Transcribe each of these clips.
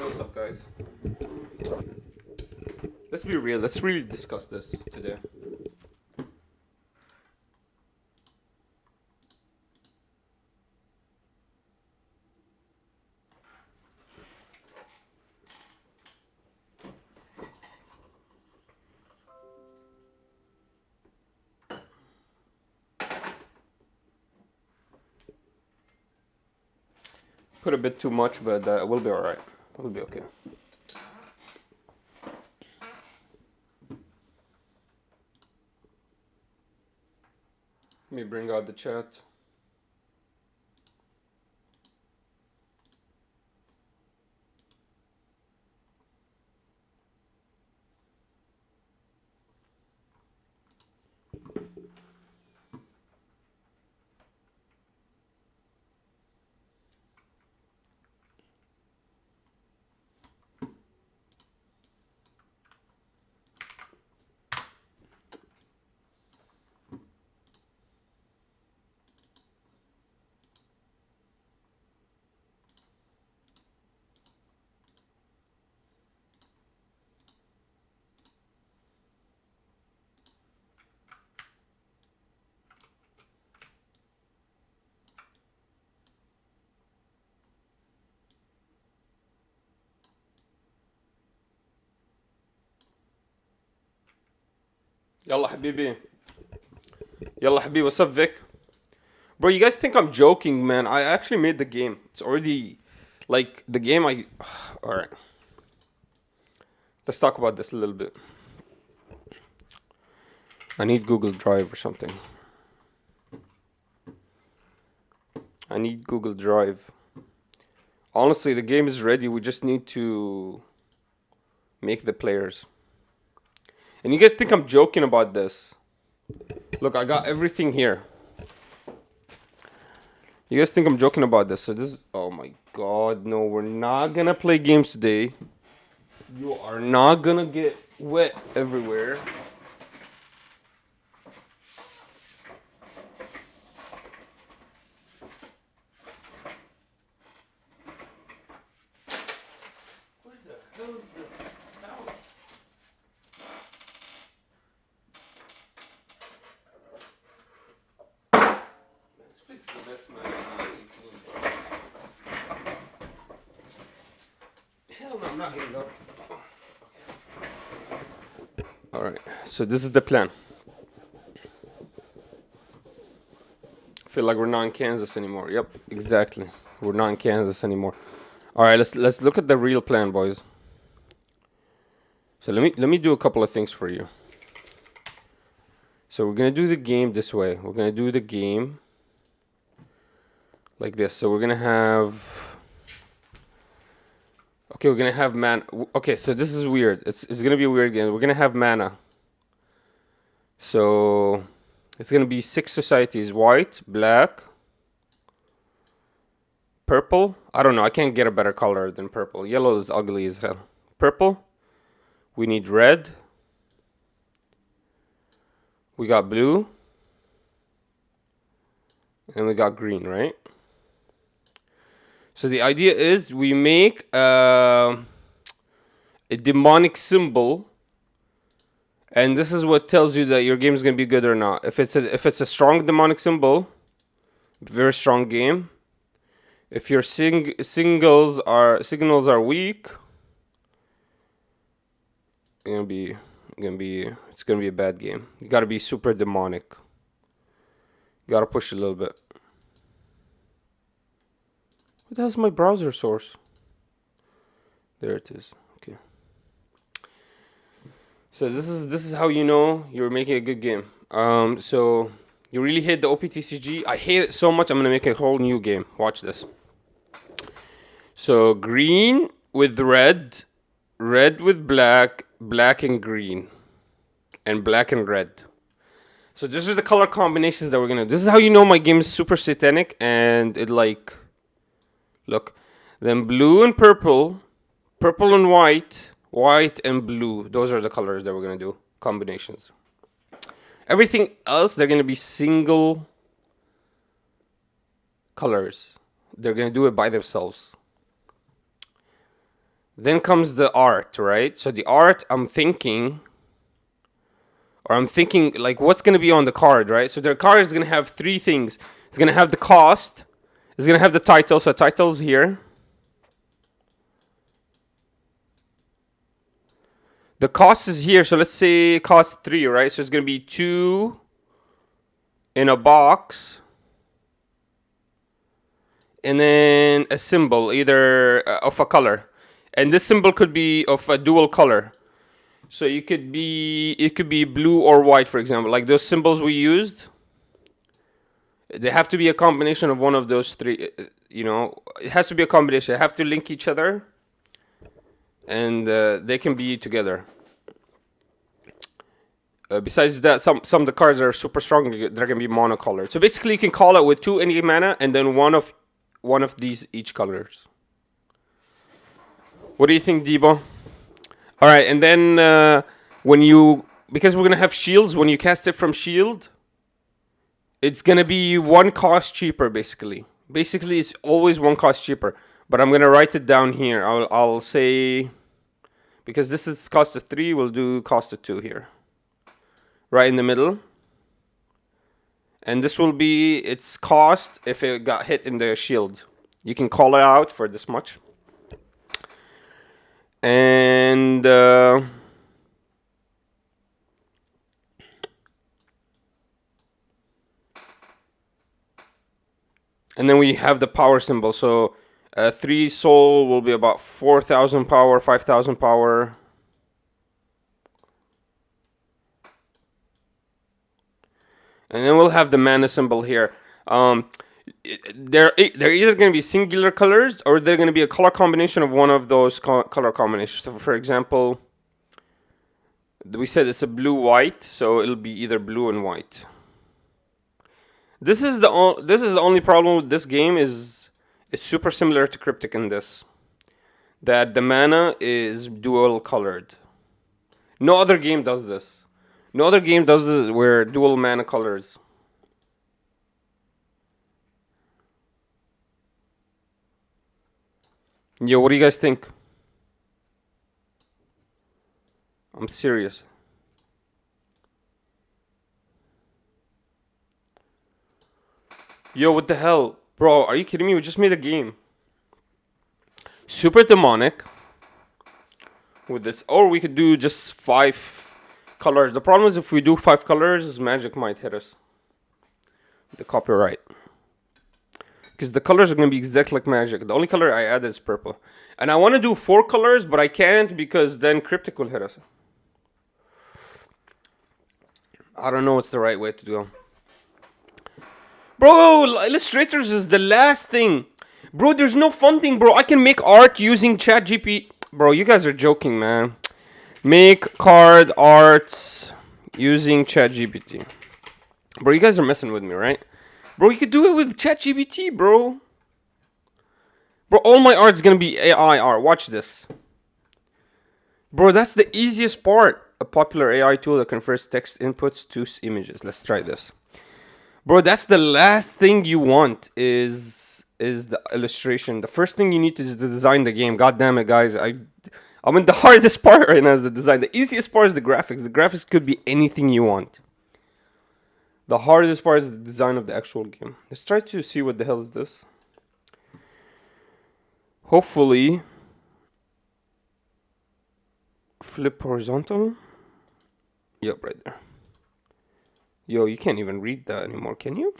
What's up, guys? Let's be real. Let's really discuss this today. Put a bit too much, but we'll be alright. We'll be okay. Let me bring out the chat. Yalla habibi. Yalla habibi. What's up, Vic? Bro, you guys think I'm joking, man. I actually made the game. It's already, like, the game I... Alright. Let's talk about this a little bit. I need Google Drive or something. I need Google Drive. Honestly, the game is ready. We just need to make the players. And you guys think I'm joking about this. Look, I got everything here. You guys think I'm joking about this. So this is... Oh my god, no. We're not gonna play games today. You are not gonna get wet everywhere. Where the hell is the towel? This place is the best, man. Hell no, I'm not here though. Alright, so this is the plan. I feel like we're not in Kansas anymore. Yep, exactly. We're not in Kansas anymore. Alright, let's look at the real plan, boys. So let me do a couple of things for you. So we're gonna do the game this way. We're gonna do the game like this. So we're gonna have... Okay, we're gonna have mana. Okay, so this is weird. It's gonna be a weird game. We're gonna have mana. So it's gonna be 6 societies: white, black, purple. I don't know. I can't get a better color than purple. Yellow is ugly as hell. Purple. We need red. We got blue. And we got green, right? So the idea is we make a demonic symbol, and this is what tells you that your game is gonna be good or not. If it's a strong demonic symbol, very strong game. If your signals are weak, it's gonna be a bad game. You gotta be super demonic. You gotta push a little bit. What the hell's my browser source? There it is. Okay. So this is how you know you're making a good game. So you really hate the OPTCG. I hate it so much. I'm gonna make a whole new game. Watch this. So green with red, red with black, black and green, and black and red. So these are the color combinations that we're gonna do. This is how you know my game is super satanic, and it like... Look, then blue and purple, purple and white, white and blue. Those are the colors that we're gonna do, combinations. Everything else, they're gonna be single colors. They're gonna do it by themselves. Then comes the art, right? So the art, I'm thinking like what's gonna be on the card, right? So the card is gonna have three things. It's gonna have the cost. It's gonna have the title. So title's here. The cost is here. So let's say cost 3, right? So it's gonna be 2 in a box, and then a symbol, either of a color, and this symbol could be of a dual color. So it could be blue or white, for example, like those symbols we used. They have to be a combination of one of those three. It has to be a combination. They have to link each other, and they can be together. Besides that, some of the cards are super strong. They're gonna be monocolored. So basically, you can call it with 2 any mana, and then one of these each colors. What do you think, Debo? All right, and then because we're gonna have shields, when you cast it from shield, it's gonna be 1 cost cheaper. Basically, it's always 1 cost cheaper. But I'm gonna write it down here. I'll say, because this is cost of 3, we'll do cost of 2 here, right in the middle. And this will be its cost if it got hit in the shield. You can call it out for this much. And then we have the power symbol. So 3 soul will be about 4,000 power, 5,000 power. And then we'll have the mana symbol here. They're either going to be singular colors, or they're going to be a color combination of one of those color combinations. So for example, we said it's a blue-white, so it'll be either blue and white. This is the only problem with this game. Is it's super similar to Cryptic in this, that the mana is dual colored. No other game does this. No other game does this where dual mana colors. Yo, what do you guys think? I'm serious. Yo, what the hell? Bro, are you kidding me? We just made a game. Super demonic with this. Or we could do just 5 colors. The problem is if we do 5 colors, Magic might hit us. The copyright. Because the colors are going to be exactly like Magic. The only color I added is purple. And I want to do 4 colors, but I can't because then Cryptic will hit us. I don't know what's the right way to do. Bro, illustrators is the last thing. Bro, there's no funding, bro. I can make art using ChatGPT. Bro, you guys are joking, man. Make card arts using ChatGPT. Bro, you guys are messing with me, right? Bro, you could do it with ChatGPT, bro. Bro, all my art's gonna be AI art. Watch this. Bro, that's the easiest part. A popular AI tool that converts text inputs to images. Let's try this. Bro, that's the last thing you want is the illustration. The first thing you need to design the game. God damn it, guys. I'm in the hardest part right now is the design. The easiest part is the graphics. The graphics could be anything you want. The hardest part is the design of the actual game. Let's try to see what the hell is this. Hopefully, flip horizontal. Yep, right there. Yo, you can't even read that anymore, can you?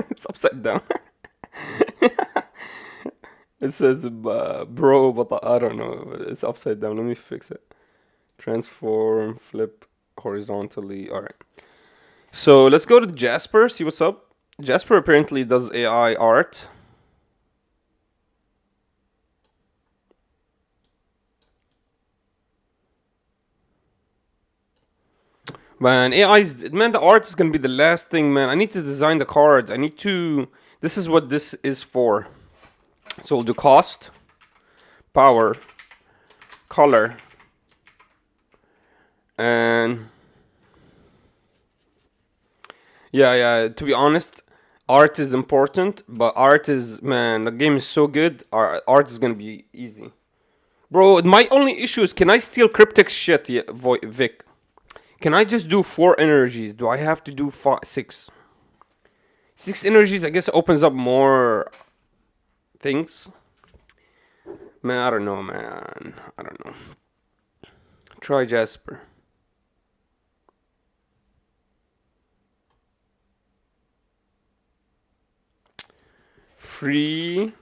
It's upside down. It says, bro, but I don't know. It's upside down. Let me fix it. Transform, flip horizontally. All right. So let's go to Jasper, see what's up. Jasper apparently does AI art. Man, the art is gonna be the last thing, man. I need to design the cards. This is what this is for. So we'll do cost, power, color, and yeah. To be honest, Art is important, but art is, man, the game is so good. Art is gonna be easy, bro. My only issue is, can I steal Cryptic's shit? Yeah, Vic. Can I just do 4 energies? Do I have to do 6? 6 energies, I guess, opens up more things. Man, I don't know, man. I don't know. Try Jasper. Free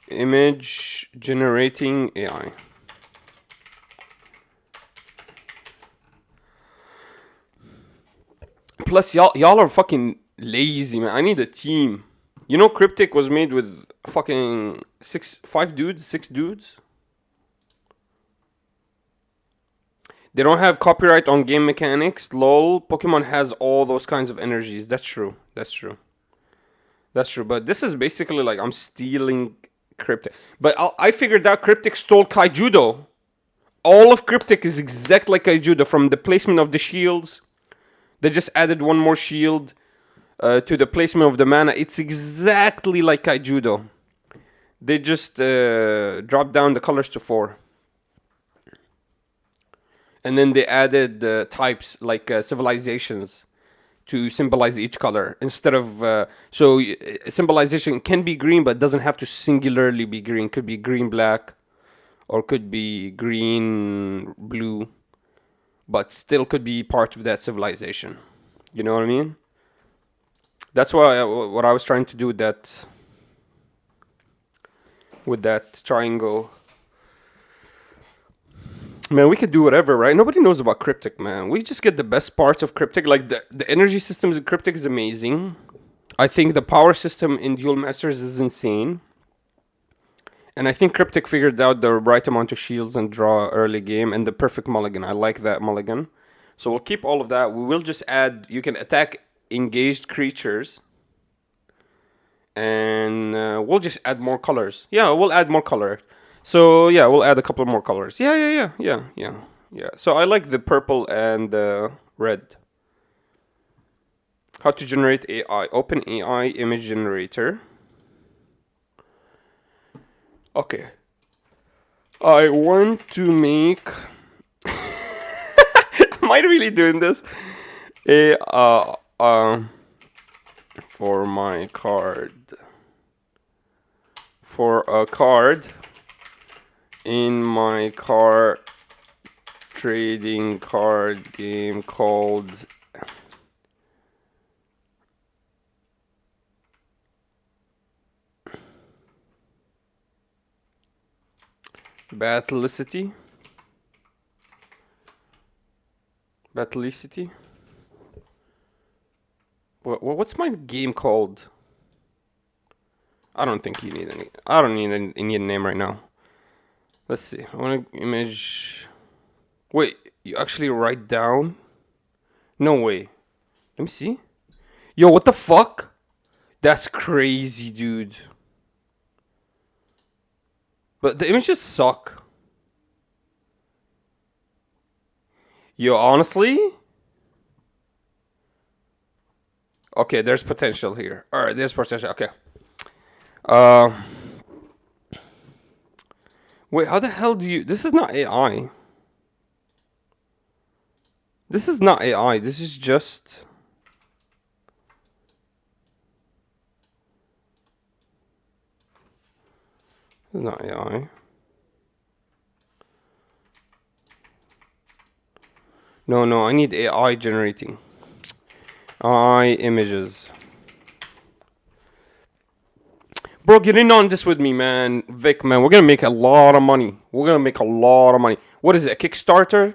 image generating AI. Plus, y'all are fucking lazy, man. I need a team. You know, Cryptic was made with fucking 6 dudes. They don't have copyright on game mechanics. Lol. Pokemon has all those kinds of energies. That's true. That's true. That's true. But this is basically like I'm stealing Cryptic. But I figured out Cryptic stole Kaijudo. All of Cryptic is exact like Kaijudo, from the placement of the shields. They just added one more shield to the placement of the mana. It's exactly like Kaijudo. They just dropped down the colors to 4. And then they added types like civilizations to symbolize each color. Instead of... so symbolization can be green, but doesn't have to singularly be green. Could be green-black, or could be green-blue, but still could be part of that civilization. You know what I mean? That's why what I was trying to do with that triangle. Man, we could do whatever, right? Nobody knows about Cryptic, man. We just get the best parts of Cryptic. Like, the energy systems in Cryptic is amazing. I think the power system in Duel Masters is insane. And I think Cryptic figured out the right amount of shields and draw early game, and the perfect mulligan. I like that mulligan. So we'll keep all of that. We will just add... You can attack engaged creatures. And we'll just add more colors. Yeah, we'll add more colors. So, yeah, we'll add a couple more colors. Yeah. So I like the purple and the red. How to generate AI. Open AI image generator. Okay. I want to make... Am I really doing this? For my card. For a card in my car trading card game called Battlicity. What's my game called? I don't think you need any. I don't need any name right now. Let's see. I want to image. Wait, you actually write down? No way. Let me see. Yo, what the fuck? That's crazy, dude. But the images suck. Yo, honestly? Okay, there's potential here. Alright, there's potential. Okay. Wait, how the hell do you... This is not AI. This is not AI. This is just... This is not AI. No, I need AI generating. AI images. Bro, get in on this with me, man. Vic, man, we're gonna make a lot of money. What is it, a Kickstarter?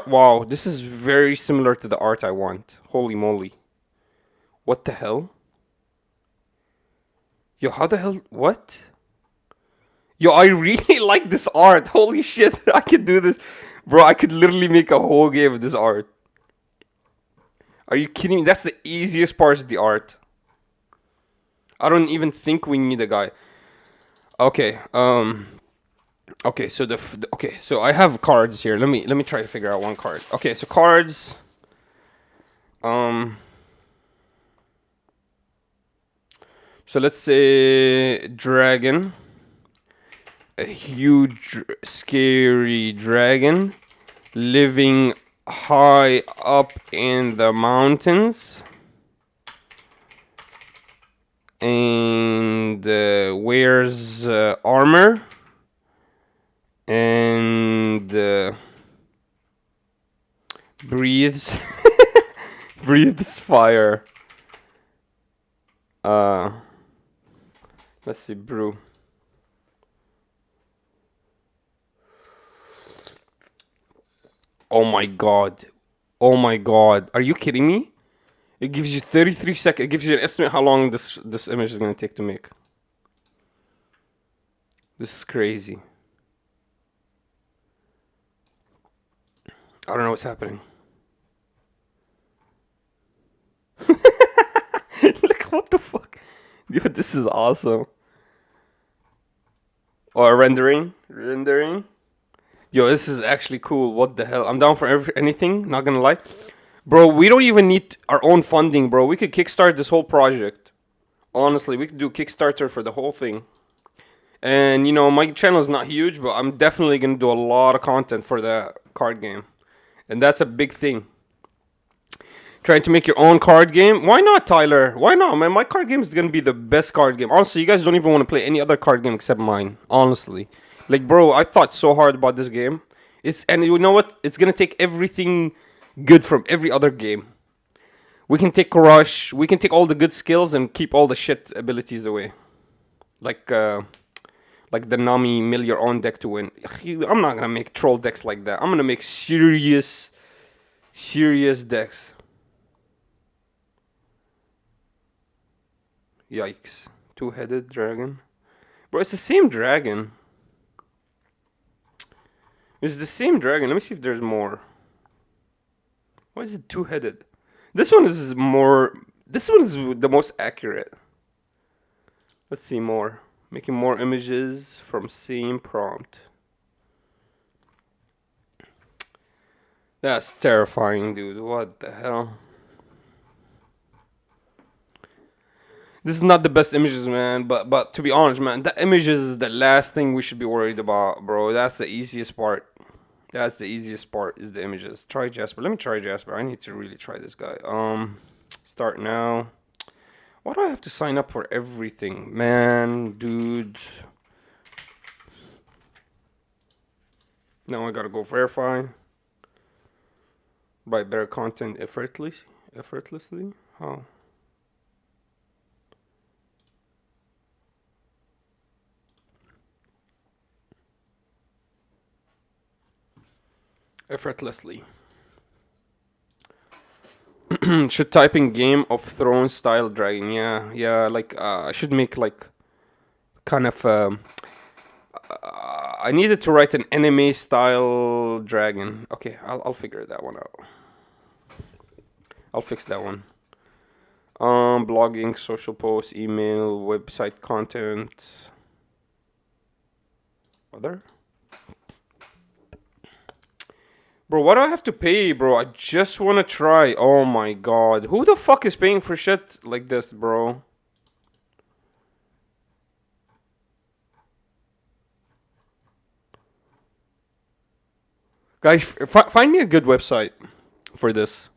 Wow, this is very similar to the art I want. Holy moly. What the hell? Yo, how the hell? What? Yo, I really like this art. Holy shit, I could do this. Bro, I could literally make a whole game of this art. Are you kidding me? That's the easiest part of the art. I don't even think we need a guy. Okay, okay, so so I have cards here. Let me try to figure out one card. Okay, so cards. So let's say dragon. A huge, scary dragon living high up in the mountains and wears armor and breathes breathes fire. Uh, let's see, brew. Oh my god. Oh my god. Are you kidding me? It gives you 33 seconds. It gives you an estimate how long this image is going to take to make. This is crazy. I don't know what's happening. Look, what the fuck? Dude, this is awesome. Or rendering. Rendering. Yo, this is actually cool. What the hell? I'm down for anything, not gonna lie. Bro, we don't even need our own funding, bro. We could kickstart this whole project. Honestly, we could do Kickstarter for the whole thing. And, you know, my channel is not huge, but I'm definitely gonna do a lot of content for the card game. And that's a big thing. Trying to make your own card game? Why not, Tyler? Why not, man? My card game is gonna be the best card game. Honestly, you guys don't even want to play any other card game except mine. Honestly. Like, bro, I thought so hard about this game. And you know what? It's gonna take everything good from every other game. We can take Rush, we can take all the good skills and keep all the shit abilities away. Like the Nami mill your own deck to win. I'm not gonna make troll decks like that. I'm gonna make serious decks. Yikes. Two-headed dragon. Bro, it's the same dragon. It's the same dragon. Let me see if there's more. Why is it two-headed? This one is the most accurate. Let's see more. Making more images from same prompt. That's terrifying, dude. What the hell? This is not the best images, man. But to be honest, man, the images is the last thing we should be worried about, bro. That's the easiest part. That's the easiest part is the images. Try Jasper. Let me try Jasper. I need to really try this guy. Start now. Why do I have to sign up for everything? Man, dude. Now I gotta go verify. Write better content effortlessly? How? Effortlessly. Should type in Game of Thrones style dragon. Yeah. Like I should make like kind of. I needed to write an anime style dragon. Okay, I'll figure that one out. I'll fix that one. Blogging, social posts, email, website content. Other. Bro, why do I have to pay, bro? I just want to try. Oh my god. Who the fuck is paying for shit like this, bro? Guys, find me a good website for this.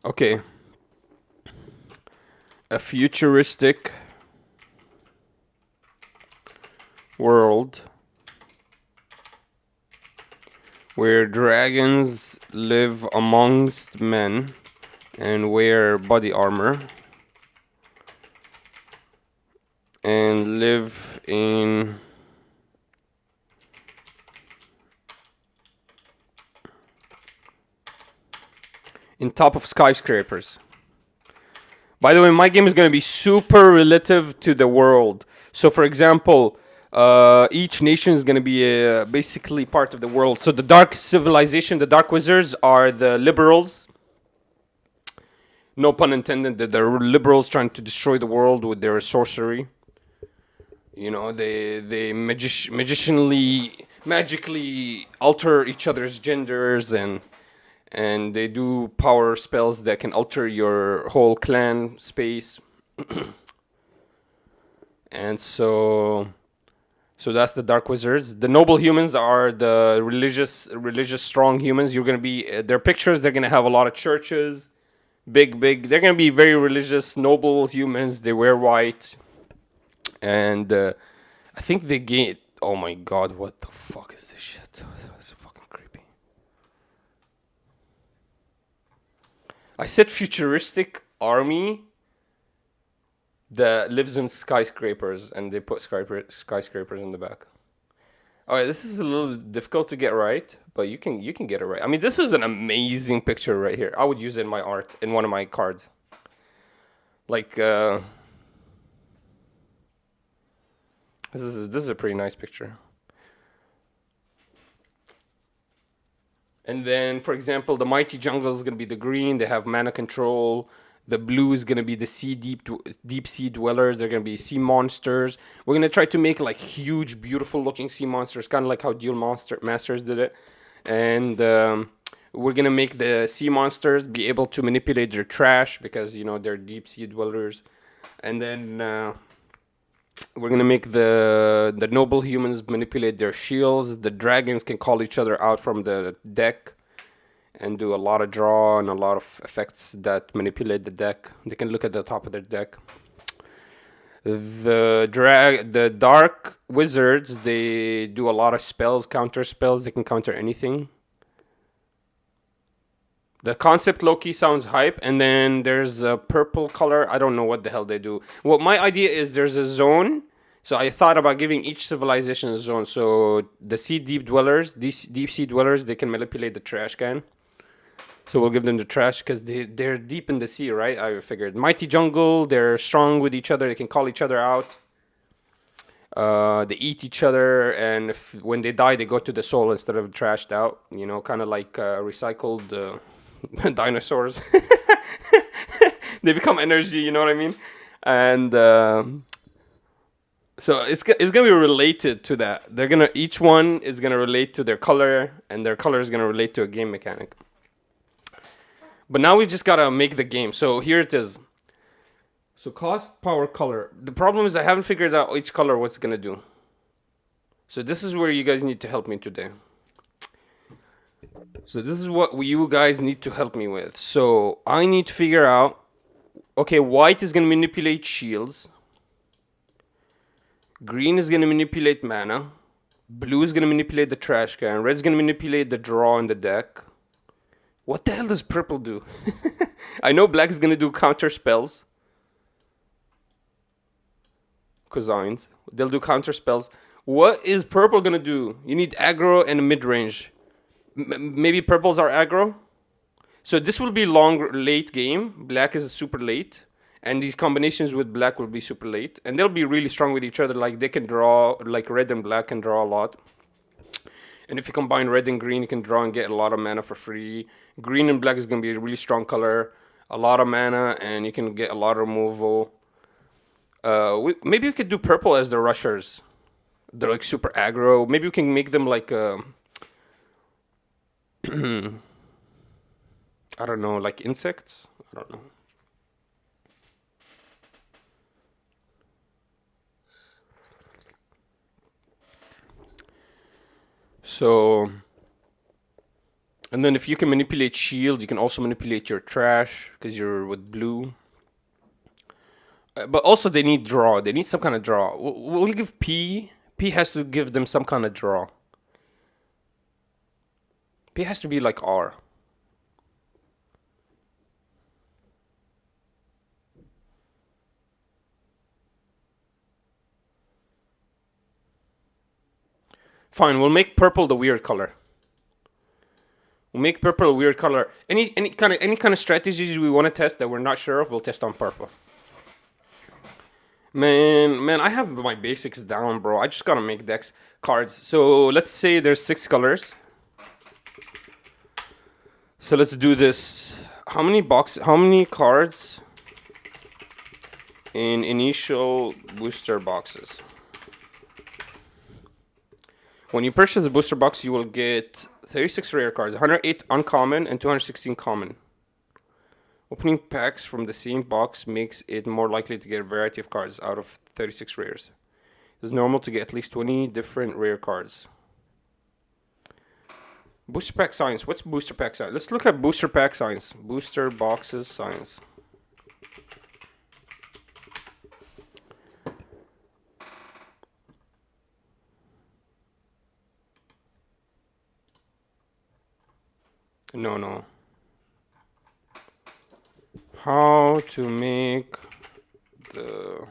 Okay. A futuristic world where dragons live amongst men and wear body armor and live in top of skyscrapers. By the way, my game is going to be super relative to the world. So, for example, each nation is going to be basically part of the world. So the Dark Civilization, the Dark Wizards are the liberals. No pun intended. The liberals trying to destroy the world with their sorcery. You know, they magically alter each other's genders and they do power spells that can alter your whole clan space. And so that's the dark wizards. The noble humans are the religious strong humans. You're gonna be their pictures. They're gonna have a lot of churches, big. They're gonna be very religious, noble humans. They wear white, and I think they gain. Oh my god, what the fuck is this shit? That's fucking creepy. I said futuristic army that lives in skyscrapers, and they put skyscrapers in the back. All right, this is a little difficult to get right, but you can get it right. I mean, this is an amazing picture right here. I would use it in my art in one of my cards. Like this is a pretty nice picture. And then, for example, the mighty jungle is gonna be the green. They have mana control. The blue is gonna be the deep sea dwellers. They're gonna be sea monsters. We're gonna try to make like huge, beautiful looking sea monsters, kind of like how Duel Masters did it. And we're gonna make the sea monsters be able to manipulate their trash because they're deep sea dwellers. And then we're gonna make the noble humans manipulate their shields. The dragons can call each other out from the deck and do a lot of draw and a lot of effects that manipulate the deck. They can look at the top of their deck. The dark wizards, they do a lot of spells, counter spells. They can counter anything. The concept low-key sounds hype, and then there's a purple color. I don't know what the hell they do. Well, my idea is there's a zone. So I thought about giving each civilization a zone. So the sea deep dwellers, these deep sea dwellers, they can manipulate the trash can. So we'll give them the trash because they're deep in the sea, right? I figured. Mighty jungle, they're strong with each other. They can call each other out. They eat each other, and when they die, they go to the soul instead of trashed out. Kind of like recycled dinosaurs. They become energy, you know what I mean? And so it's gonna be related to that. Each one is gonna relate to their color, and their color is gonna relate to a game mechanic. But now we just gotta make the game. So here it is. So cost, power, color. The problem is I haven't figured out each color what's gonna do. So this is where you guys need to help me today. So this is what you guys need to help me with. So I need to figure out, okay, white is gonna manipulate shields. Green is gonna manipulate mana. Blue is gonna manipulate the trash can. Red's gonna manipulate the draw in the deck. What the hell does purple do? I know black is gonna do counter spells. Cosigns. They'll do counter spells. What is purple gonna do? You need aggro and mid range. Maybe purples are aggro. So this will be late game. Black is super late. And these combinations with black will be super late. And they'll be really strong with each other. Like they can draw, like red and black can draw a lot. And if you combine red and green, you can draw and get a lot of mana for free. Green and black is going to be a really strong color. A lot of mana, and you can get a lot of removal. Maybe we could do purple as the rushers. They're like super aggro. Maybe we can make them like... I don't know, like insects? I don't know. So, and then if you can manipulate shield, you can also manipulate your trash because you're with blue. But also they need draw. They need some kind of draw. We'll give P. P has to give them some kind of draw. P has to be like R. Fine, we'll make purple the weird color. We'll make purple a weird color. Any kind of strategies we want to test that we're not sure of, we'll test on purple. Man, I have my basics down, bro. I just gotta make decks cards. So let's say there's 6 colors. So let's do this. How many cards in initial booster boxes? When you purchase the booster box, you will get 36 rare cards, 108 uncommon, and 216 common. Opening packs from the same box makes it more likely to get a variety of cards out of 36 rares. It's normal to get at least 20 different rare cards. Booster pack science. What's booster pack science? Let's look at booster pack science. Booster boxes science. No. How to make the...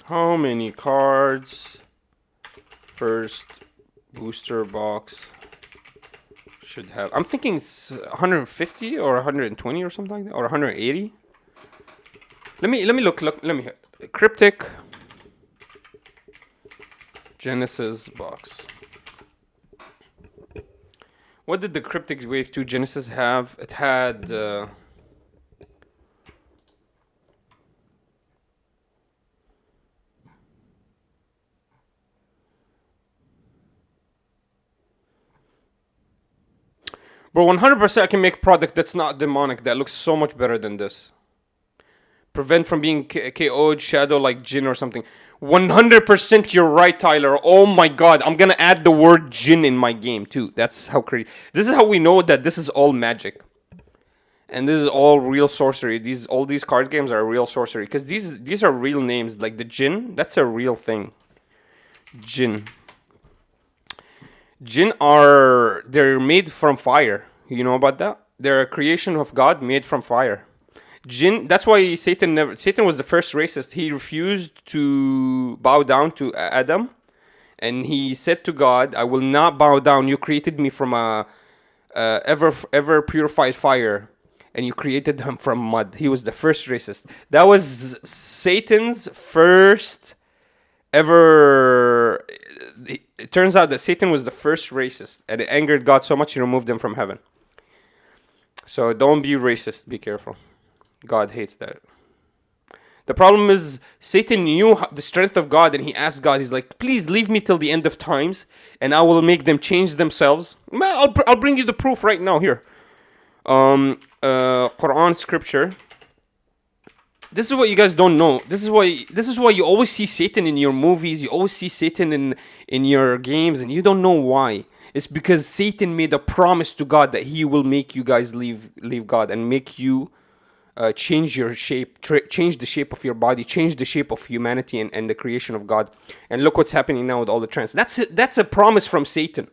How many cards first booster box should have? I'm thinking it's 150 or 120 or something like that, or 180. Let me look. Let me cryptic Genesis box. What did the Cryptic Wave 2 Genesis have? It had bro, 100% I can make a product that's not demonic that looks so much better than this. Prevent from being KO'd, shadow like Jinn or something. 100% you're right, Tyler. Oh my god, I'm gonna add the word Jinn in my game too. That's how crazy. This is how we know that this is all magic. And this is all real sorcery. All these card games are real sorcery. Because these are real names. Like the Jinn, that's a real thing. Jinn. Jinn they're made from fire. You know about that? They're a creation of God made from fire. Jinn, that's why Satan was the first racist. He refused to bow down to Adam, and he said to God, I will not bow down. You created me from a ever purified fire, and you created him from mud. He was the first racist. That was Satan's first ever. It turns out that Satan was the first racist, and it angered God so much he removed him from heaven. So don't be racist. Be careful. God hates that. The problem is Satan knew the strength of God, and he asked God, he's like, please leave me till the end of times and I will make them change themselves. I'll bring you the proof right now here. Quran scripture. This is what you guys don't know. This is why you always see Satan in your movies. You always see Satan in your games, and you don't know why. It's because Satan made a promise to God that he will make you guys leave God and make you change your shape, change the shape of your body, change the shape of humanity and the creation of God. And look what's happening now with all the trends. That's a promise from Satan.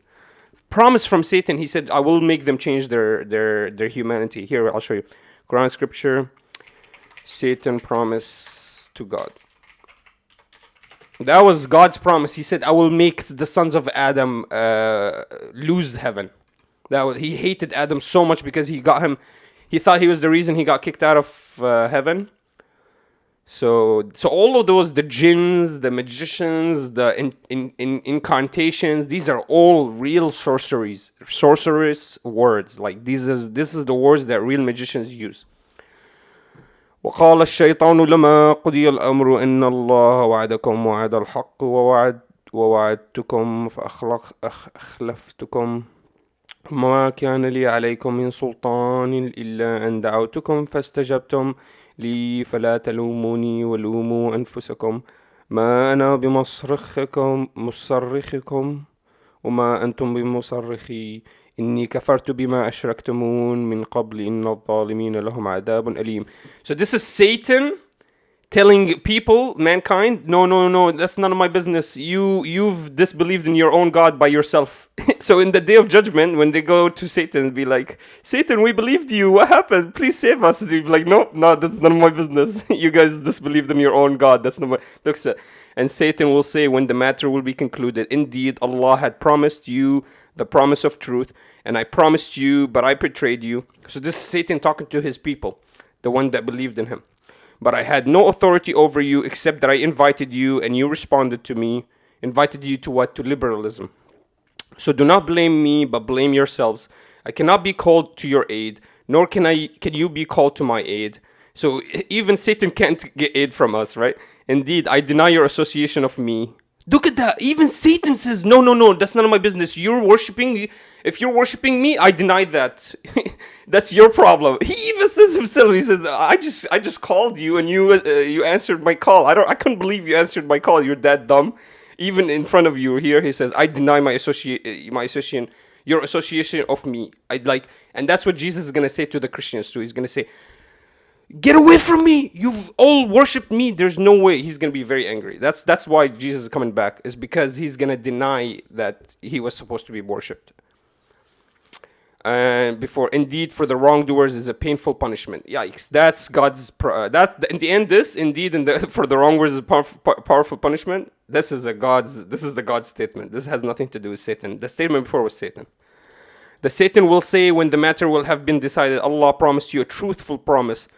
Promise from Satan. He said, I will make them change their humanity. Here, I'll show you. Quran scripture. Satan promise to God. That was God's promise. He said, I will make the sons of Adam lose heaven. He hated Adam so much because he thought he was the reason he got kicked out of heaven. So all of those, the jinns, the magicians, the incantations, these are all real sorcerous words. Like this is the words that real magicians use. وقال الشيطان لما قضي الأمر إن الله وعدكم وعد الحق ووعدتكم فأخلفتكم ما كان لي عليكم من سلطان إلا أن دعوتكم فاستجبتم لي فلا تلوموني ولوموا أنفسكم ما أنا بمصرخكم وما أنتم بمصرخي إني كفرت بما أشركتمون من قبل إن الظالمين لهم عذاب أليم. So this is Satan telling people, mankind, no, that's none of my business. You've disbelieved in your own God by yourself. So in the day of judgment, when they go to Satan, be like, Satan, we believed you. What happened? Please save us. They'd be like, no, that's none of my business. You guys disbelieved in your own God. That's not my... Look, and Satan will say when the matter will be concluded, indeed, Allah had promised you the promise of truth, and I promised you, but I betrayed you. So this is Satan talking to his people, the one that believed in him. But I had no authority over you except that I invited you and you responded to me. Invited you to what? To liberalism. So do not blame me, but blame yourselves. I cannot be called to your aid, nor can you be called to my aid. So even Satan can't get aid from us, right? Indeed, I deny your association of me. Look at that. Even Satan says, no, no, no, that's none of my business. You're worshiping. If you're worshiping me, I deny that. That's your problem. He even says himself. He says, I just called you and you answered my call. I couldn't believe you answered my call. You're that dumb. Even in front of you here, he says, I deny your association of me. And that's what Jesus is gonna say to the Christians too. He's gonna say, get away from me! You've all worshipped me. There's no way. He's gonna be very angry. That's why Jesus is coming back. Is because he's gonna deny that he was supposed to be worshipped. And before, indeed, for the wrongdoers is a painful punishment. Yikes! That's God's. That in the end, this indeed, for the wrongdoers is a powerful punishment. This is the God's statement. This has nothing to do with Satan. The statement before was Satan. The Satan will say when the matter will have been decided, Allah promised you a truthful promise,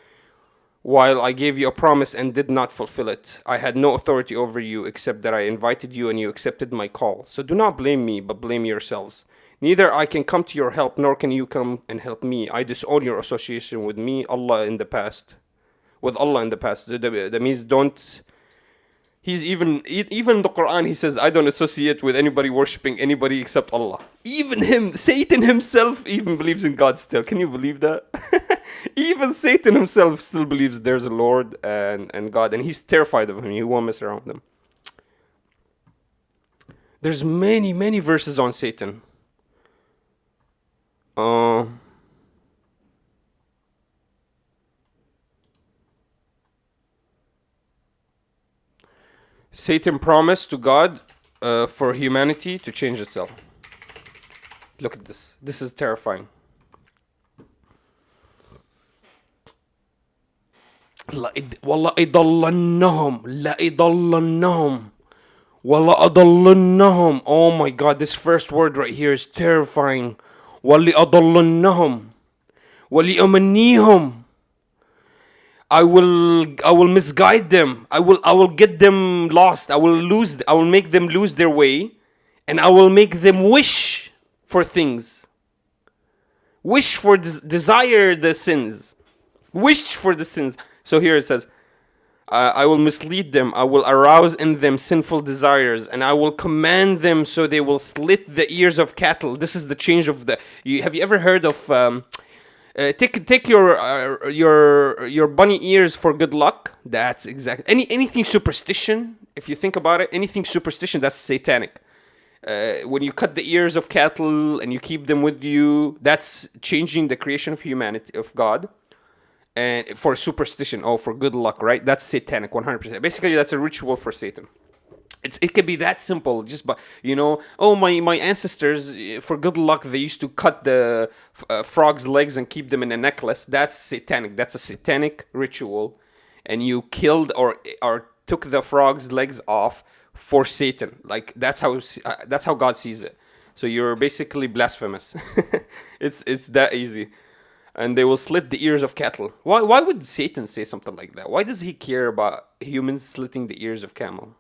while I gave you a promise and did not fulfill it. I had no authority over you except that I invited you and you accepted my call. So do not blame me, but blame yourselves. Neither I can come to your help, nor can you come and help me. I disown your association with me, Allah in the past. With Allah in the past. That means don't... even in the Quran, he says, I don't associate with anybody worshipping anybody except Allah. Even him, Satan himself, even believes in God still. Can you believe that? Even Satan himself still believes there's a Lord and God, and he's terrified of him. He won't mess around with him. There's many, many verses on Satan. Satan promised to God for humanity to change itself. Look at this. This is terrifying. Oh my God, this first word right here is terrifying. وَلِأَضَلَّنَّهُمْ وَلِأُمَنِّيهُمْ I will misguide them. I will get them lost. I will make them lose their way, and I will make them wish for things. Wish for desire the sins. Wish for the sins. So here it says, I will mislead them. I will arouse in them sinful desires, and I will command them so they will slit the ears of cattle. This is the change of the. Have you ever heard of? Take your bunny ears for good luck. That's exactly anything superstition. If you think about it, anything superstition, that's satanic. When you cut the ears of cattle and you keep them with you, that's changing the creation of humanity of God. And for superstition, for good luck, right? That's satanic, 100%. Basically, that's a ritual for Satan. It could be that simple, just by, my ancestors, for good luck, they used to cut the frog's legs and keep them in a necklace. That's satanic. That's a satanic ritual. And you killed or took the frog's legs off for Satan. Like, that's how God sees it. So you're basically blasphemous. It's that easy. And they will slit the ears of cattle. Why would Satan say something like that? Why does he care about humans slitting the ears of camel?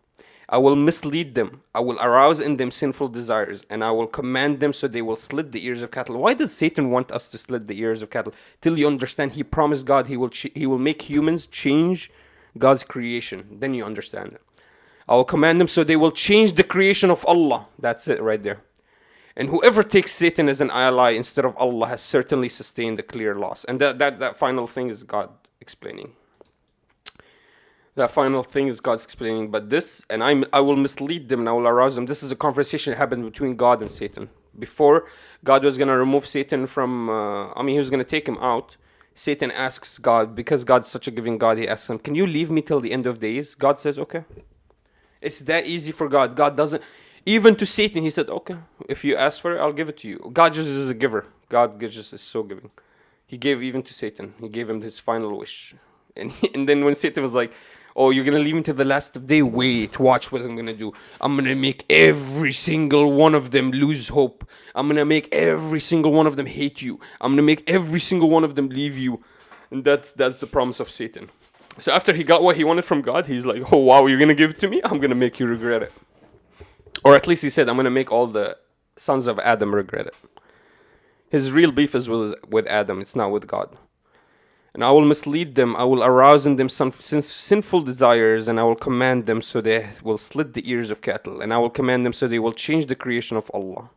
I will mislead them. I will arouse in them sinful desires, and I will command them so they will slit the ears of cattle. Why does Satan want us to slit the ears of cattle? Till you understand, he promised God he will make humans change God's creation. Then you understand it. I will command them so they will change the creation of Allah. That's it right there. And whoever takes Satan as an ally instead of Allah has certainly sustained a clear loss. And that final thing is God explaining. That final thing is God's explaining. But this, and I will mislead them and I will arouse them. This is a conversation that happened between God and Satan. Before God was going to remove Satan from, he was going to take him out. Satan asks God, because God's such a giving God, he asks him, can you leave me till the end of days? God says, okay. It's that easy for God. God doesn't. Even to Satan, he said, okay, if you ask for it, I'll give it to you. God just is a giver. God just is so giving. He gave even to Satan. He gave him his final wish. And then when Satan was like, oh, you're going to leave me to the last of the day? Wait, watch what I'm going to do. I'm going to make every single one of them lose hope. I'm going to make every single one of them hate you. I'm going to make every single one of them leave you. And that's the promise of Satan. So after he got what he wanted from God, he's like, oh, wow, you're going to give it to me? I'm going to make you regret it. Or at least he said, I'm going to make all the sons of Adam regret it. His real beef is with Adam. It's not with God. And I will mislead them. I will arouse in them some sinful desires, and I will command them so they will slit the ears of cattle, and I will command them so they will change the creation of Allah.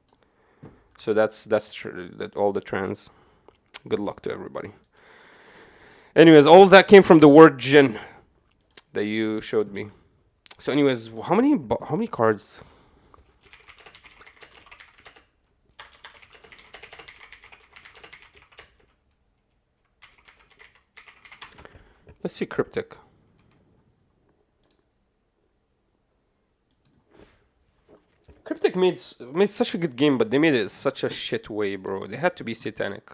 So that's that all the trans. Good luck to everybody. Anyways, all that came from the word jinn that you showed me. So anyways, how many cards? Let's see cryptic. Cryptic made such a good game, but they made it such a shit way, bro. They had to be satanic.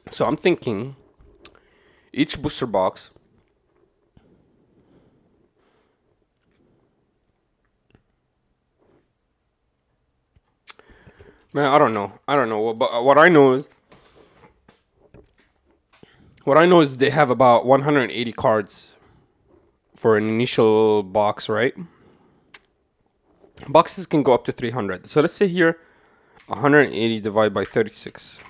So I'm thinking each booster box man, I don't know. But what I know is they have about 180 cards for an initial box, right? Boxes can go up to 300. So let's say here 180 divided by 36.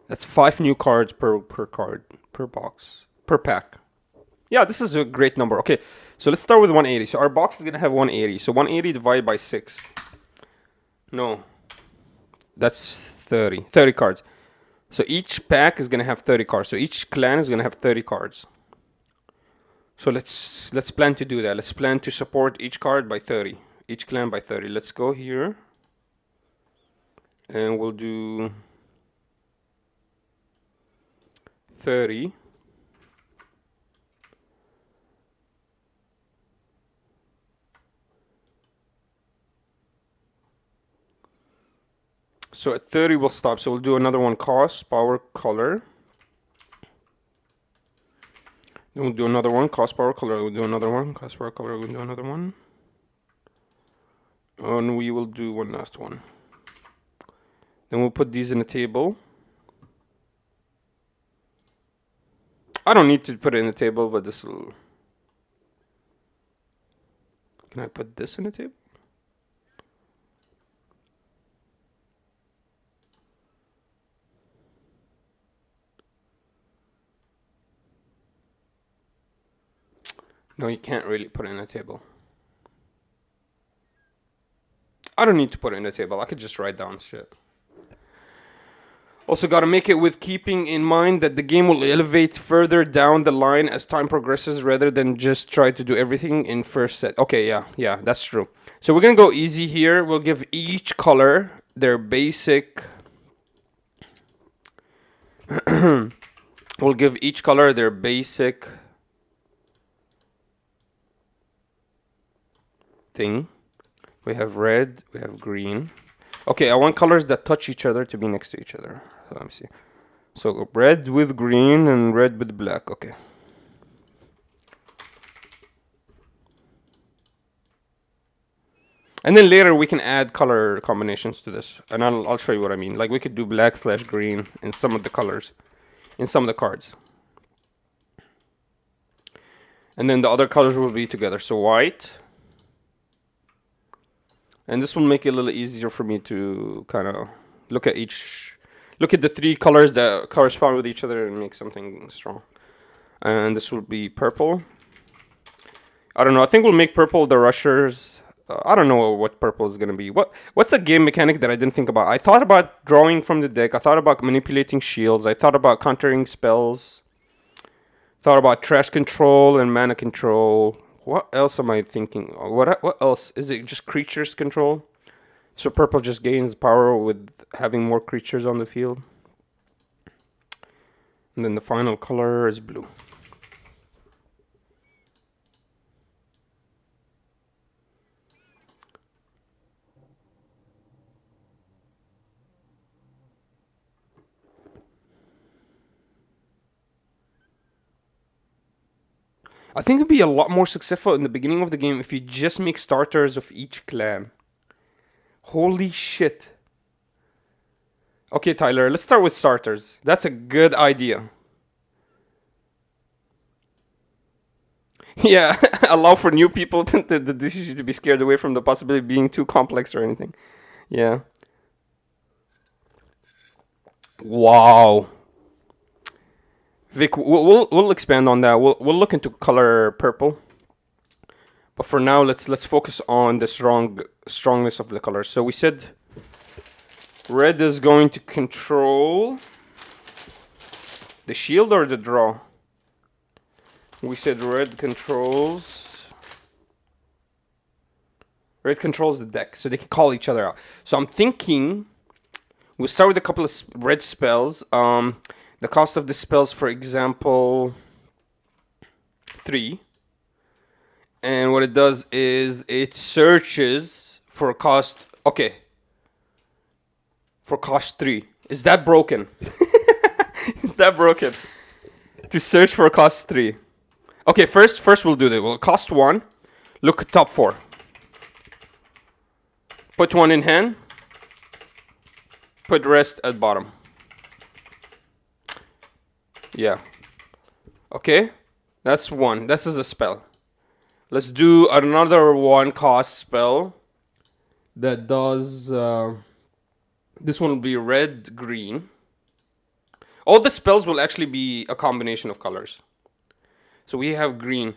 That's 5 new cards per card, per box, per pack. Yeah, this is a great number. Okay, so let's start with 180. So our box is going to have 180. So 180 divided by 6. No. That's 30. 30 cards. So each pack is going to have 30 cards. So each clan is going to have 30 cards. So let's plan to do that. Let's plan to support each card by 30. Each clan by 30. Let's go here. And we'll do 30. So at 30 we'll stop. So we'll do another one, cost, power, color. Then we'll do another one, cost, power, color. We'll do another one, cost, power, color. We'll do another one. And we will do one last one. Then we'll put these in a table. I don't need to put it in a table, but this will... Can I put this in a table? No, you can't really put it in a table. I don't need to put it in a table. I could just write down shit. Also got to make it with keeping in mind that the game will elevate further down the line as time progresses rather than just try to do everything in first set. Okay, yeah, that's true. So we're going to go easy here. We'll give each color their basic... we'll give each color their basic thing. We have red, we have green. Okay, I want colors that touch each other to be next to each other. So let me see. So red with green and red with black. Okay. And then later we can add color combinations to this. And I'll show you what I mean. Like we could do black / green in some of the colors. In some of the cards. And then the other colors will be together. So white. And this will make it a little easier for me to kind of look at the 3 colors that correspond with each other and make something strong. And this will be purple. I don't know. I think we'll make purple the rushers. I don't know what purple is going to be. What's a game mechanic that I didn't think about? I thought about drawing from the deck. I thought about manipulating shields. I thought about countering spells. Thought about trash control and mana control. What else am I thinking? What else? Is it just creatures control? So purple just gains power with having more creatures on the field. And then the final color is blue. I think it'd be a lot more successful in the beginning of the game if you just make starters of each clan. Holy shit. Okay, Tyler, let's start with starters. That's a good idea. Yeah, allow for new people the decision to be scared away from the possibility of being too complex or anything. Yeah. Wow. Vic, we'll expand on that. We'll look into color purple. But for now, let's focus on the strongness of the colors. So we said red is going to control the shield or the draw. We said red controls the deck, so they can call each other out. So I'm thinking we'll start with a couple of red spells. The cost of the spells, for example, 3. And what it does is it searches for cost. Okay. For cost 3. Is that broken? Is that broken? To search for cost 3. Okay, first we'll do that. We'll cost 1. Look at top 4. Put 1 in hand. Put rest at bottom. Yeah. Okay. That's 1. This is a spell. Let's do another 1 cost spell that does this one will be red, green. All the spells will actually be a combination of colors. So we have green.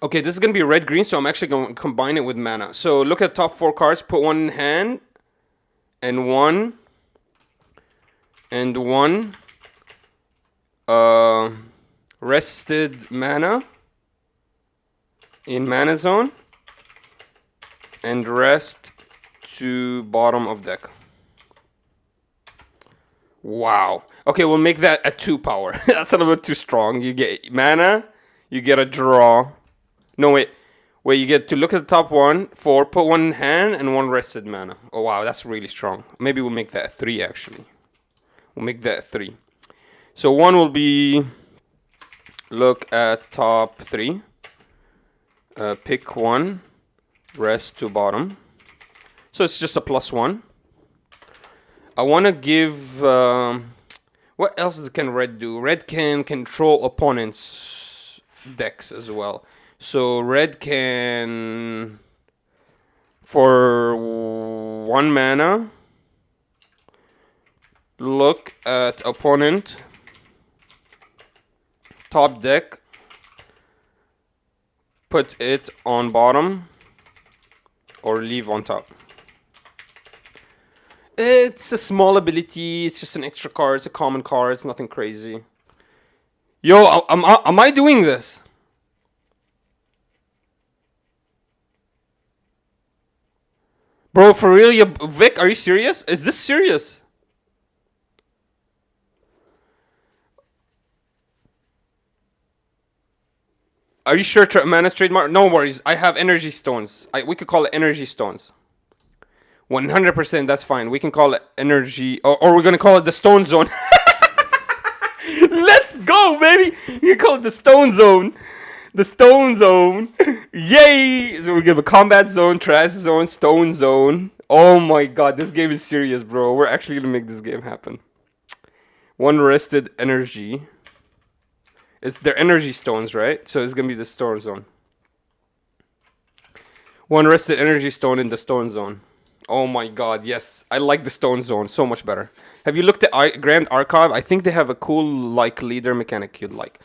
Okay, this is going to be red, green, so I'm actually going to combine it with mana. So look at top 4 cards, put 1 in hand, and 1, and 1 rested mana in mana zone, and rest to bottom of deck. Wow. Okay, we'll make that a 2 power. That's a little bit too strong. You get mana, you get a draw. No, wait, you get to look at the top 1, 4, put 1 in hand, and 1 rested mana. Oh, wow, that's really strong. Maybe we'll make that a 3, actually. We'll make that a 3. So 1 will be, look at top 3. Pick 1, rest to bottom. So it's just a +1. I want to give... what else can red do? Red can control opponents' decks as well. So red can... For 1 mana... Look at opponent... Top deck. Put it on bottom. Or leave on top. It's a small ability. It's just an extra card. It's a common card. It's nothing crazy. Yo, am I doing this? Bro, for real? Vic, are you serious? Is this serious? Are you sure mana's trademark? No worries. I have energy stones. We could call it energy stones. 100%, that's fine. We can call it energy, or we're gonna call it the stone zone. Let's go, baby. You call it the stone zone. The stone zone. Yay! So we give a combat zone, trash zone, stone zone. Oh my god, this game is serious, bro. We're actually gonna make this game happen. 1 rested energy. They're energy stones, right? So it's gonna be the stone zone. 1 rested energy stone in the stone zone. Oh my god, yes. I like the stone zone so much better. Have you looked at Grand Archive? I think they have a cool like leader mechanic you'd like.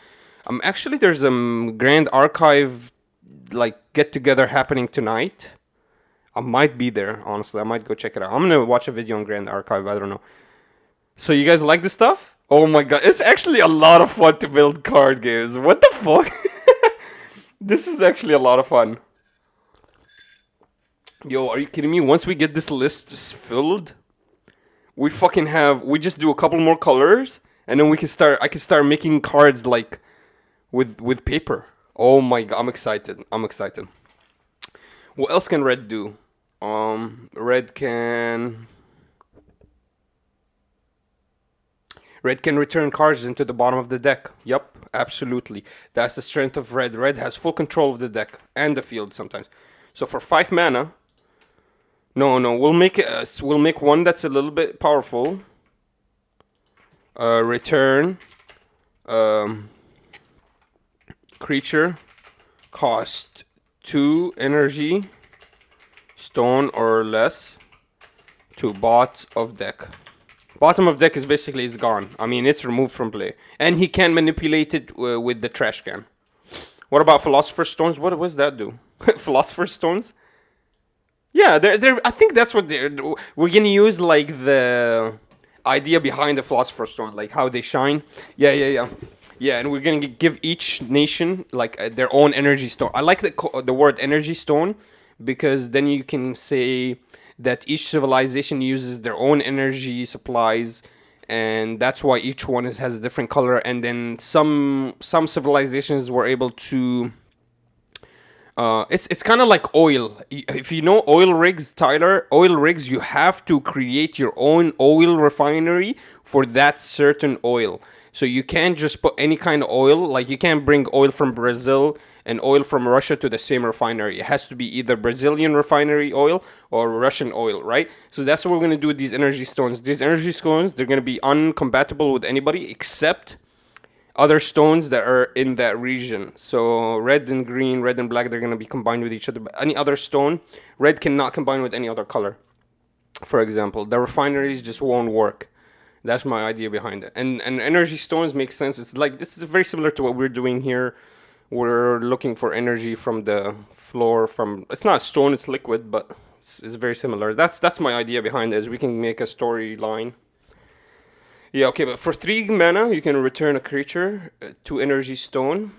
Actually there's a Grand Archive like get together happening tonight. I might be there, honestly. I might go check it out. I'm gonna watch a video on Grand Archive, I don't know. So you guys like this stuff? Oh my god, it's actually a lot of fun to build card games. What the fuck? This is actually a lot of fun. Yo, are you kidding me? Once we get this list filled, we just do a couple more colors, and then I can start making cards like with paper. Oh my god, I'm excited. What else can red do? Red can return cards into the bottom of the deck. Yup, absolutely. That's the strength of red. Red has full control of the deck and the field sometimes. So for 5 mana, we'll make one that's a little bit powerful. Return creature cost 2 energy stone or less to bot of deck. Bottom of deck is basically it's gone. I mean, it's removed from play. And he can manipulate it with the trash can. What about Philosopher's Stones? What does that do? Philosopher's Stones? Yeah, I think that's what we're gonna use, like, the idea behind the Philosopher's Stone, like how they shine. Yeah, and we're gonna give each nation, like, their own energy stone. I like the word energy stone, because then you can say that each civilization uses their own energy supplies, and that's why each one has a different color. And then some civilizations were able to it's kind of like oil. If you know oil rigs, Tyler, oil rigs, you have to create your own oil refinery for that certain oil. So you can't just put any kind of oil. Like, you can't bring oil from Brazil and oil from Russia to the same refinery. It has to be either Brazilian refinery oil or Russian oil, right? So that's what we're going to do with these energy stones. These energy stones, they're going to be uncompatible with anybody except other stones that are in that region. So red and green, red and black, they're going to be combined with each other. But any other stone, red cannot combine with any other color. For example, the refineries just won't work. That's my idea behind it. And energy stones make sense. It's like, this is very similar to what we're doing here. We're looking for energy from the floor. It's not stone, it's liquid, but it's very similar. That's my idea behind it, is we can make a storyline. Yeah, okay, but for 3 mana, you can return a creature, 2 energy stone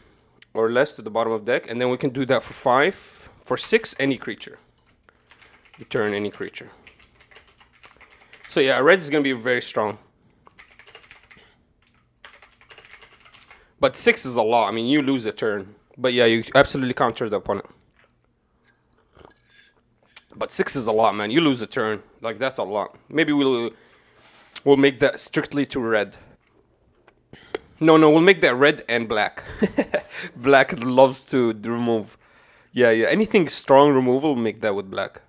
or less to the bottom of deck, and then we can do that for 5. For 6, any creature. Return any creature. So yeah, red is going to be very strong. But 6 is a lot. I mean, you lose a turn. But yeah, you absolutely counter the opponent. But 6 is a lot, man. You lose a turn. Like, that's a lot. Maybe we'll make that strictly to red. No, we'll make that red and black. Black loves to remove. Yeah. Anything strong removal, we'll make that with black.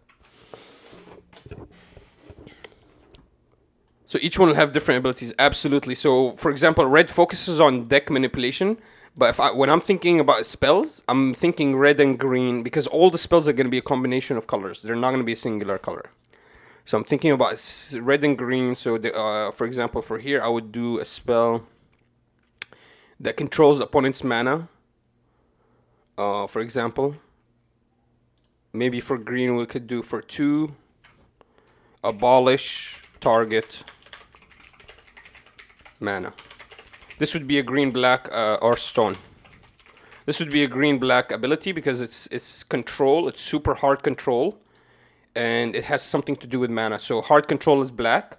So each one will have different abilities, absolutely. So, for example, red focuses on deck manipulation. But when I'm thinking about spells, I'm thinking red and green, because all the spells are going to be a combination of colors. They're not going to be a singular color. So I'm thinking about red and green. So, for example, for here, I would do a spell that controls opponent's mana. For example, maybe for green, we could do for 2, abolish target mana. This would be a green-black or stone. This would be a green-black ability because it's control. It's super hard control. And it has something to do with mana. So hard control is black,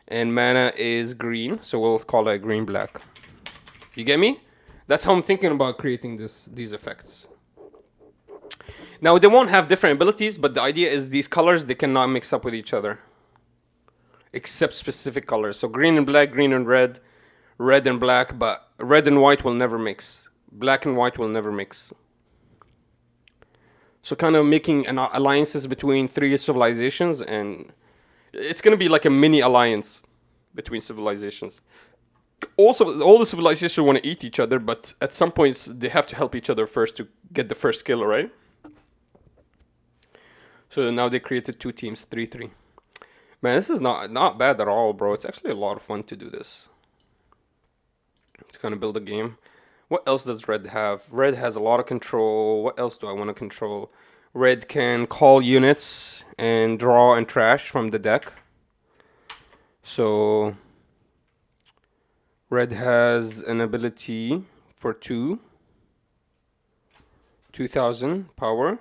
and mana is green. So we'll call it green-black. You get me? That's how I'm thinking about creating these effects. Now, they won't have different abilities, but the idea is these colors, they cannot mix up with each other. Except specific colors. So green and black, green and red, red and black, but red and white will never mix. Black and white will never mix. So kind of making alliances between 3 civilizations, and it's going to be like a mini alliance between civilizations. Also, all the civilizations want to eat each other, but at some points they have to help each other first to get the first kill, right? So now they created 2 teams, 3-3. Man, this is not bad at all, bro. It's actually a lot of fun to do this. To kind of build a game. What else does red have? Red has a lot of control. What else do I want to control? Red can call units and draw and trash from the deck. So red has an ability for 2,000 power.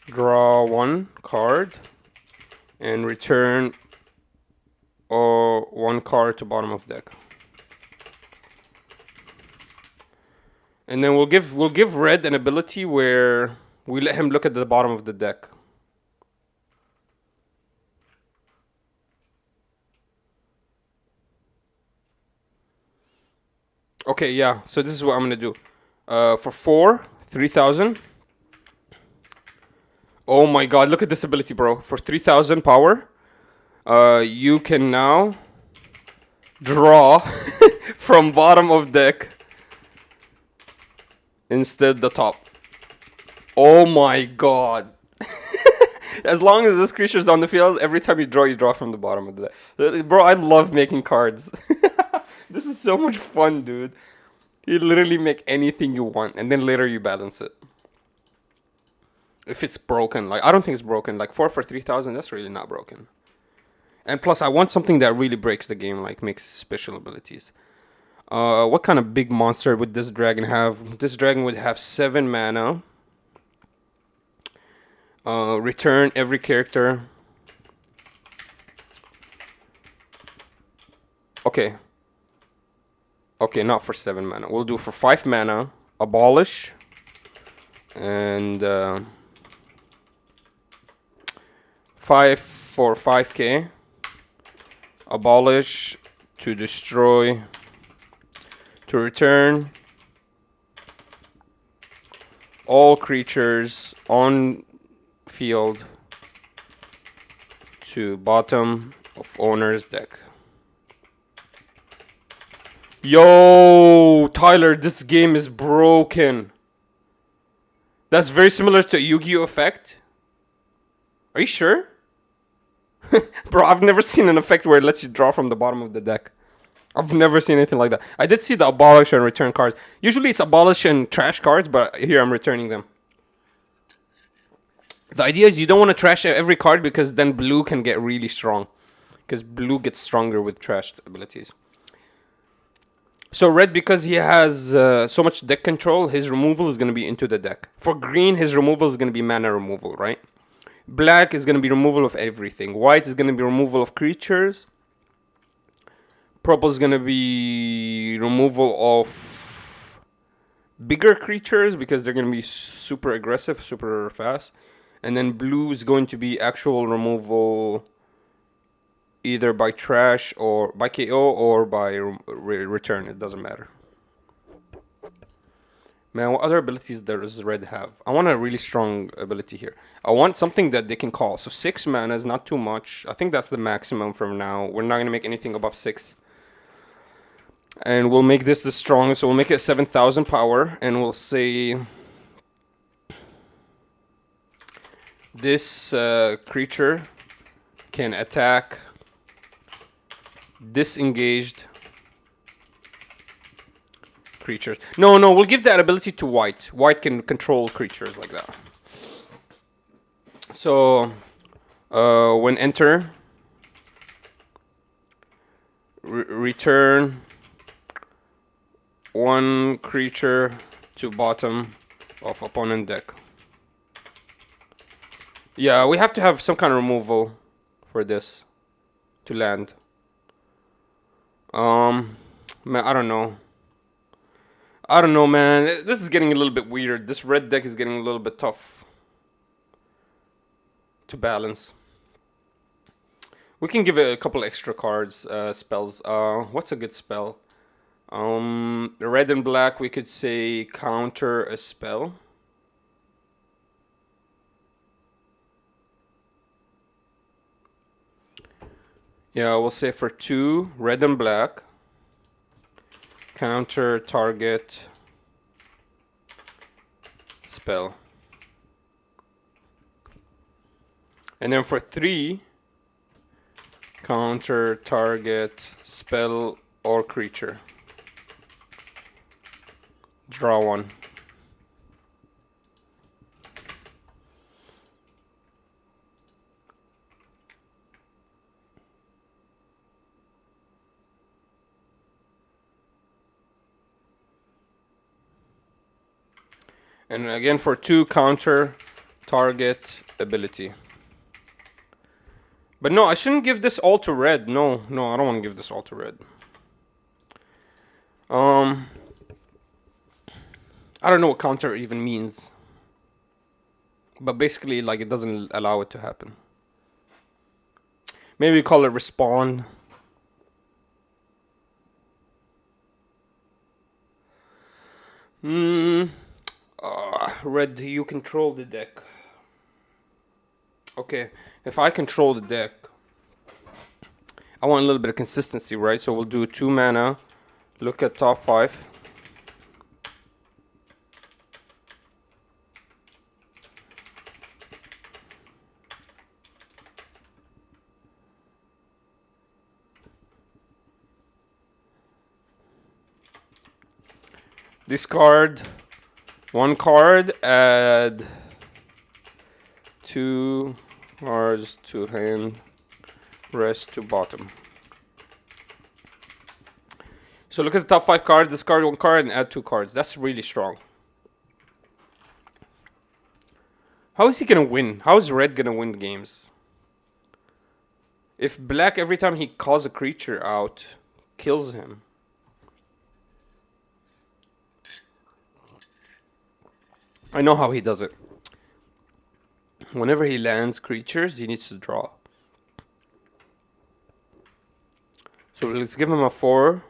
Draw 1 card and return 1 card to bottom of deck. And then we'll give red an ability where we let him look at the bottom of the deck. Okay, yeah. So this is what I'm gonna do. For 3,000. Oh my god, look at this ability, bro. For 3,000 power, you can now draw from bottom of deck instead the top. Oh my god. As long as this creature's on the field, every time you draw from the bottom of the deck. Bro, I love making cards. This is so much fun, dude. You literally make anything you want, and then later you balance it. If it's broken, like, I don't think it's broken. Like, 4 for 3,000, that's really not broken. And plus, I want something that really breaks the game, like makes special abilities. What kind of big monster would this dragon have? This dragon would have 7 mana. Return every character. Okay. Okay, not for 7 mana. We'll do for 5 mana. Abolish. And 5 for 5k. Abolish. To destroy. To return all creatures on field to bottom of owner's deck. Yo, Tyler, this game is broken. That's very similar to a Yu-Gi-Oh effect. Are you sure? Bro, I've never seen an effect where it lets you draw from the bottom of the deck. I've never seen anything like that. I did see the abolish and return cards. Usually it's abolish and trash cards, but here I'm returning them. The idea is you don't want to trash every card because then blue can get really strong. Because blue gets stronger with trashed abilities. So red, because he has so much deck control, his removal is going to be into the deck. For green, his removal is going to be mana removal, right? Black is going to be removal of everything. White is going to be removal of creatures. Purple is going to be removal of bigger creatures because they're going to be super aggressive, super fast. And then blue is going to be actual removal either by trash or by KO or by return. It doesn't matter. Man, what other abilities does red have? I want a really strong ability here. I want something that they can call. So 6 mana is not too much. I think that's the maximum from now. We're not going to make anything above 6. And we'll make this the strongest. So we'll make it 7,000 power. And we'll say this creature can attack disengaged creatures. No, we'll give that ability to white. White can control creatures like that. So, when enter, return 1 creature to bottom of opponent deck. Yeah, we have to have some kind of removal for this to land. Man, I don't know. I don't know, man. This is getting a little bit weird. This red deck is getting a little bit tough to balance. We can give it a couple extra cards, spells. What's a good spell? Red and black, we could say counter a spell. Yeah, we'll say for 2, red and black. Counter target spell. And then for 3, counter target spell or creature. Draw 1. And again for 2, counter target ability. But no, I shouldn't give this all to red. No, I don't want to give this all to red. I don't know what counter even means. But basically, like, it doesn't allow it to happen. Maybe we call it respawn. Red, you control the deck. Okay, if I control the deck, I want a little bit of consistency, right? So we'll do 2 mana. Look at top 5. Discard 1 card, add 2 cards to hand, rest to bottom. So look at the top 5 cards, discard 1 card, and add 2 cards. That's really strong. How is he gonna win? How is red gonna win games? If black, every time he calls a creature out, kills him. I know how he does it. Whenever he lands creatures, he needs to draw. So let's give him a 4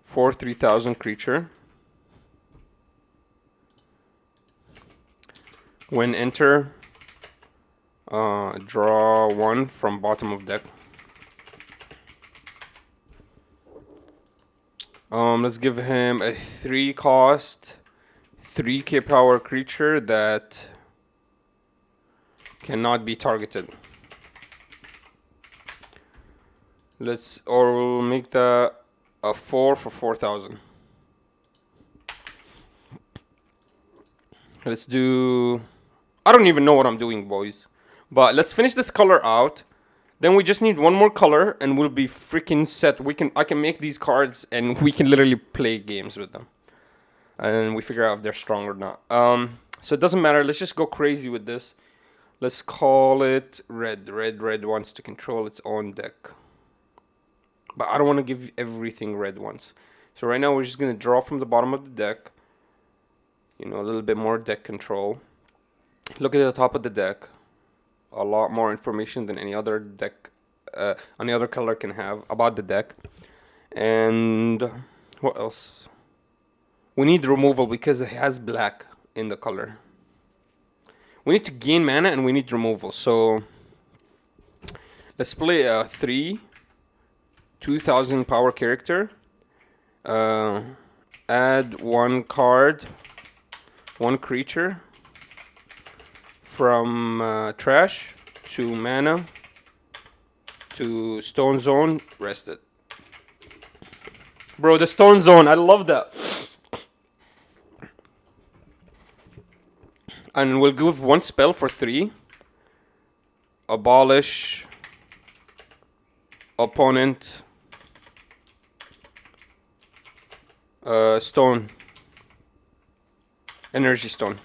3000 creature. When enter, draw 1 from bottom of deck. Let's give him a 3 cost, 3k power creature that cannot be targeted. We'll make that a 4 for 4000. Let's do, I don't even know what I'm doing, boys. But let's finish this color out. Then we just need 1 more color and we'll be freaking set. I can make these cards and we can literally play games with them. And we figure out if they're strong or not. So it doesn't matter. Let's just go crazy with this. Let's call it red. Red wants to control its own deck. But I don't want to give everything red once. So right now we're just going to draw from the bottom of the deck. You know, a little bit more deck control. Look at the top of the deck. A lot more information than any other deck, any other color can have about the deck. And what else? We need removal because it has black in the color. We need to gain mana and we need removal. So let's play a 3 2000 power character. Add 1 card, 1 creature from trash to mana to stone zone, rest it. Bro, the stone zone, I love that. And we'll give 1 spell for 3. Abolish opponent stone, energy stone.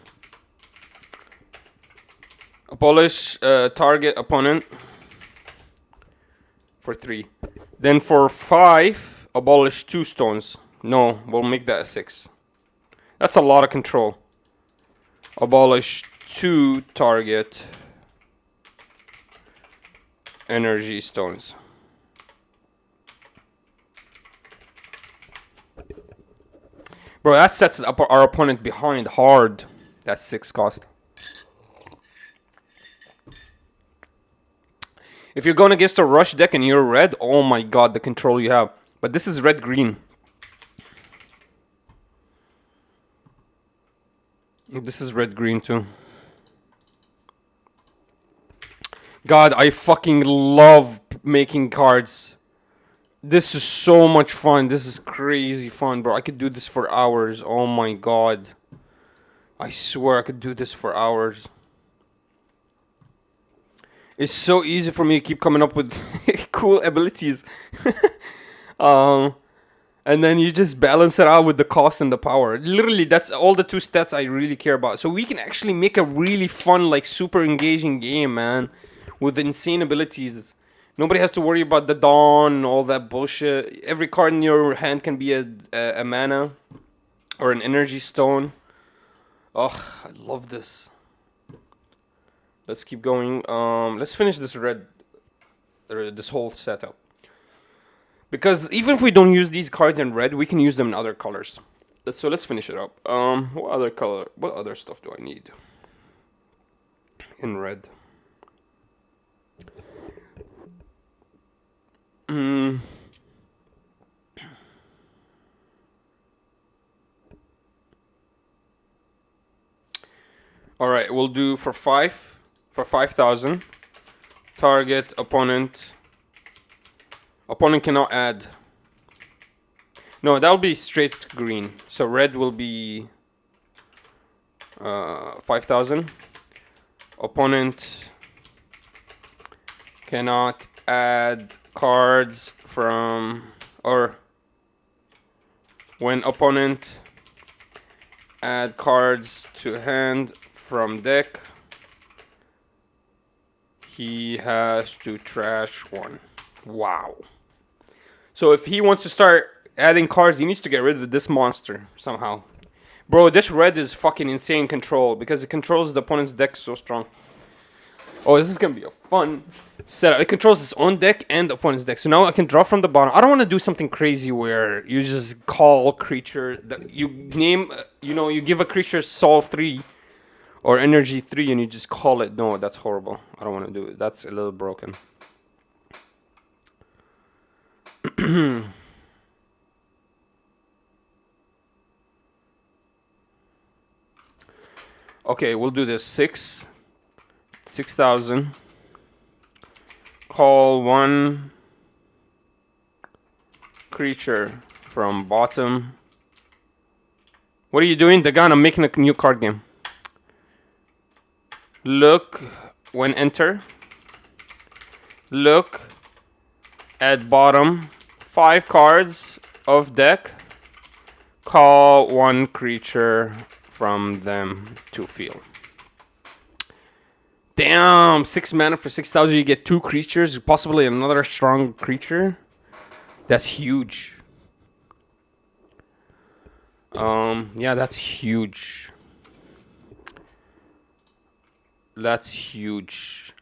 Abolish target opponent for 3. Then for 5, abolish 2 stones. No, we'll make that a 6. That's a lot of control. Abolish 2 target energy stones. Bro, that sets up our opponent behind hard. That's 6 cost. If you're going against a rush deck and you're red, oh my god, the control you have. But this is red-green. This is red-green too. God, I fucking love making cards. This is so much fun. This is crazy fun, bro. I could do this for hours. Oh my god. I swear I could do this for hours. It's so easy for me to keep coming up with cool abilities. And then you just balance it out with the cost and the power. Literally, that's all the 2 stats I really care about. So we can actually make a really fun, like, super engaging game, man. With insane abilities. Nobody has to worry about the dawn and all that bullshit. Every card in your hand can be a mana. Or an energy stone. Ugh, I love this. Let's keep going. Let's finish this this whole setup. Because even if we don't use these cards in red, we can use them in other colors. So let's finish it up. What other color? What other stuff do I need in red? Mm. All right, we'll do for 5,000. Target opponent. Opponent cannot add. No, that'll be straight green. So red will be 5,000. Opponent cannot add cards from, or when opponent add cards to hand from deck, he has to trash one. Wow. So if he wants to start adding cards, he needs to get rid of this monster somehow. Bro, this red is fucking insane control because it controls the opponent's deck so strong. Oh, this is gonna be a fun setup. It controls its own deck and the opponent's deck. So now I can draw from the bottom. I don't want to do something crazy where you just call creature that you name. You give a creature soul 3 or energy 3 and you just call it. No, that's horrible. I don't want to do it. That's a little broken. Okay, we'll do this. 6,000. Call one creature from bottom. What are you doing? Dagan, I'm making a new card game. Look when enter. Look at bottom 5 cards of deck. Call one creature from them to field. Damn, 6 mana for 6,000. You get 2 creatures, possibly another strong creature. That's huge. Yeah, that's huge. That's huge.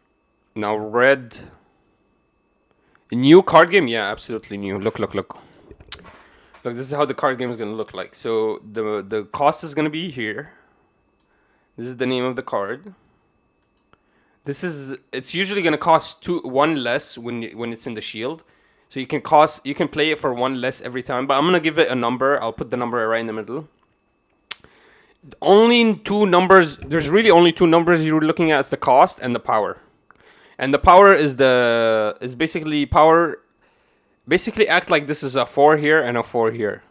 Now red. A new card game? Yeah, absolutely new. Look. Look, this is how the card game is gonna look like. So the cost is gonna be here. This is the name of the card. It's usually gonna cost 1 less when it's in the shield. So you can play it for 1 less every time. But I'm gonna give it a number. I'll put the number right in the middle. Only 2 numbers. There's really only 2 numbers you're looking at. It's the cost and the power. And the power is basically power. Basically act like this is a 4 here and a 4 here.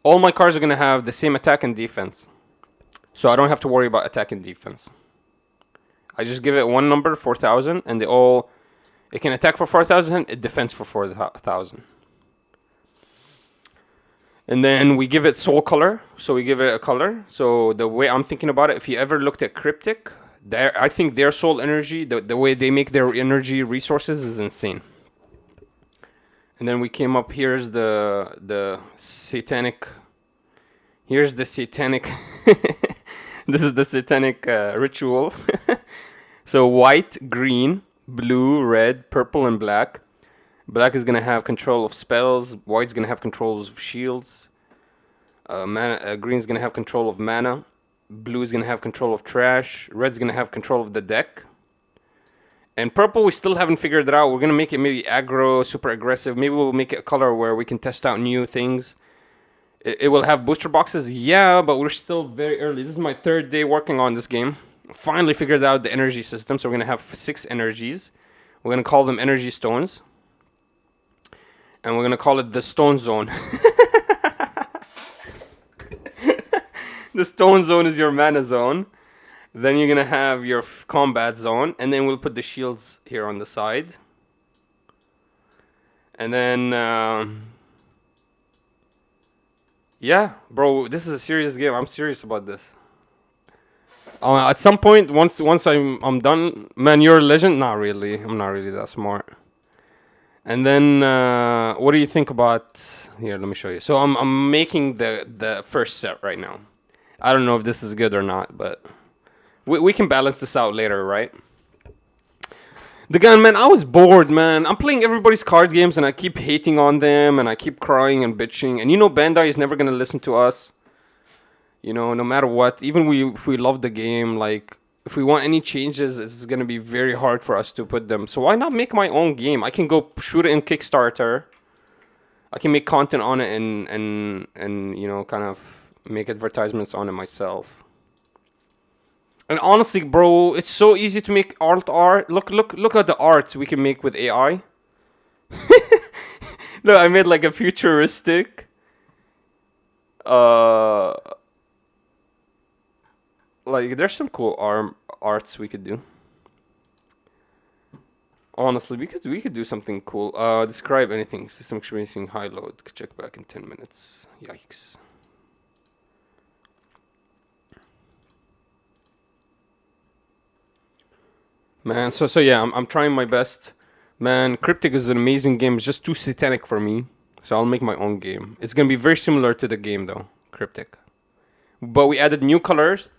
All my cards are gonna have the same attack and defense. So I don't have to worry about attack and defense. I just give it one number, 4,000, and it can attack for 4,000, it defends for 4,000. And then we give it soul color, so we give it a color. So the way I'm thinking about it, if you ever looked at Cryptic, I think their soul energy, the way they make their energy resources is insane. And then we came up, here's the satanic, here's the satanic, this is the satanic ritual. So white, green, blue, red, purple, and black. Black is going to have control of spells. White's going to have control of shields. Green's going to have control of mana. Blue is going to have control of trash. Red's going to have control of the deck. And purple, we still haven't figured it out. We're going to make it maybe aggro, super aggressive. Maybe we'll make it a color where we can test out new things. It will have booster boxes. Yeah, but we're still very early. This is my 3rd day working on this game. Finally figured out the energy system. So we're going to have 6 energies. We're going to call them energy stones. And we're going to call it the stone zone. The stone zone is your mana zone. Then you're going to have your combat zone. And then we'll put the shields here on the side. And then, yeah, bro, this is a serious game. I'm serious about this. At some point, once I'm done, man, you're a legend. Not really. I'm not really that smart. And then, what do you think about? Here, let me show you. So I'm making the first set right now. I don't know if this is good or not, but we can balance this out later, right? The gun, man, I was bored, man. I'm playing everybody's card games, and I keep hating on them, and I keep crying and bitching. And Bandai is never gonna listen to us. No matter what, even if we love the game, like if we want any changes, it's gonna be very hard for us to put them. So why not make my own game? I can go shoot it in Kickstarter. I can make content on it and you know, kind of make advertisements on it myself. And honestly, bro, it's so easy to make art. Look at the art we can make with AI. Look, I made like a futuristic like there's some cool arts we could do. Honestly, we could do something cool. Describe anything. System experiencing high load. Check back in 10 minutes. Yikes. Man, so yeah, I'm trying my best. Man, Cryptic is an amazing game. It's just too satanic for me. So I'll make my own game. It's gonna be very similar to the game though, Cryptic. But we added new colors,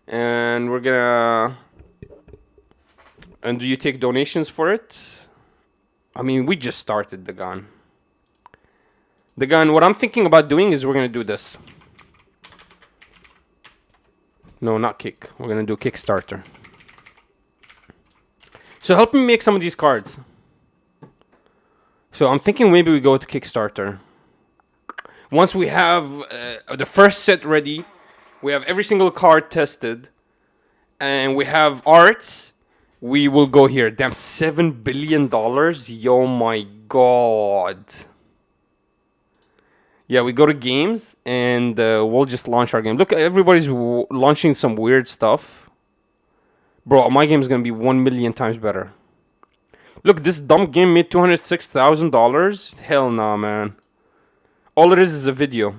and we're gonna. And do you take donations for it? I mean, we just started the gun. The gun. What I'm thinking about doing is we're gonna do this. No, not Kick. We're gonna do Kickstarter. So help me make some of these cards. So I'm thinking maybe we go to Kickstarter. Once we have the first set ready, we have every single card tested, and we have arts, we will go here. Damn, $7 billion? Yo, my God. Yeah, we go to games, and we'll just launch our game. Look, everybody's launching some weird stuff. Bro, my game is going to be 1 million times better. Look, this dumb game made $206,000. Hell nah, man. All it is a video.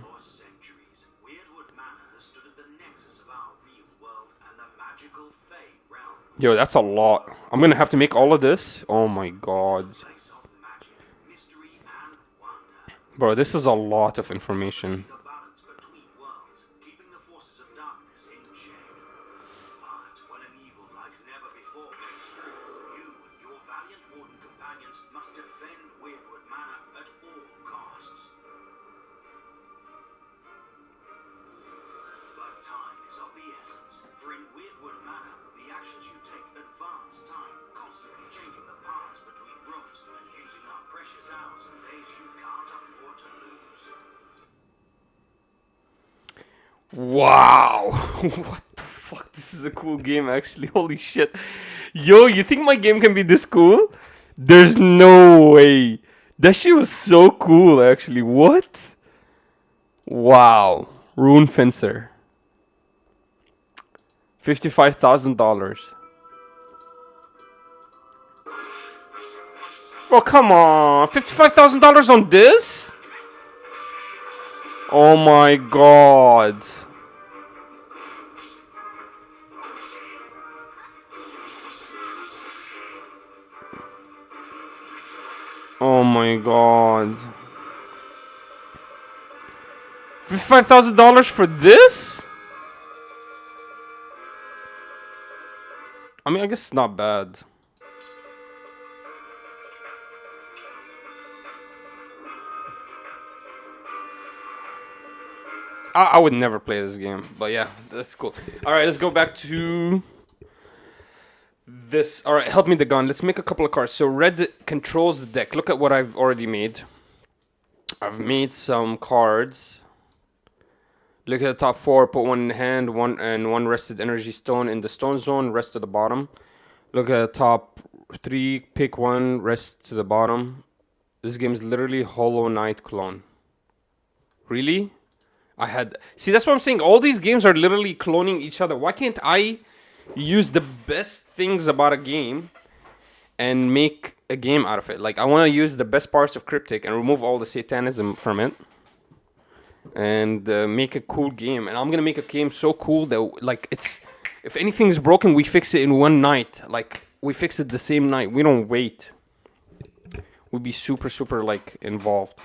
Yo, that's a lot. I'm gonna have to make all of this. Oh my God. Bro, this is a lot of information. Wow. What the fuck? This is a cool game, actually. Holy shit. Yo, you think my game can be this cool? There's no way. That shit was so cool, actually. What? Wow. Rune Fencer. $55,000. Bro, come on. $55,000 on this? Oh my God. Oh my God. $55,000 for this? I mean, I guess it's not bad. I would never play this game, but yeah, that's cool. All right, let's go back to this. All right, help me the gun. Let's make a couple of cards. So red controls the deck. Look at what I've already made. I've made some cards. Look at the top four. Put one in the hand, one rested energy stone in the stone zone. Rest to the bottom. Look at the top three. Pick one. Rest to the bottom. This game is literally Hollow Knight clone. Really? See, that's what I'm saying. All these games are literally cloning each other. Why can't I use the best things about a game and make a game out of it? Like, I want to use the best parts of Cryptic and remove all the satanism from it and make a cool game. And I'm going to make a game so cool that, like, if anything's broken, we fix it in one night. Like, we fix it the same night. We don't wait. We'd be super, super, like, involved.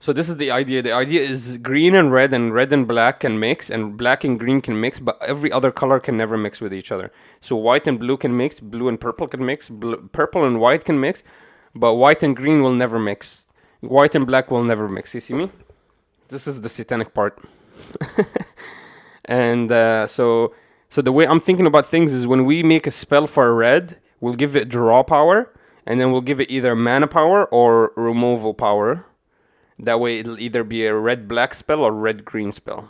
So this is the idea. The idea is green and red and black can mix, and black and green can mix, but every other color can never mix with each other. So white and blue can mix, blue and purple can mix, purple and white can mix, but white and green will never mix. White and black will never mix. You see me? This is the satanic part. And so So the way I'm thinking about things is when we make a spell for a red, we'll give it draw power, and then we'll give it either mana power or removal power. That way it'll either be a red-black spell or red-green spell.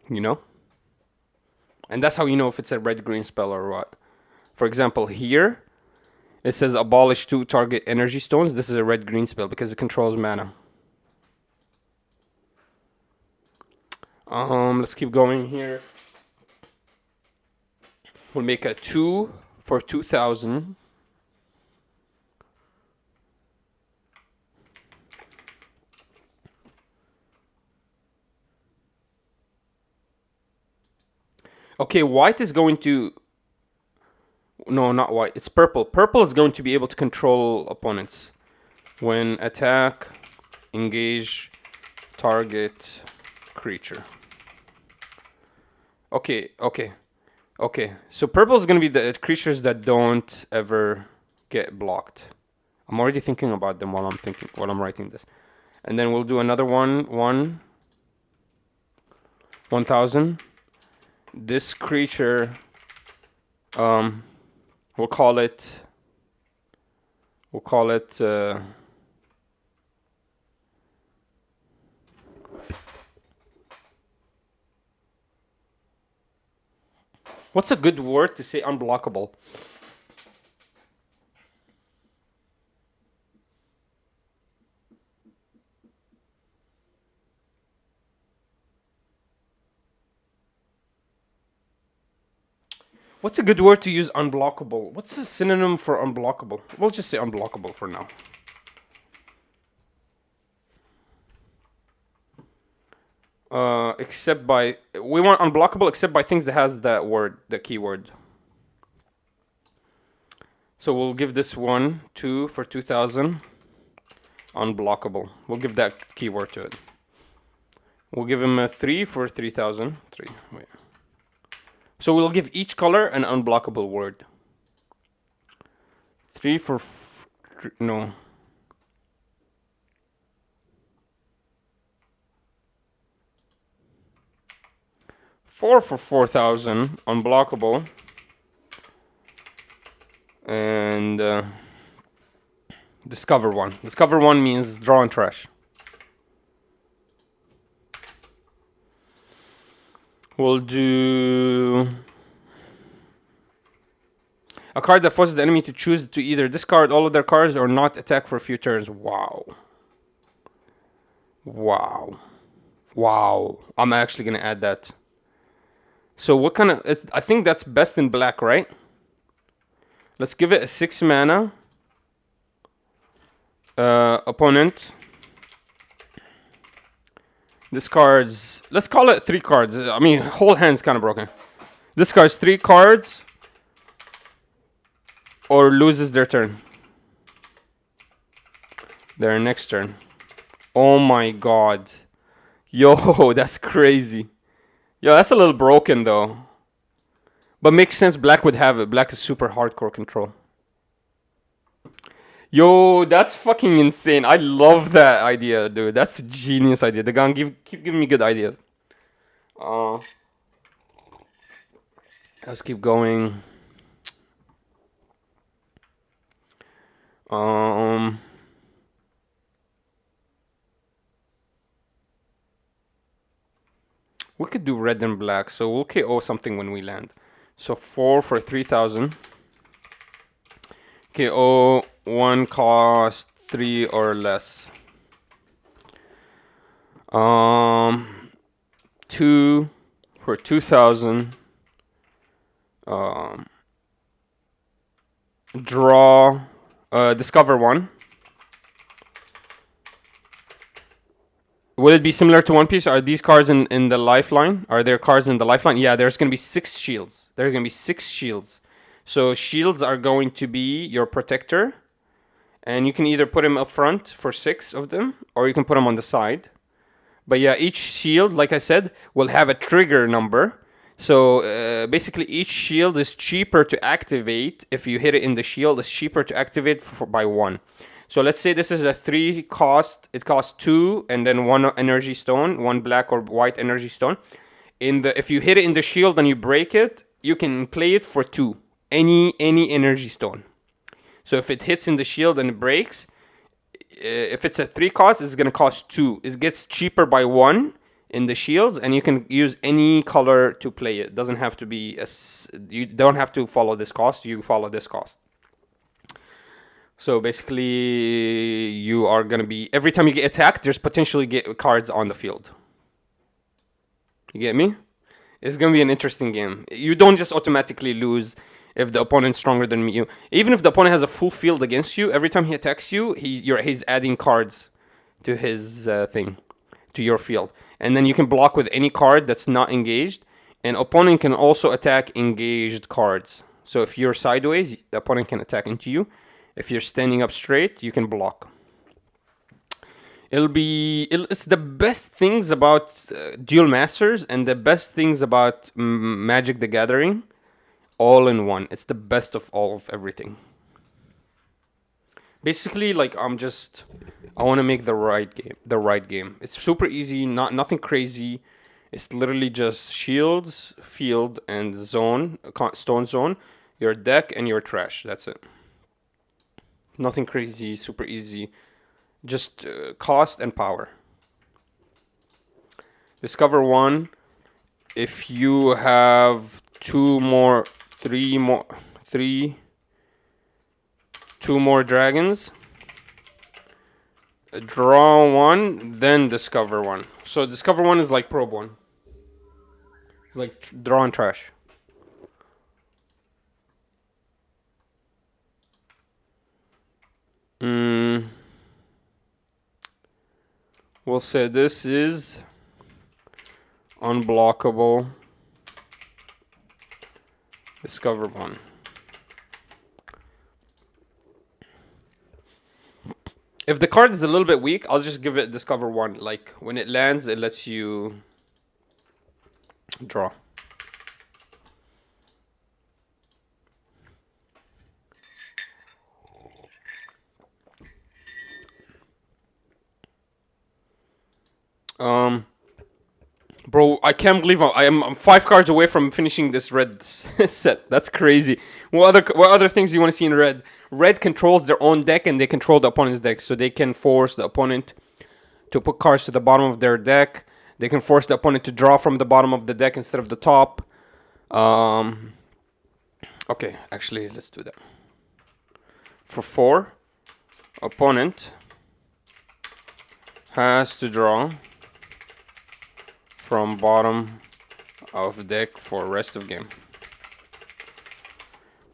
You know? And that's how you know if it's a red-green spell or what. For example, here, it says abolish 2 target energy stones. This is a red-green spell because it controls mana. Let's keep going here. We'll make a 2 for 2,000. Okay, white is going to... No, not white. It's purple. Purple is going to be able to control opponents. When attack, engage, target, creature. Okay. So purple is going to be the creatures that don't ever get blocked. I'm already thinking about them while I'm writing this. And then we'll do another 1,000. This creature, we'll call it what's a good word to say unblockable? What's a good word to use unblockable? What's a synonym for unblockable? We'll just say unblockable for now. We want unblockable except by things that has that word, the keyword. So we'll give this 2 for 2,000. Unblockable. We'll give that keyword to it. We'll give him a 3 for 3,000. 3, wait. So we'll give each color an unblockable word. 3 for... no. 4 for 4,000, unblockable. And discover 1. Discover 1 means draw and trash. We'll do a card that forces the enemy to choose to either discard all of their cards or not attack for a few turns. Wow. I'm actually going to add that. So what kind of... I think that's best in black, right? Let's give it a 6 mana. Opponent. Discards... Let's call it 3 cards. I mean, whole hand's kind of broken. Discards 3 cards. Or loses their turn. Their next turn. Oh my god. Yo, that's crazy. Yo, that's a little broken though. But makes sense, black would have it. Black is super hardcore control. Yo, that's fucking insane. I love that idea, dude. That's a genius idea. The gun keep giving me good ideas. Let's keep going. We could do red and black, so we'll KO something when we land. So 4 for 3,000. KO 1 cost 3 or less. 2 for 2,000. Draw. Discover 1. Will it be similar to One Piece? Are these cards in the lifeline? Are there cards in the lifeline? Yeah, there's going to be 6 shields. There's going to be 6 shields. So shields are going to be your protector. And you can either put them up front for 6 of them, or you can put them on the side. But yeah, each shield, like I said, will have a trigger number. So basically each shield is cheaper to activate. If you hit it in the shield, it's cheaper to activate by 1. So let's say this is a 3 cost. It costs 2 and then 1 energy stone, 1 black or white energy stone. If you hit it in the shield and you break it, you can play it for 2. Any energy stone. So if it hits in the shield and it breaks, if it's a 3 cost, it's gonna cost 2. It gets cheaper by 1 in the shields, and you can use any color to play it. It doesn't have to be you don't have to follow this cost. You follow this cost. So basically, you are gonna be every time you get attacked, there's potentially get cards on the field. You get me? It's gonna be an interesting game. You don't just automatically lose if the opponent's stronger than you. Even if the opponent has a full field against you, every time he attacks you, he's adding cards to his thing, to your field. And then you can block with any card that's not engaged. And opponent can also attack engaged cards. So if you're sideways, the opponent can attack into you. If you're standing up straight, you can block. It's the best things about Duel Masters and the best things about Magic the Gathering all in one. It's the best of all of everything. Basically, like I want to make the right game. It's super easy, nothing crazy. It's literally just shields, field, and zone, stone zone, your deck, and your trash. That's it. Nothing crazy, super easy. Just cost and power. Discover 1. If you have 2 more dragons, draw 1, then discover 1. So discover 1 is like probe 1. It's like draw and trash. We'll say this is unblockable. Discover 1. If the card is a little bit weak, I'll just give it discover 1. Like when it lands, it lets you draw. Bro, I can't believe I'm 5 cards away from finishing this red set. That's crazy. What other things do you want to see in red? Red controls their own deck and they control the opponent's deck, so they can force the opponent to put cards to the bottom of their deck. They can force the opponent to draw from the bottom of the deck instead of the top. Okay, actually, let's do that. For 4, opponent has to draw from bottom of deck for rest of game.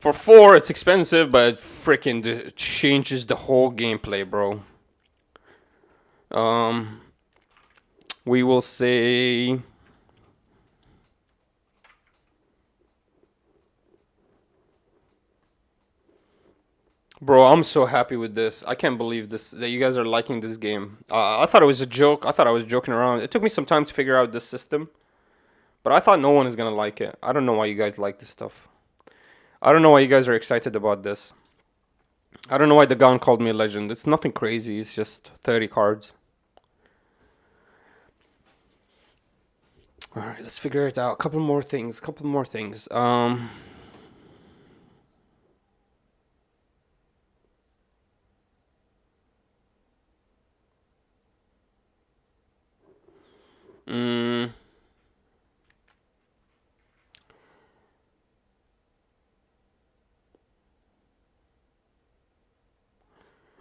For 4, it's expensive, but freaking changes the whole gameplay, bro. We will say bro, I'm so happy with this. I can't believe this that you guys are liking this game. I thought it was a joke. I thought I was joking around. It took me some time to figure out this system, but I thought no one is gonna like it. I don't know why you guys like this stuff. I don't know why you guys are excited about this. I don't know why the gun called me a legend. It's nothing crazy. It's just 30 cards. All right, let's figure it out. Couple more things.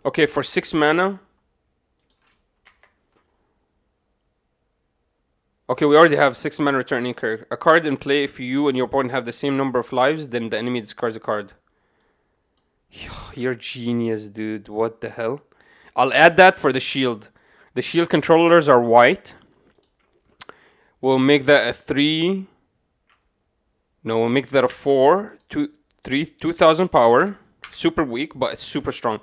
Okay, for 6 mana. Okay, we already have 6 mana returning card. A card in play if you and your opponent have the same number of lives, then the enemy discards a card. You're genius, dude. What the hell? I'll add that for the shield. The shield controllers are white. We'll make that a 3. No, we'll make that a 4. 2,000 power. Super weak, but it's super strong.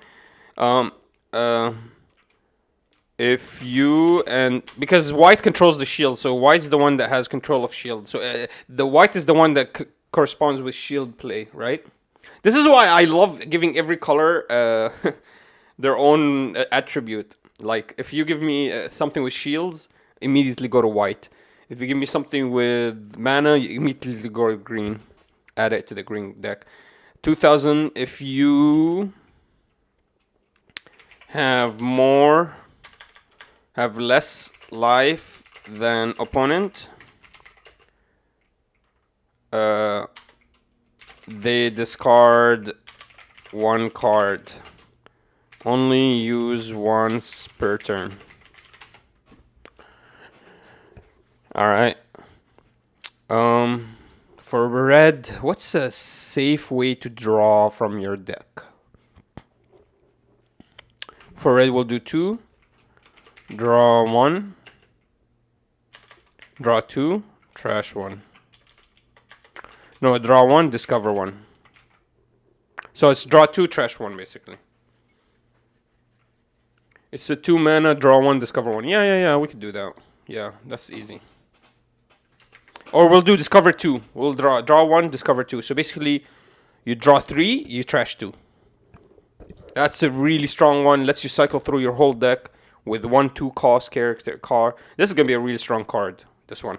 If you because white controls the shield, so white's the one that has control of shield. So the white is the one that corresponds with shield play, right? This is why I love giving every color their own attribute. Like if you give me something with shields, immediately go to white. If you give me something with mana, you immediately go green. Add it to the green deck. 2000, if you have less life than opponent, they discard one card. Only use once per turn. Alright. For red, what's a safe way to draw from your deck? For red, we'll do 2. Draw 1. Draw 2. Trash 1. No, draw 1, discover 1. So it's draw 2, trash 1, basically. It's a 2 mana, draw 1, discover 1. Yeah, we could do that. Yeah, that's easy. Or we'll do discover 2. We'll draw 1, discover 2. So basically, you draw 3, you trash 2. That's a really strong one. Lets you cycle through your whole deck with 1/2 cost character card. This is gonna be a really strong card. This one.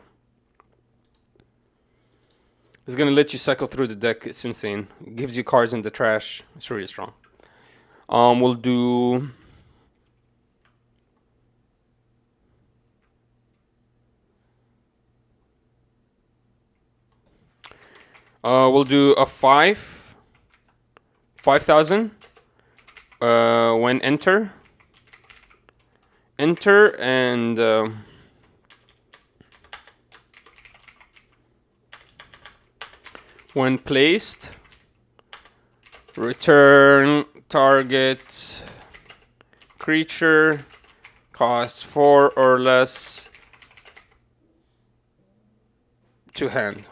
It's gonna let you cycle through the deck. It's insane. It gives you cards in the trash. It's really strong. We'll do. We'll do a 5,000. When enter, and when placed, return target creature cost 4 or less to hand.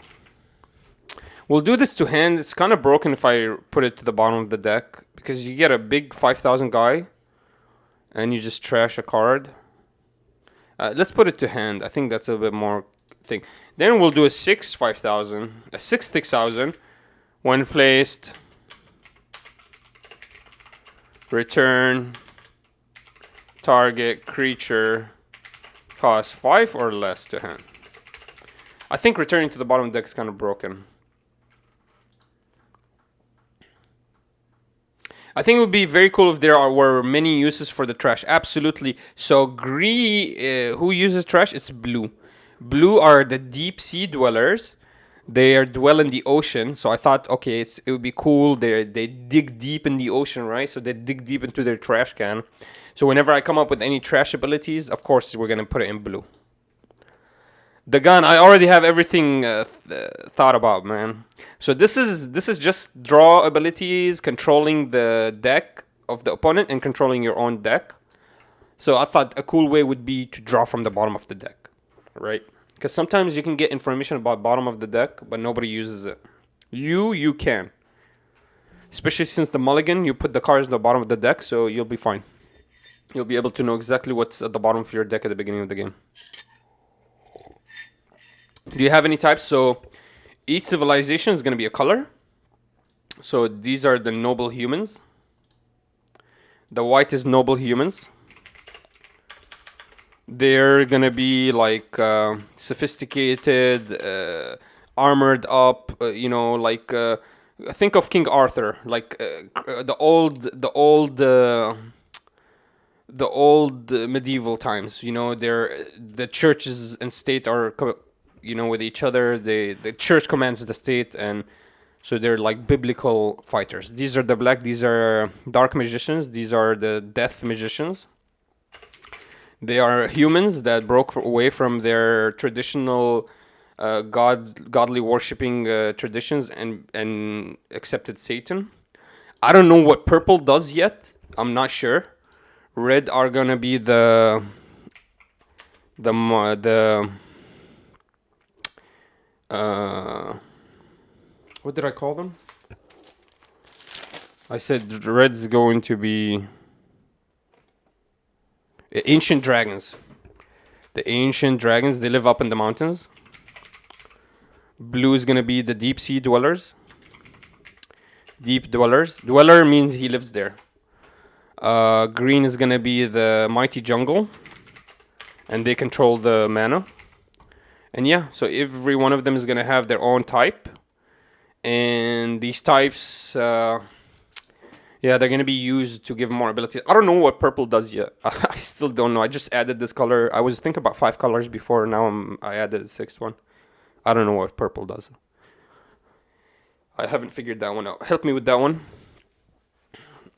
We'll do this to hand. It's kind of broken if I put it to the bottom of the deck, because you get a big 5,000 guy and you just trash a card. Let's put it to hand. I think that's a bit more thing. Then we'll do a 5,000. A 6,000. When placed, return target creature cost 5 or less to hand. I think returning to the bottom of the deck is kind of broken. I think it would be very cool if there were many uses for the trash. Absolutely. So who uses trash? It's blue. Blue are the deep sea dwellers. They dwell in the ocean. So I thought, okay, it would be cool. They dig deep in the ocean, right? So they dig deep into their trash can. So whenever I come up with any trash abilities, of course, we're going to put it in blue. The gun, I already have everything thought about, man. So this is just draw abilities, controlling the deck of the opponent and controlling your own deck. So I thought a cool way would be to draw from the bottom of the deck, right? Because sometimes you can get information about bottom of the deck, but nobody uses it. You can. Especially since the mulligan, you put the cards at the bottom of the deck, so you'll be fine. You'll be able to know exactly what's at the bottom of your deck at the beginning of the game. Do you have any types? So each civilization is going to be a color. So these are the noble humans. The white is noble humans. They're going to be like sophisticated, armored up, think of King Arthur, like the old medieval times. The churches and state are with each other. The church commands the state, and so they're like biblical fighters. These are the black. These are dark magicians. These are the death magicians. They are humans that broke away from their traditional godly worshipping traditions and accepted Satan. I don't know what purple does yet. I'm not sure. Red are gonna be the what did I call them? I said red's going to be ancient dragons. The ancient dragons, they live up in the mountains. Blue is going to be the deep sea dwellers. Deep dwellers. Dweller means he lives there. Green is going to be the mighty jungle, and they control the mana. And yeah, so every one of them is gonna have their own type, and these types, yeah, they're gonna be used to give more abilities. I don't know what purple does yet. I still don't know. I just added this color. I was thinking about 5 colors before. Now I added a 6th one. I don't know what purple does. I haven't figured that one out. Help me with that one,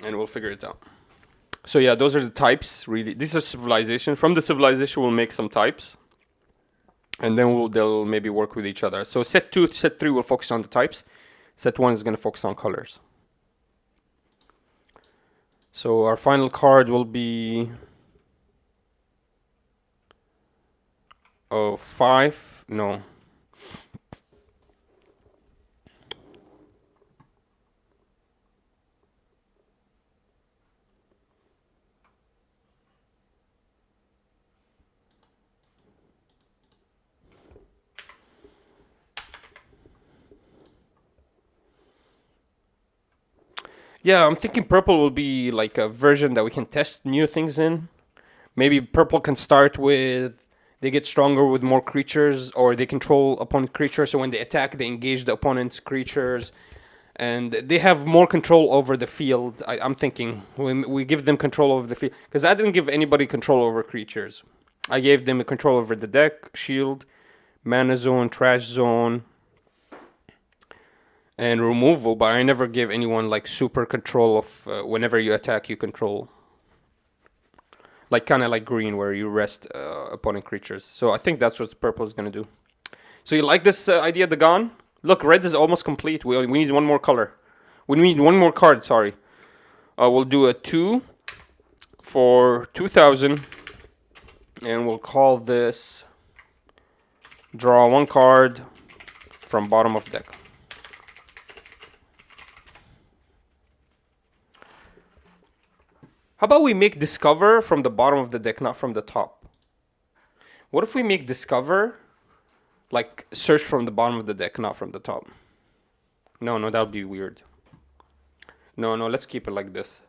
and we'll figure it out. So yeah, those are the types. Really, these are civilization. From the civilization, we'll make some types, and then they'll maybe work with each other. So set 2, set 3 will focus on the types. Set 1 is going to focus on colors. So our final card will be 5. No. Yeah, I'm thinking purple will be like a version that we can test new things in. Maybe purple can start with they get stronger with more creatures, or they control opponent creatures, so when they attack, they engage the opponent's creatures, and they have more control over the field. I'm thinking when we give them control over the field, because I didn't give anybody control over creatures. I gave them a control over the deck, shield, mana zone, trash zone, and removal, but I never give anyone like super control of whenever you attack, you control. Like kind of like green, where you rest opponent creatures. So I think that's what purple is gonna do. So you like this idea, Dagon? Look, red is almost complete. We need one more color. We need one more card. Sorry. We'll do a 2 for 2,000, and we'll call this draw 1 card from bottom of deck. How about we make discover from the bottom of the deck, not from the top? What if we make discover, like search from the bottom of the deck, not from the top? No, that would be weird. No, let's keep it like this.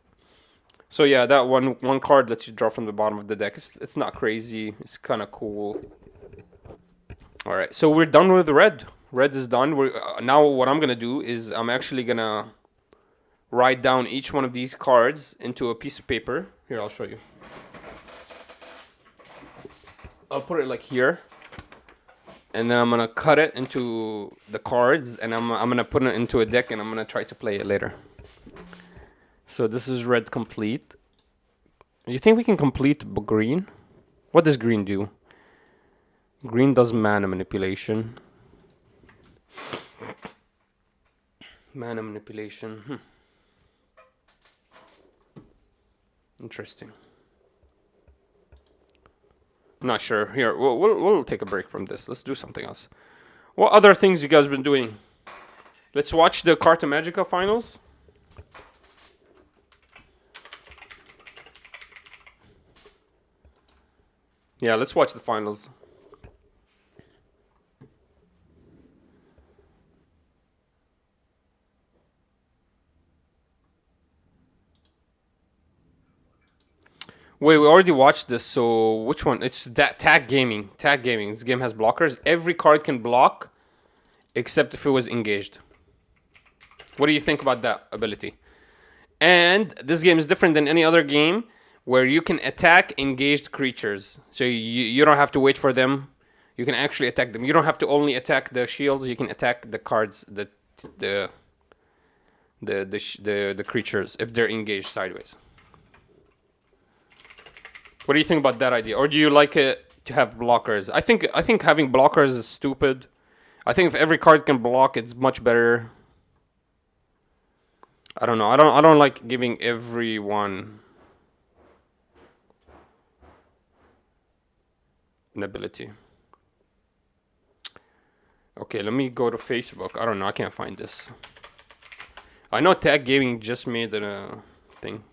So yeah, that one card lets you draw from the bottom of the deck. It's not crazy. It's kind of cool. All right, so we're done with red. Red is done. Now what I'm gonna do is I'm actually gonna write down each one of these cards into a piece of paper. Here, I'll show you. I'll put it like here, and then I'm gonna cut it into the cards, and I'm gonna put it into a deck, and I'm gonna try to play it later. So this is red complete. You think we can complete green? What does green do? Green does mana manipulation. Mana manipulation. Interesting. I'm not sure. Here, we'll take a break from this. Let's do something else. What other things you guys been doing? Let's watch the Carta Magica finals. Yeah, let's watch the finals. Wait, we already watched this, so which one? It's that Tag Gaming. Tag Gaming. This game has blockers. Every card can block, except if it was engaged. What do you think about that ability? And this game is different than any other game where you can attack engaged creatures. So you don't have to wait for them. You can actually attack them. You don't have to only attack the shields. You can attack the cards, the creatures if they're engaged sideways. What do you think about that idea? Or do you like it to have blockers? I think having blockers is stupid. I think if every card can block, it's much better. I don't know. I don't like giving everyone an ability. Okay, let me go to Facebook. I don't know. I can't find this. I know Tag Gaming just made a thing.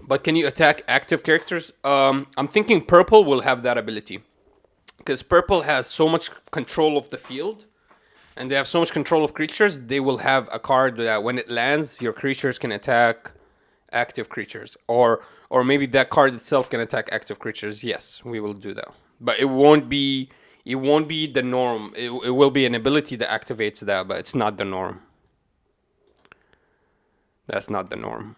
But can you attack active characters? I'm thinking purple will have that ability. Because purple has so much control of the field and they have so much control of creatures, they will have a card that when it lands, your creatures can attack active creatures, or maybe that card itself can attack active creatures. Yes, we will do that, but it won't be the norm. It will be an ability that activates that, but it's not the norm. That's not the norm.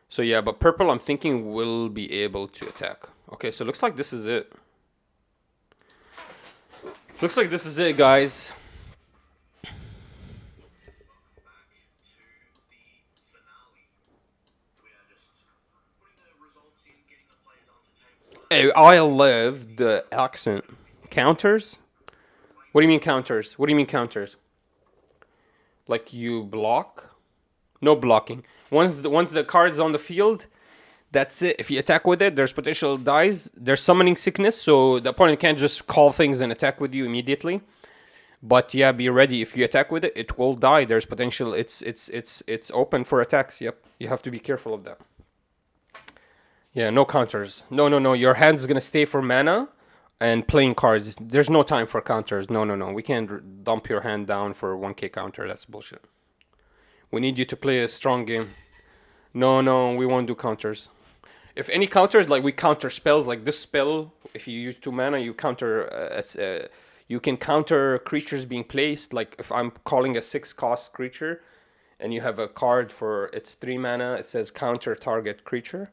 So yeah, but purple, I'm thinking, will be able to attack. Okay, so looks like this is it. Looks like this is it, guys. Hey, I love the accent. Counters? What do you mean counters? What do you mean counters? Like you block? No blocking. Once the card's on the field, that's it. If you attack with it, there's potential dies. There's summoning sickness, so the opponent can't just call things and attack with you immediately. But yeah, be ready. If you attack with it, it will die. There's potential. It's open for attacks. Yep, you have to be careful of that. Yeah, no counters. No, no, no. Your hand's gonna stay for mana and playing cards. There's no time for counters. No, no, no. We can't dump your hand down for 1k counter. That's bullshit. We need you to play a strong game. No, no, we won't do counters. If any counters, like we counter spells, like this spell, if you use 2 mana, you can counter creatures being placed. Like if I'm calling a 6-cost creature, and you have a card for its 3 mana, it says counter target creature.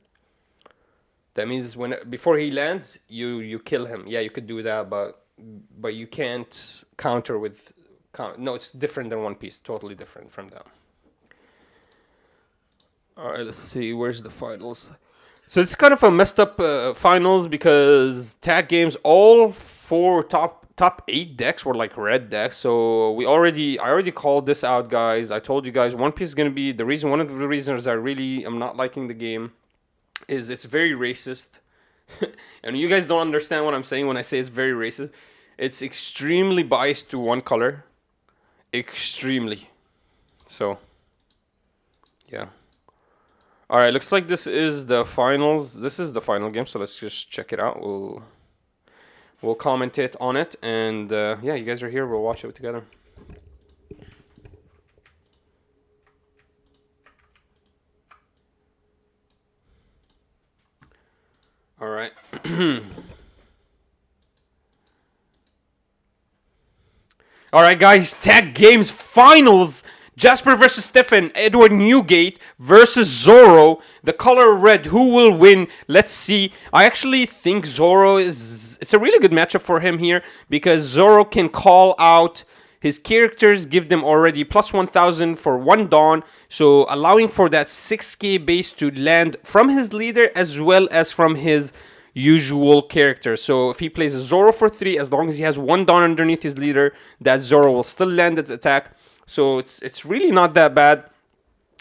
That means before he lands, you kill him. Yeah, you could do that, but you can't counter with. No, it's different than One Piece. Totally different from that. All right, let's see. Where's the finals? So it's kind of a messed up finals because tag games, all 4 top 8 decks were like red decks. So I already called this out, guys. I told you guys One Piece is gonna be the reason. One of the reasons I really am not liking the game is it's very racist, and you guys don't understand what I'm saying when I say it's very racist. It's extremely biased to one color, extremely. So yeah. All right, looks like this is the finals. This is the final game, so let's just check it out. We'll commentate on it, and yeah, you guys are here. We'll watch it together. All right. All right, guys. Tag games finals. Jasper versus Stefan, Edward Newgate versus Zoro. The color red. Who will win? Let's see. I actually think Zoro is. It's a really good matchup for him here because Zoro can call out his characters, give them already plus 1,000 for 1 Dawn. So allowing for that 6k base to land from his leader as well as from his usual character. So if he plays a Zoro for 3, as long as he has 1 Dawn underneath his leader, that Zoro will still land its attack. So it's really not that bad.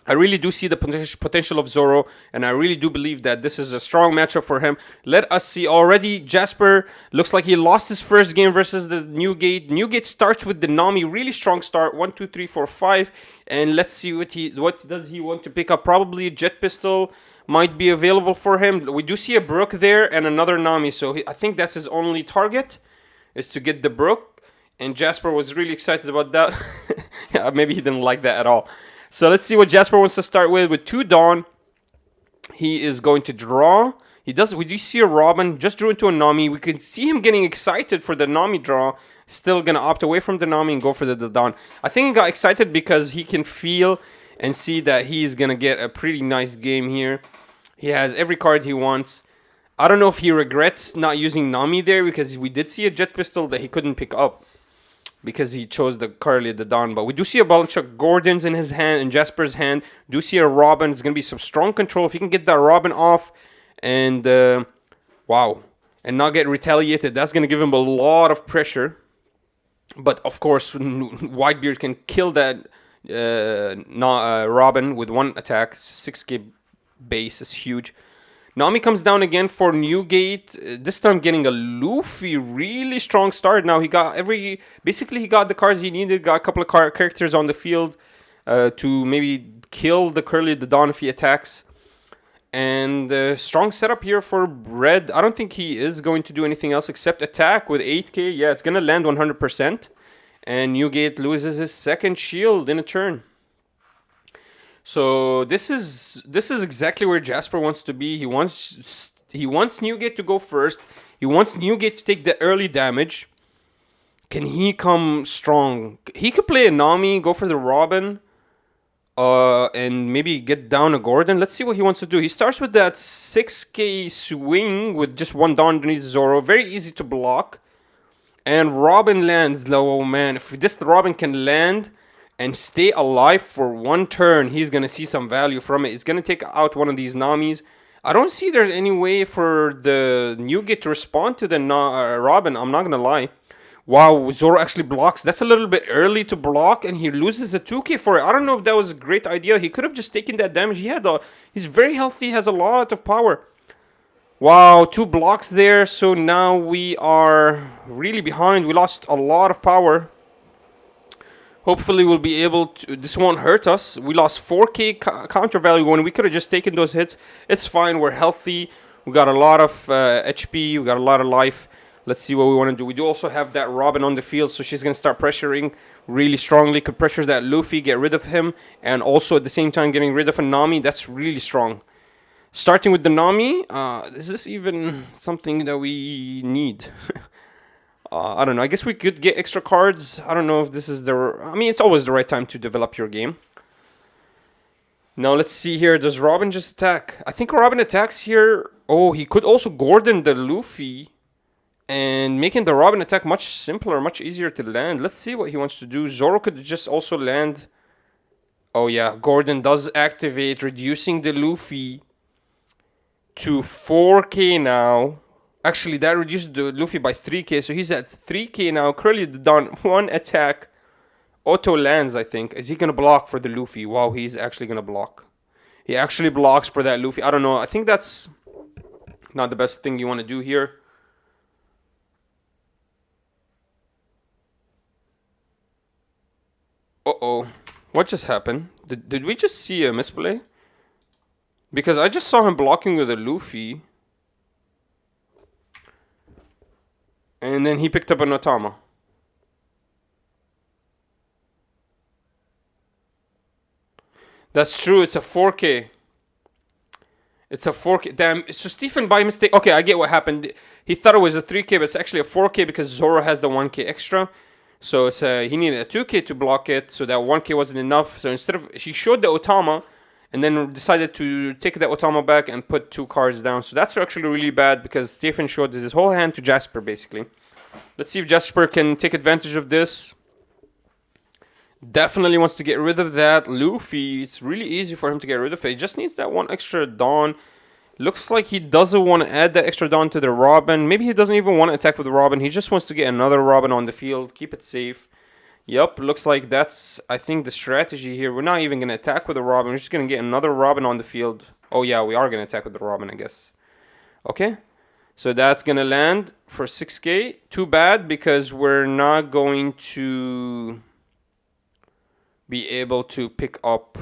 I really do see the potential of Zoro, and I really do believe that this is a strong matchup for him. Let us see. Already, Jasper looks like he lost his first game versus the Newgate. Newgate starts with the Nami, really strong start. 1, 2, 3, 4, 5. And let's see what does he want to pick up. Probably a Jet Pistol might be available for him. We do see a Brook there and another Nami, so I think that's his only target, is to get the Brook. And Jasper was really excited about that. Yeah, maybe he didn't like that at all. So let's see what Jasper wants to start with. With 2 Dawn, he is going to draw. We do see a Robin, just drew into a Nami. We can see him getting excited for the Nami draw. Still going to opt away from the Nami and go for the Dawn. I think he got excited because he can feel and see that he's going to get a pretty nice game here. He has every card he wants. I don't know if he regrets not using Nami there because we did see a Jet Pistol that he couldn't pick up because he chose the Curly the Dawn. But we do see a bunch of Gordons in his hand, in Jasper's hand. Do see a Robin. It's going to be some strong control. If he can get that Robin off and, wow, and not get retaliated, that's going to give him a lot of pressure. But, of course, Whitebeard can kill that Robin with 1 attack. 6k base is huge. Nami comes down again for Newgate. This time getting a Luffy, really strong start. Now he got basically he got the cards he needed. Got a couple of characters on the field to maybe kill the Curly the Dawn if he attacks. And strong setup here for Red. I don't think he is going to do anything else except attack with 8k. Yeah, it's going to land 100%. And Newgate loses his second shield in a turn. So this is exactly where Jasper wants to be. He wants Newgate to go first. He wants Newgate to take the early damage. Can he come strong? He could play a Nami, go for the Robin, and maybe get down a Gordon. Let's see what he wants to do. He starts with that 6k swing with just one Dawn underneath Zoro. Very easy to block. And Robin lands. Oh man, if this Robin can land and stay alive for one turn, he's going to see some value from it. It's going to take out one of these Namis. I don't see there's any way for the Newgate to respond to the Robin. I'm not going to lie. Wow, Zoro actually blocks. That's a little bit early to block, and he loses a 2k for it. I don't know if that was a great idea. He could have just taken that damage. He's very healthy, has a lot of power. Wow, 2 blocks there. So now we are really behind. We lost a lot of power. Hopefully we'll be able to... This won't hurt us. We lost 4k counter value when we could have just taken those hits. It's fine. We're healthy. We got a lot of HP. We got a lot of life. Let's see what we want to do. We do also have that Robin on the field, so she's going to start pressuring really strongly. Could pressure that Luffy, get rid of him, and also at the same time getting rid of a Nami. That's really strong. Starting with the Nami, is this even something that we need? I don't know. I guess we could get extra cards. I don't know if this is the... I mean, it's always the right time to develop your game. Now, let's see here. Does Robin just attack? I think Robin attacks here. Oh, he could also Gordon the Luffy. And making the Robin attack much simpler, much easier to land. Let's see what he wants to do. Zoro could just also land. Oh yeah, Gordon does activate, reducing the Luffy to 4k now. Actually, that reduced the Luffy by 3k, so he's at 3k now. Curly done one attack. Auto lands, I think. Is he going to block for the Luffy? Wow, he's actually going to block. He actually blocks for that Luffy. I don't know. I think that's not the best thing you want to do here. Uh-oh. What just happened? Did we just see a misplay? Because I just saw him blocking with a Luffy. And then he picked up an Otama. That's true. It's a 4K. It's a 4K. Damn. So Stephen, by mistake... Okay, I get what happened. He thought it was a 3K, but it's actually a 4K because Zoro has the 1K extra. So it's he needed a 2k to block it, so that 1k wasn't enough. So instead of... She showed the Otama, and then decided to take that Otama back and put 2 cards down. So that's actually really bad, because Stephen showed his whole hand to Jasper, basically. Let's see if Jasper can take advantage of this. Definitely wants to get rid of that Luffy. It's really easy for him to get rid of it. He just needs that one extra Dawn. Looks like he doesn't want to add that extra Dawn to the Robin. Maybe he doesn't even want to attack with the Robin. He just wants to get another Robin on the field. Keep it safe. Yep, looks like that's, I think, the strategy here. We're not even going to attack with the Robin. We're just going to get another Robin on the field. Oh, yeah, we are going to attack with the Robin, I guess. Okay. So that's going to land for 6k. Too bad, because we're not going to be able to pick up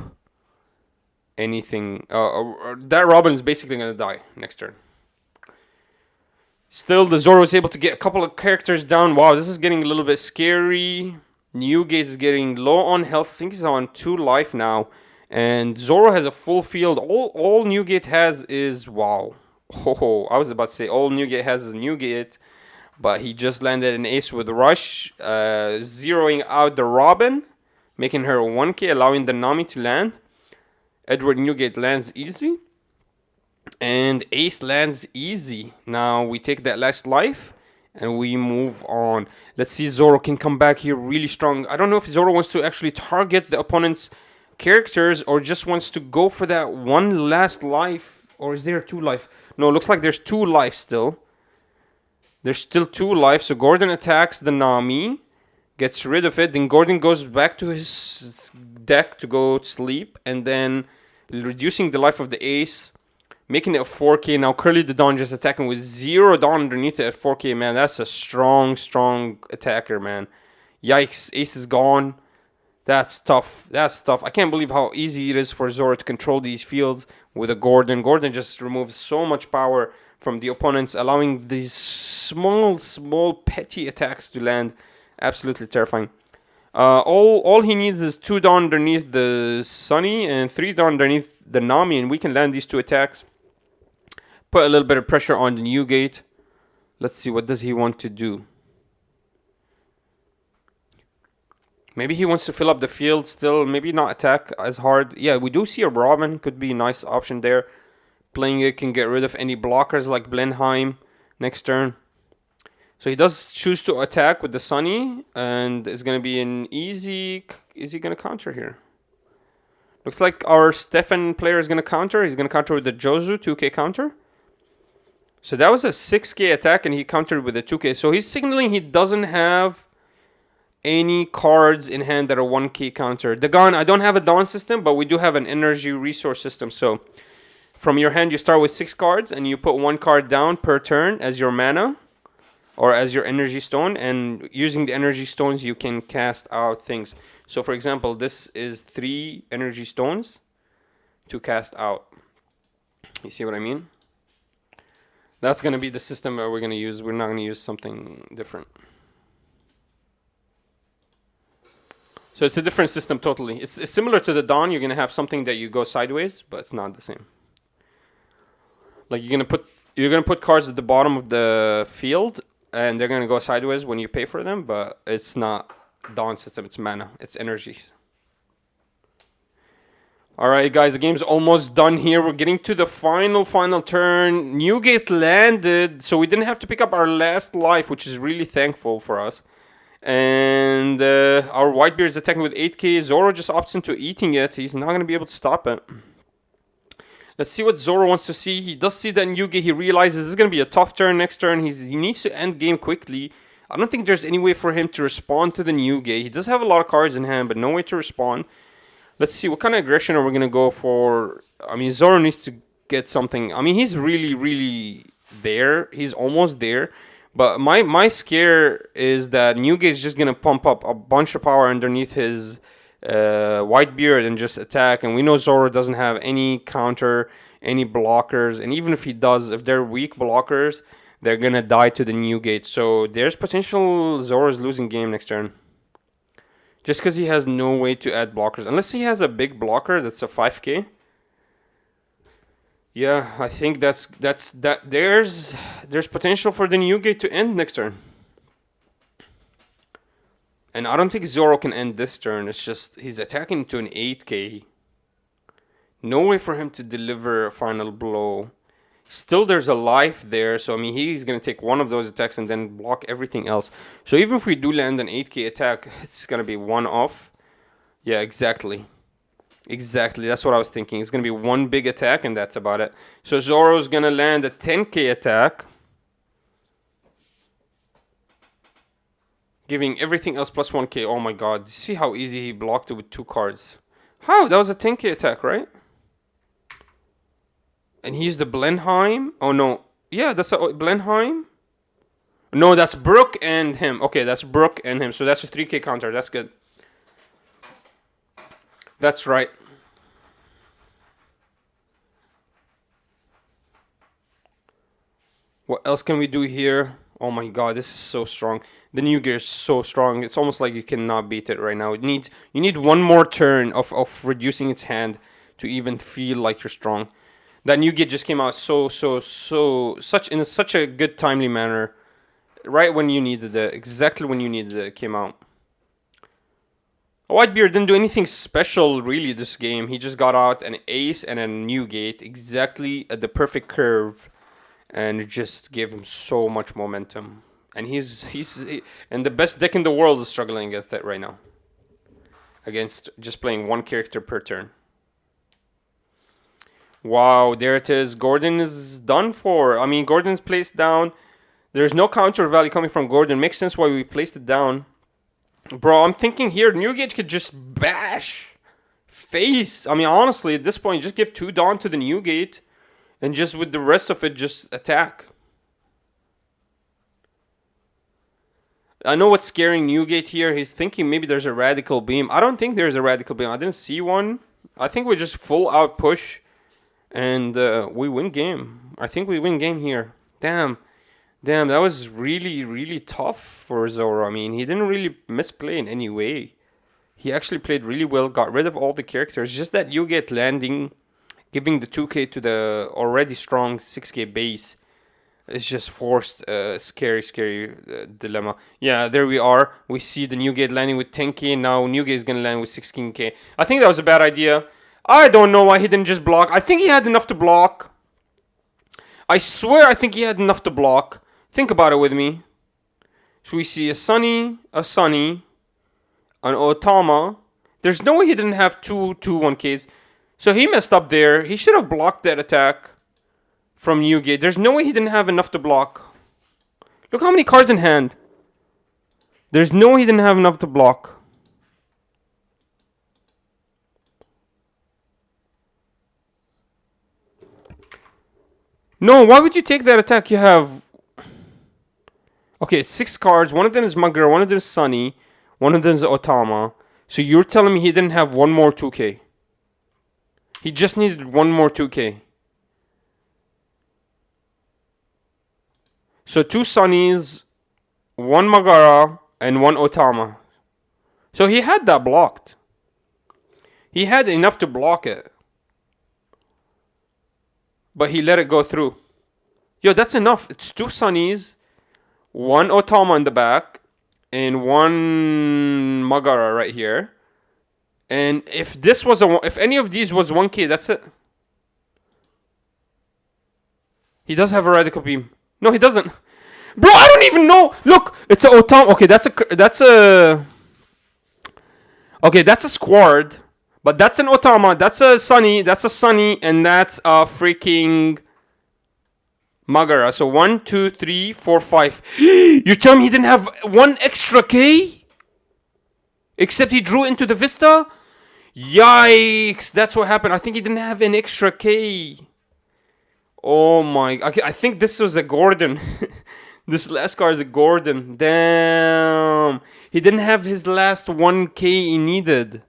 anything. That Robin is basically going to die next turn. Still, the Zoro is able to get a couple of characters down. Wow, this is getting a little bit scary. Newgate is getting low on health. I think he's on 2 life now. And Zoro has a full field. All Newgate has is... Wow. Oh, I was about to say all Newgate has is Newgate. But he just landed an ace with Rush. Zeroing out the Robin. Making her 1k, allowing the Nami to land. Edward Newgate lands easy. And Ace lands easy. Now we take that last life. And we move on. Let's see, Zoro can come back here really strong. I don't know if Zoro wants to actually target the opponent's characters. Or just wants to go for that one last life. Or is there 2 life? No, it looks like there's 2 life still. There's still 2 life. So Gordon attacks the Nami. Gets rid of it. Then Gordon goes back to his deck to go sleep. And then reducing the life of the Ace. Making it a 4k. Now Curly the Dawn just attacking with 0 Dawn underneath it at 4k. Man, that's a strong attacker, man. Yikes. Ace is gone. That's tough. That's tough. I can't believe how easy it is for Zoro to control these fields with a Gordon. Gordon just removes so much power from the opponents, allowing these small petty attacks to land. Absolutely terrifying. All he needs is 2 down underneath the Sunny and 3 down underneath the Nami, and we can land these 2 attacks. Put a little bit of pressure on the Newgate. Let's see, what does he want to do? Maybe he wants to fill up the field still. Maybe not attack as hard. Yeah, we do see a Robin. Could be a nice option there. Playing it can get rid of any blockers like Blenheim next turn. So he does choose to attack with the Sunny, and it's going to be an easy... Is he going to counter here? Looks like our Stefan player is going to counter. He's going to counter with the Jozu 2k counter. So that was a 6k attack, and he countered with a 2k. So he's signaling he doesn't have any cards in hand that are 1k counter. Dagon, I don't have a Dawn system, but we do have an energy resource system. So from your hand, you start with 6 cards, and you put 1 card down per turn as your mana or as your energy stone. And using the energy stones, you can cast out things. So for example, this is 3 energy stones to cast out. You see what I mean? That's going to be the system that we're going to use. We're not going to use something different. So it's a different system totally. It's similar to the Dawn. You're going to have something that you go sideways, but it's not the same. Like you're going to put cards at the bottom of the field, and they're going to go sideways when you pay for them, but it's not Dawn system. It's mana. It's energy. Alright guys, the game's almost done here. We're getting to the final turn. Newgate landed, so we didn't have to pick up our last life, which is really thankful for us. And our Whitebeard is attacking with 8k. Zoro just opts into eating it. He's not going to be able to stop it. Let's see what Zoro wants to see. He does see that Newgate. He realizes this is going to be a tough turn next turn. He needs to end game quickly. I don't think there's any way for him to respond to the Newgate. He does have a lot of cards in hand, but no way to respond. Let's see, what kind of aggression are we going to go for? I mean, Zoro needs to get something. I mean, he's really there. He's almost there. But my scare is that Newgate's just going to pump up a bunch of power underneath his Whitebeard and just attack. And we know Zoro doesn't have any counter, any blockers. And even if he does, if they're weak blockers, they're going to die to the Newgate. So there's potential Zoro's losing game next turn. Just because he has no way to add blockers. Unless he has a big blocker that's a 5k. Yeah, I think there's potential for the Newgate to end next turn. And I don't think Zoro can end this turn. It's just he's attacking to an 8k. No way for him to deliver a final blow. Still, there's a life there, so I mean, he's going to take one of those attacks and then block everything else. So even if we do land an 8k attack, it's going to be one off. Yeah, exactly. Exactly, that's what I was thinking. It's going to be one big attack, and that's about it. So Zoro's going to land a 10k attack, giving everything else plus 1k. Oh my god, see how easy he blocked it with 2 cards. How? That was a 10k attack, right? And he used the Blenheim. Oh no. Yeah, that's a Blenheim. No, that's Brook and him. Okay, that's Brook and him. So that's a 3k counter. That's good. That's right. What else can we do here? Oh my god, this is so strong. The new gear is so strong. It's almost like you cannot beat it right now. You need one more turn of reducing its hand to even feel like you're strong. That new gear just came out in such a good timely manner. Right when you needed it. Exactly when you needed it, it came out. Whitebeard didn't do anything special really this game. He just got out an ace and a new gate exactly at the perfect curve, and it just gave him so much momentum. And and the best deck in the world is struggling against that right now. Against just playing one character per turn. Wow, there it is. Gordon is done for. I mean, Gordon's placed down. There's no counter value coming from Gordon. Makes sense why we placed it down. Bro, I'm thinking here, Newgate could just bash face. I mean, honestly, at this point, just give 2 Dawn to the Newgate. And just with the rest of it, just attack. I know what's scaring Newgate here. He's thinking maybe there's a Radical Beam. I don't think there's a Radical Beam. I didn't see one. I think we just full out push. And we win game. I think we win game here. Damn, that was really, really tough for Zoro. I mean, he didn't really misplay in any way. He actually played really well, got rid of all the characters. Just that you get landing, giving the 2k to the already strong 6k base. It's just forced, scary dilemma. Yeah, there we are. We see the Newgate landing with 10k. Now Newgate is gonna land with 16k. I think that was a bad idea. I don't know why he didn't just block. I think he had enough to block. I swear I think he had enough to block. Think about it with me. So we see a Sunny, an Otama. There's no way he didn't have two 1Ks. So he messed up there. He should have blocked that attack from Newgate. There's no way he didn't have enough to block. Look how many cards in hand. There's no way he didn't have enough to block. No, why would you take that attack? You have... Okay, it's 6 cards. One of them is Magura, one of them is Sunny, one of them is Otama. So you're telling me he didn't have one more 2k? He just needed one more 2k. So 2 Sunnies, 1 Magara, and 1 Otama. So he had that blocked. He had enough to block it. But he let it go through. Yo, that's enough. It's 2 Sunnies, 1 Otama in the back, and 1 Magara right here. And if this was if any of these was 1k, that's it. He does have a radical beam. No, he doesn't. Bro, I don't even know. Look, it's a Otama. Okay, that's a okay, that's a squad. But that's an Otama. That's a Sunny. That's a Sunny, and that's a freaking Magara. So 1, 2, 3, 4, 5. You're telling me he didn't have 1 extra K? Except he drew into the Vista? Yikes! That's what happened. I think he didn't have an extra K. Oh my... Okay, I think this was a Gordon. This last card is a Gordon. Damn. He didn't have his last 1k he needed.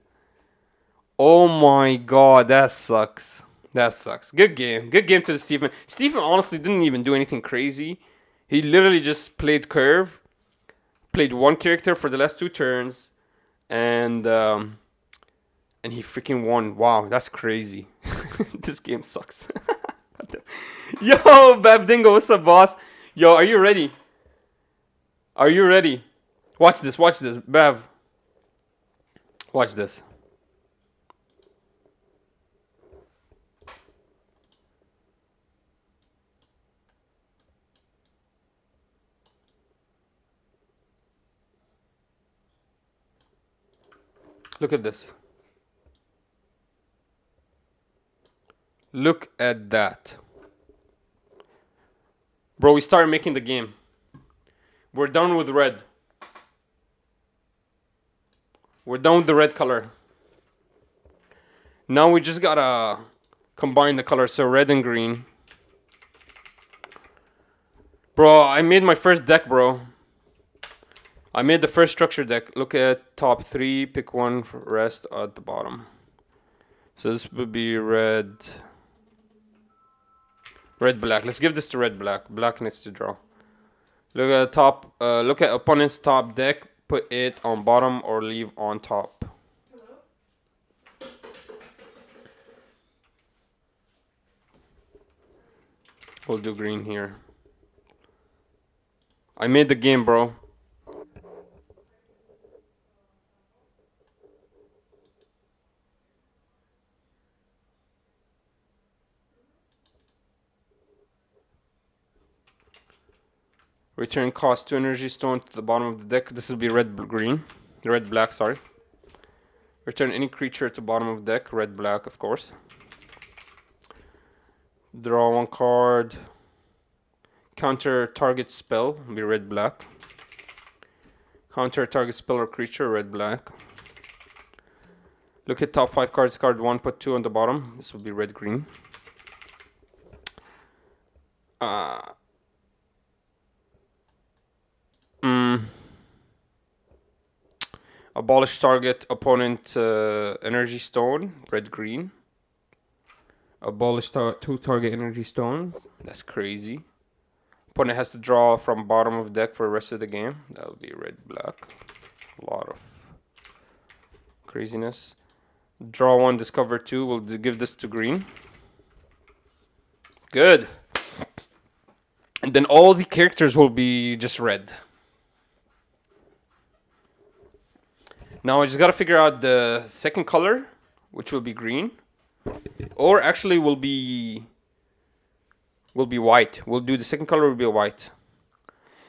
Oh my god, that sucks. That sucks. Good game. Good game to the Stephen. Stephen honestly didn't even do anything crazy. He literally just played curve. Played 1 character for the last 2 turns. And he freaking won. Wow, that's crazy. This game sucks. Yo, Babdingo, what's up, boss? Yo, are you ready? Are you ready? Watch this, Bav. Watch this. Look at this. Look at that. Bro, we started making the game. We're done with red. We're done with the red color. Now we just gotta combine the colors, so red and green. Bro, I made my first deck, bro. I made the first structure deck. Look at top 3, pick 1 for rest at the bottom. So this would be red. Red, black. Let's give this to red, black. Black needs to draw. Look at top. Look at opponent's top deck. Put it on bottom or leave on top. We'll do green here. I made the game, bro. Return cost 2 energy stone to the bottom of the deck. This will be red, green. Red, black, sorry. Return any creature to bottom of the deck. Red, black, of course. Draw 1 card. Counter target spell. Will be red, black. Counter target spell or creature. Red, black. Look at top 5 cards. Card 1, put 2 on the bottom. This will be red, green. Abolish target opponent energy stone, red green. Abolish 2 target energy stones. That's crazy. Opponent has to draw from bottom of deck for the rest of the game. That would be red black. A lot of craziness. Draw 1, discover 2. We'll give this to green. Good. And then all the characters will be just red. Now I just gotta figure out the second color, which will be green. Or actually will be white. We'll do the second color will be white.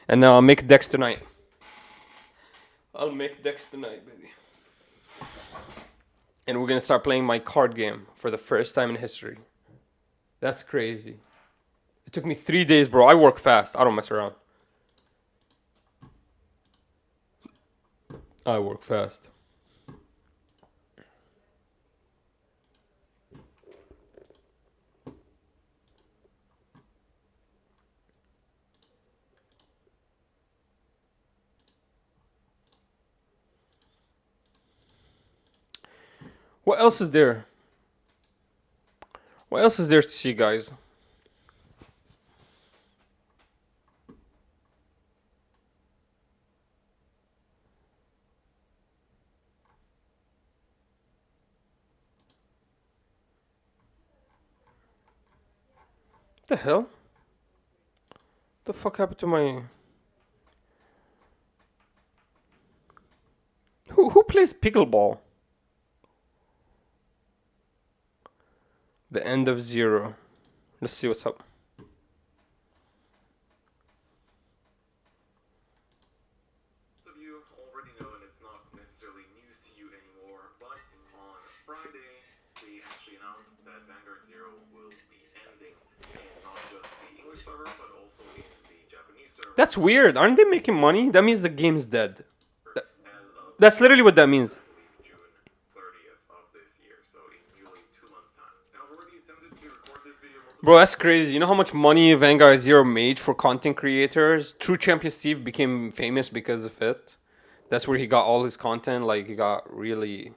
And now I'll make decks tonight. I'll make decks tonight, baby. And we're gonna start playing my card game for the first time in history. That's crazy. It took me 3 days, bro. I work fast. I don't mess around. I work fast. What else is there? What else is there to see, guys? What the hell? What the fuck happened to my... Who plays pickleball? The end of 0. Let's see what's up. Most of you already know, and it's not necessarily news to you anymore, but on Friday, they actually announced that Vanguard Zero will be ending in not just the English server, but also in the Japanese server. That's weird. Aren't they making money? That means the game's dead. As That's literally what that means. June 30th of this year, so in nearly 2 months' time. Now, I've already attempted to record this video multiple Bro, that's crazy. You know how much money Vanguard Zero made for content creators? True Champion Steve became famous because of it. That's where he got all his content. Like, he got really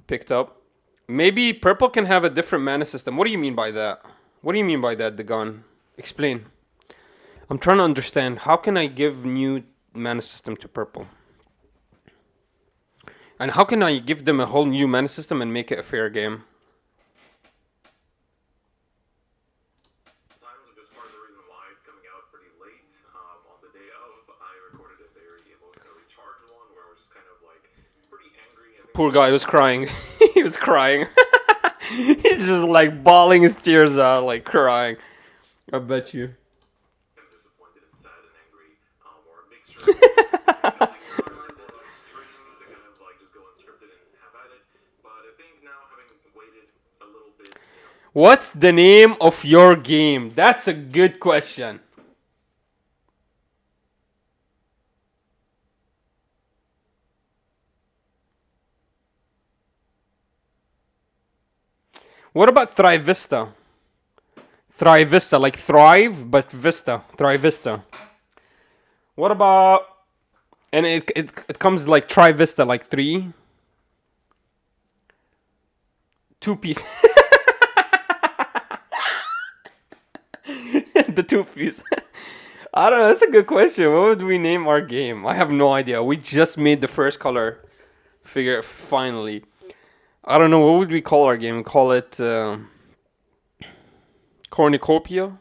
picked up. Maybe Purple can have a different mana system. What do you mean by that? What do you mean by that, Dagon? Explain. I'm trying to understand. How can I give new mana system to Purple? And how can I give them a whole new mana system and make it a fair game? times, which is part of the reason why it's coming out pretty late. On the day of, I recorded a very emotionally charged one where I was just kind of like pretty angry. I think Poor guy was crying. He was crying. He's just like bawling his tears out, like crying. I bet you. I'm disappointed and sad and angry, or a mixture of articles I streamed to kind of like just go unscripted and have at it. But I think now, having waited a little bit, What's the name of your game? That's a good question. What about Thrive Vista? Thrive Vista, like Thrive, but Vista. Thrive Vista. What about... And it comes like Tri Vista, like 3. 2 piece. The 2 piece. I don't know, that's a good question. What would we name our game? I have no idea. We just made the first color figure finally. I don't know, what would we call our game? Call it Cornucopia?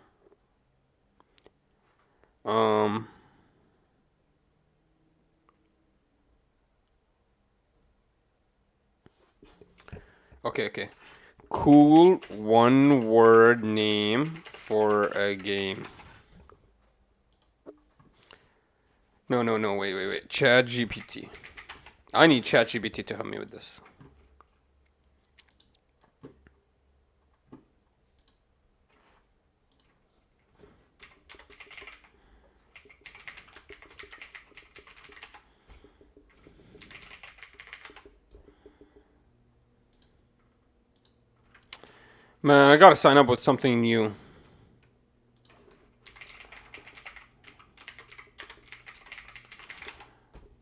Okay. Cool one-word name for a game. No, wait. ChatGPT. I need ChatGPT to help me with this. Man, I gotta sign up with something new.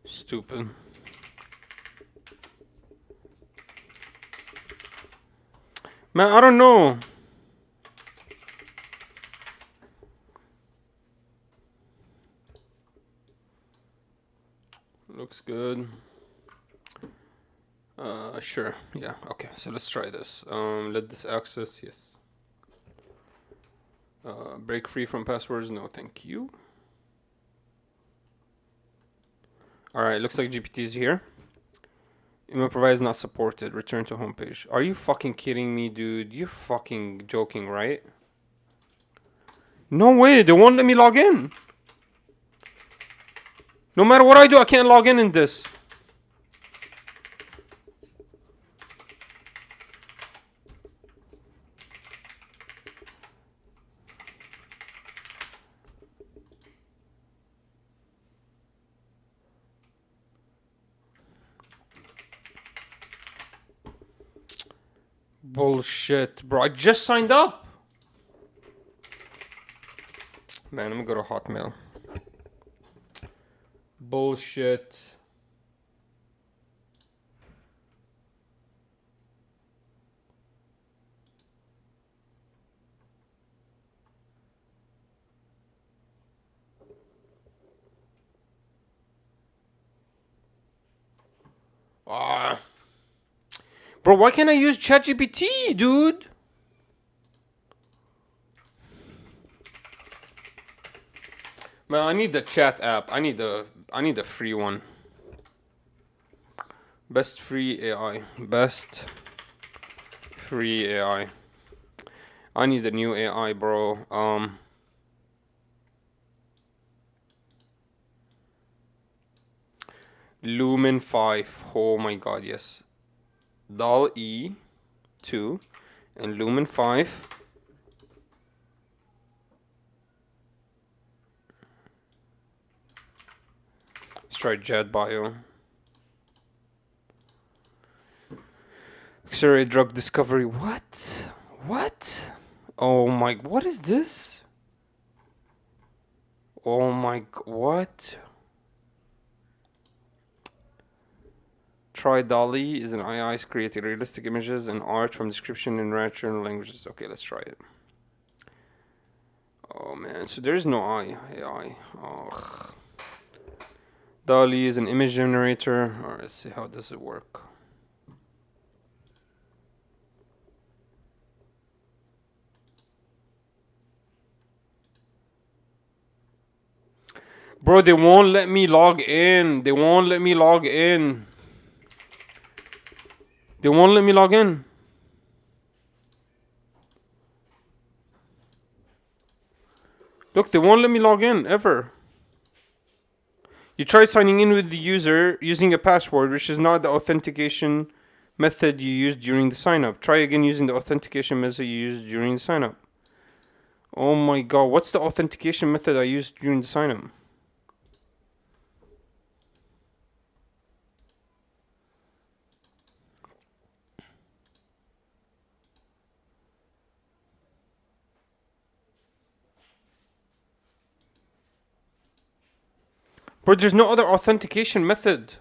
Stupid. Man, I don't know. Looks good. Sure. Yeah. Okay. So let's try this. Let this access. Yes. Break free from passwords. No, thank you. All right. Looks like GPT is here. Email provider is not supported. Return to homepage. Are you fucking kidding me, dude? You're fucking joking, right? No way. They won't let me log in. No matter what I do, I can't log in this. Bullshit, bro. I just signed up. Man, let me go to Hotmail. Bullshit. Ah. Bro, why can't I use ChatGPT, dude? Man, I need the chat app. I need the free one. Best free AI. Best free AI. I need the new AI, bro. Lumen 5. Oh my god, yes. DAL E 2 and Lumen 5. Let's try Jet Bio. Accelerate drug discovery. What? What? Oh my, what is this? Oh my, what? Try DALL-E is an AI creating realistic images and art from description in natural languages. Okay, let's try it. Oh man, so there's no AI. Oh. DALL-E is an image generator. Alright, let's see how does it work. Bro, they won't let me log in. They won't let me log in. They won't let me log in. Look, they won't let me log in, ever. You try signing in with the user using a password, which is not the authentication method you used during the sign-up. Try again using the authentication method you used during the sign-up. Oh my god, what's the authentication method I used during the sign-up? Bro, there's no other authentication method.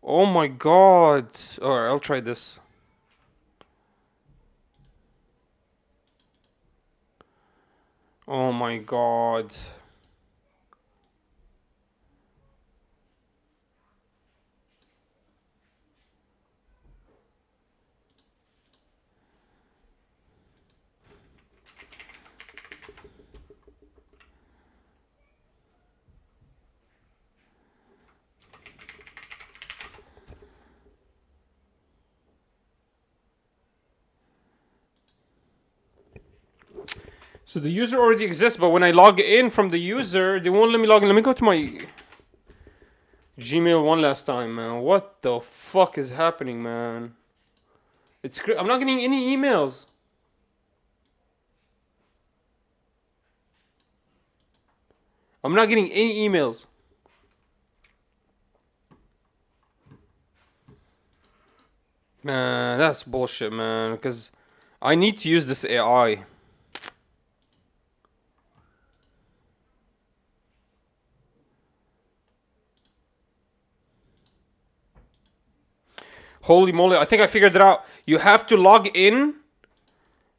Oh my god. Alright, I'll try this. Oh my god. So the user already exists, but when I log in from the user, they won't let me log in. Let me go to my Gmail one last time, man. What the fuck is happening, man? I'm not getting any emails. I'm not getting any emails. Man, that's bullshit, man. Because I need to use this AI. Holy moly, I think I figured it out. You have to log in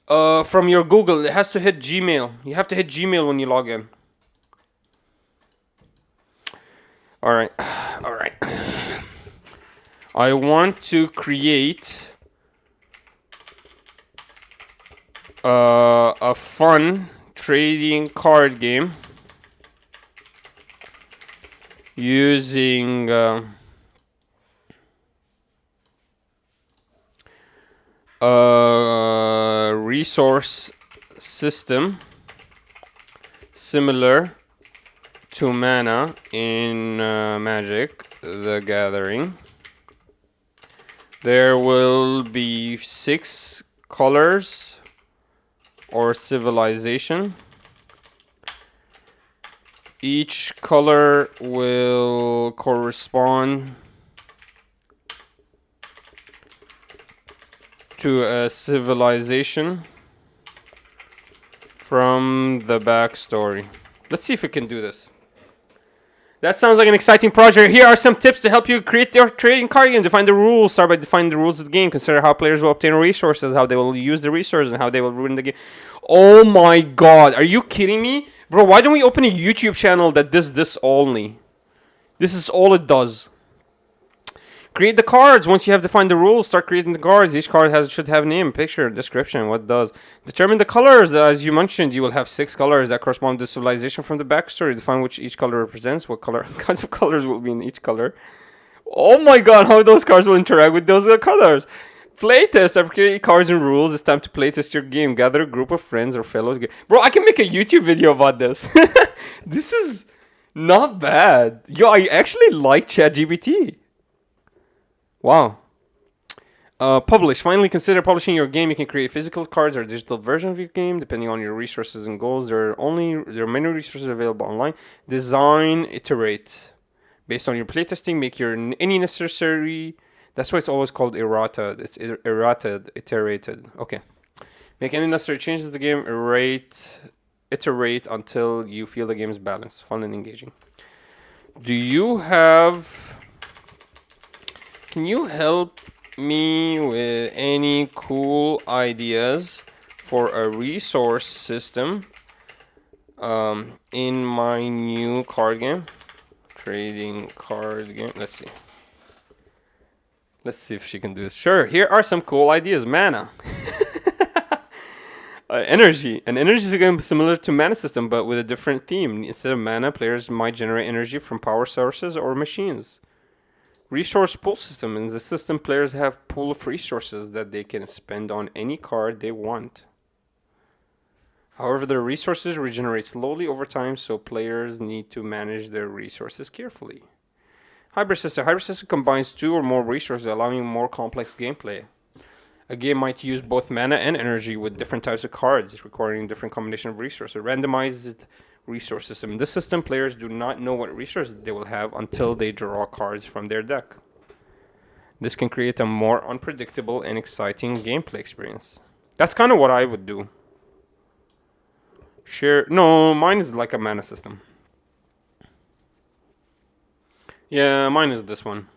from your Google. It has to hit Gmail. You have to hit Gmail when you log in. Alright. Alright. I want to create a fun trading card game using a resource system similar to mana in Magic the Gathering. There will be 6 colors or civilization. Each color will correspond to a civilization from the backstory. Let's see if we can do this. That sounds like an exciting project. Here are some tips to help you create your trading card game. Define the rules. Start by defining the rules of the game. Consider how players will obtain resources, how they will use the resources, and how they will ruin the game. Oh my god. Are you kidding me? Bro, why don't we open a YouTube channel that does this only? This is all it does. Create the cards. Once you have defined the rules, start creating the cards. Each card should have name, picture, description, what it does. Determine the colors. As you mentioned, you will have 6 colors that correspond to the civilization from the backstory. Define which each color represents, what color kinds of colors will be in each color. Oh my god, how those cards will interact with those colors. Playtest. I've created cards and rules. It's time to playtest your game. Gather a group of friends or fellows. Bro, I can make a YouTube video about this. This is not bad. Yo, I actually like ChatGPT. Wow. Publish. Finally, consider publishing your game. You can create physical cards or a digital version of your game, depending on your resources and goals. There are many resources available online. Design, iterate. Based on your playtesting, make any necessary. That's why it's always called errata. It's iterated. Okay. Make any necessary changes to the game. Iterate until you feel the game is balanced, fun, and engaging. Do you have? Can you help me with any cool ideas for a resource system in my new card game? Trading card game. Let's see. Let's see if she can do this. Sure, here are some cool ideas. Mana. Energy. An energy is a game similar to mana system, but with a different theme. Instead of mana, players might generate energy from power sources or machines. Resource pool system. In the system, players have pool of resources that they can spend on any card they want. However, the resources regenerate slowly over time, so players need to manage their resources carefully. Hybrid system. Hybrid system combines 2 or more resources, allowing more complex gameplay. A game might use both mana and energy with different types of cards, requiring different combination of resources. Randomized resource system. In this system, players do not know what resources they will have until they draw cards from their deck. This can create a more unpredictable and exciting gameplay experience. That's kind of what I would do. No, mine is like a mana system. Yeah, mine is this one.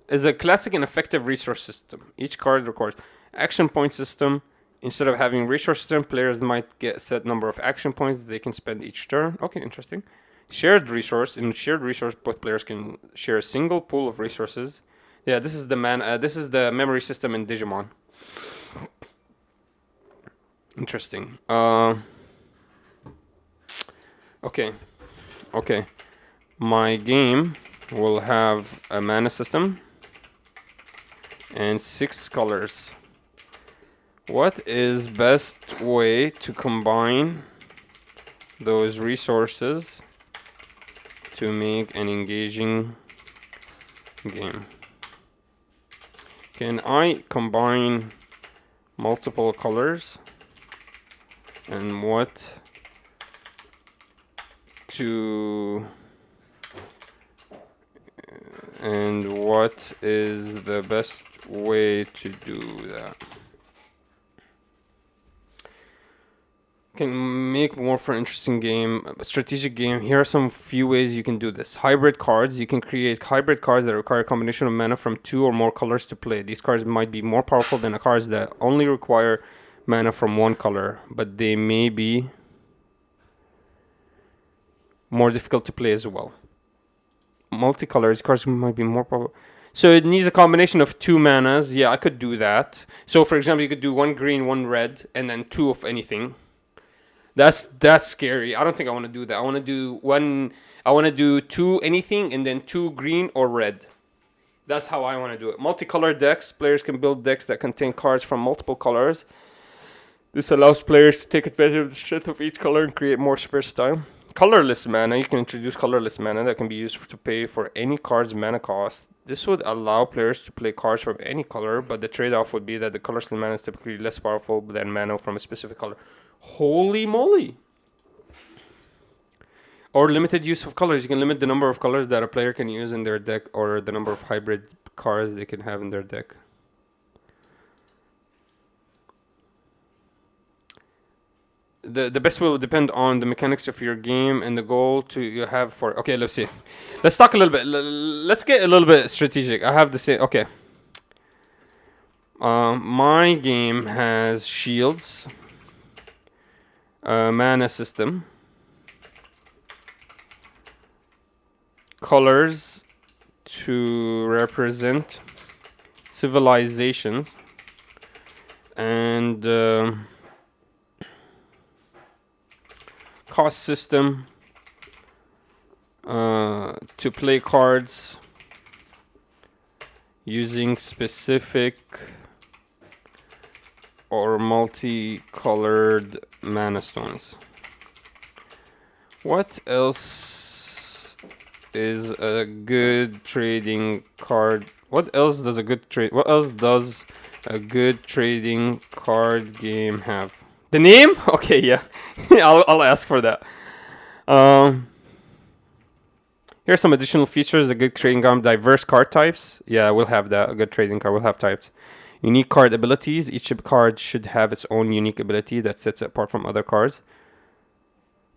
Is a classic and effective resource system. Each card requires action point system. Instead of having resource system, players might get set number of action points they can spend each turn. Okay, interesting. Shared resource. In shared resource, both players can share a single pool of resources. Yeah, this is the this is the memory system in Digimon. Interesting. Okay. Okay. My game will have a mana system and 6 colors. What is best way to combine those resources to make an engaging game? Can I combine multiple colors? And what is the best way to do that? Can make more for an interesting game, a strategic game. Here are some few ways you can do this. Hybrid cards. You can create hybrid cards that require a combination of mana from 2 or more colors to play. These cards might be more powerful than the cards that only require mana from 1 color, but they may be more difficult to play as well. Multicolors cards might be more powerful. So it needs a combination of 2 manas. Yeah, I could do that. So for example, you could do 1 green, 1 red, and then 2 of anything. That's scary. I don't think I want to do that. I want to do 1. I want to do 2 anything, and then 2 green or red. That's how I want to do it. Multicolor decks. Players can build decks that contain cards from multiple colors. This allows players to take advantage of the strength of each color and create more versatile. Colorless mana. You can introduce colorless mana that can be used to pay for any card's mana cost. This would allow players to play cards from any color, but the trade-off would be that the colorless mana is typically less powerful than mana from a specific color. Holy moly! Or limited use of colors. You can limit the number of colors that a player can use in their deck, or the number of hybrid cards they can have in their deck. The best will depend on the mechanics of your game and the goal to you have for. Okay, let's see. Let's talk a little bit. Let's get a little bit strategic. I have the same. Okay. My game has shields, mana system, colors to represent civilizations, and cost system to play cards using specific or multicolored mana stones. What else is a good trading card? What else does a good trading card game have? The name? Okay, yeah. I'll ask for that. Here are some additional features. A good trading card, diverse card types. Yeah, we'll have that. A good trading card will have types. Unique card abilities. Each card should have its own unique ability that sets it apart from other cards.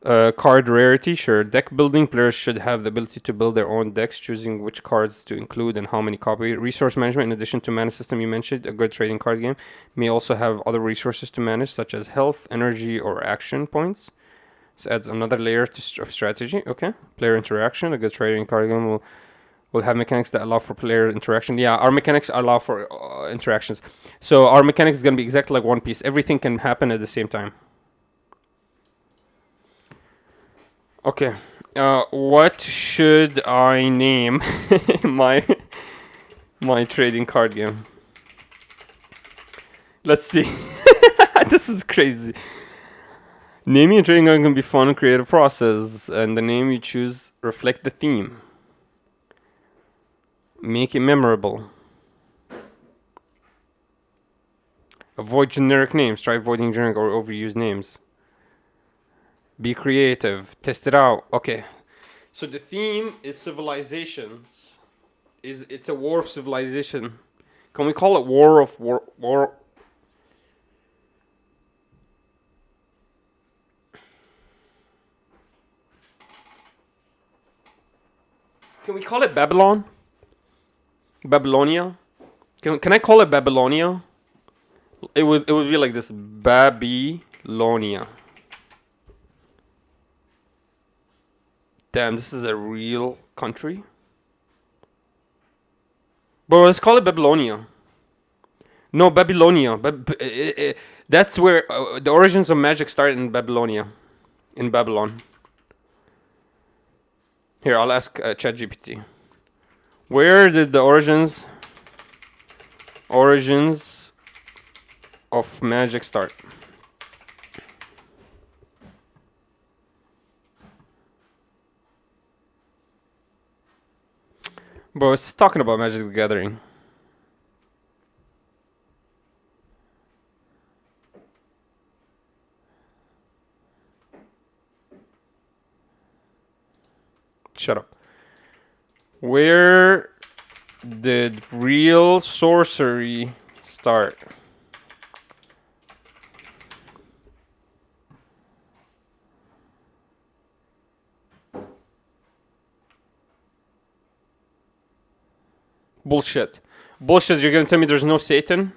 Card rarity, sure. Deck building. Players should have the ability to build their own decks, choosing which cards to include and how many copy. Resource management, in addition to mana system you mentioned, a good trading card game may also have other resources to manage, such as health, energy, or action points. This adds another layer of strategy. Okay. Player interaction. A good trading card game will have mechanics that allow for player interaction. Yeah, our mechanics allow for interactions. So our mechanics is going to be exactly like One Piece. Everything can happen at the same time. Okay, what should I name my trading card game? Let's see. This is crazy. Naming a trading card can be fun and creative process, and the name you choose reflect the theme. Make it memorable. Avoid generic names. Try avoiding generic or overused names. Be creative. Test it out. Okay. So the theme is civilizations. It's a war of civilization. Can we call it war? Can we call it Babylon? Babylonia? Can I call it Babylonia? It would be like this. Babylonia. Damn, this is a real country. Bro, let's call it Babylonia. No, Babylonia. That's where the origins of magic started, in Babylonia. In Babylon. Here, I'll ask ChatGPT. Where did the origins of magic start? Bro, it's talking about Magic the Gathering. Shut up. Where did real sorcery start? Bullshit. Bullshit, you're gonna tell me there's no Satan?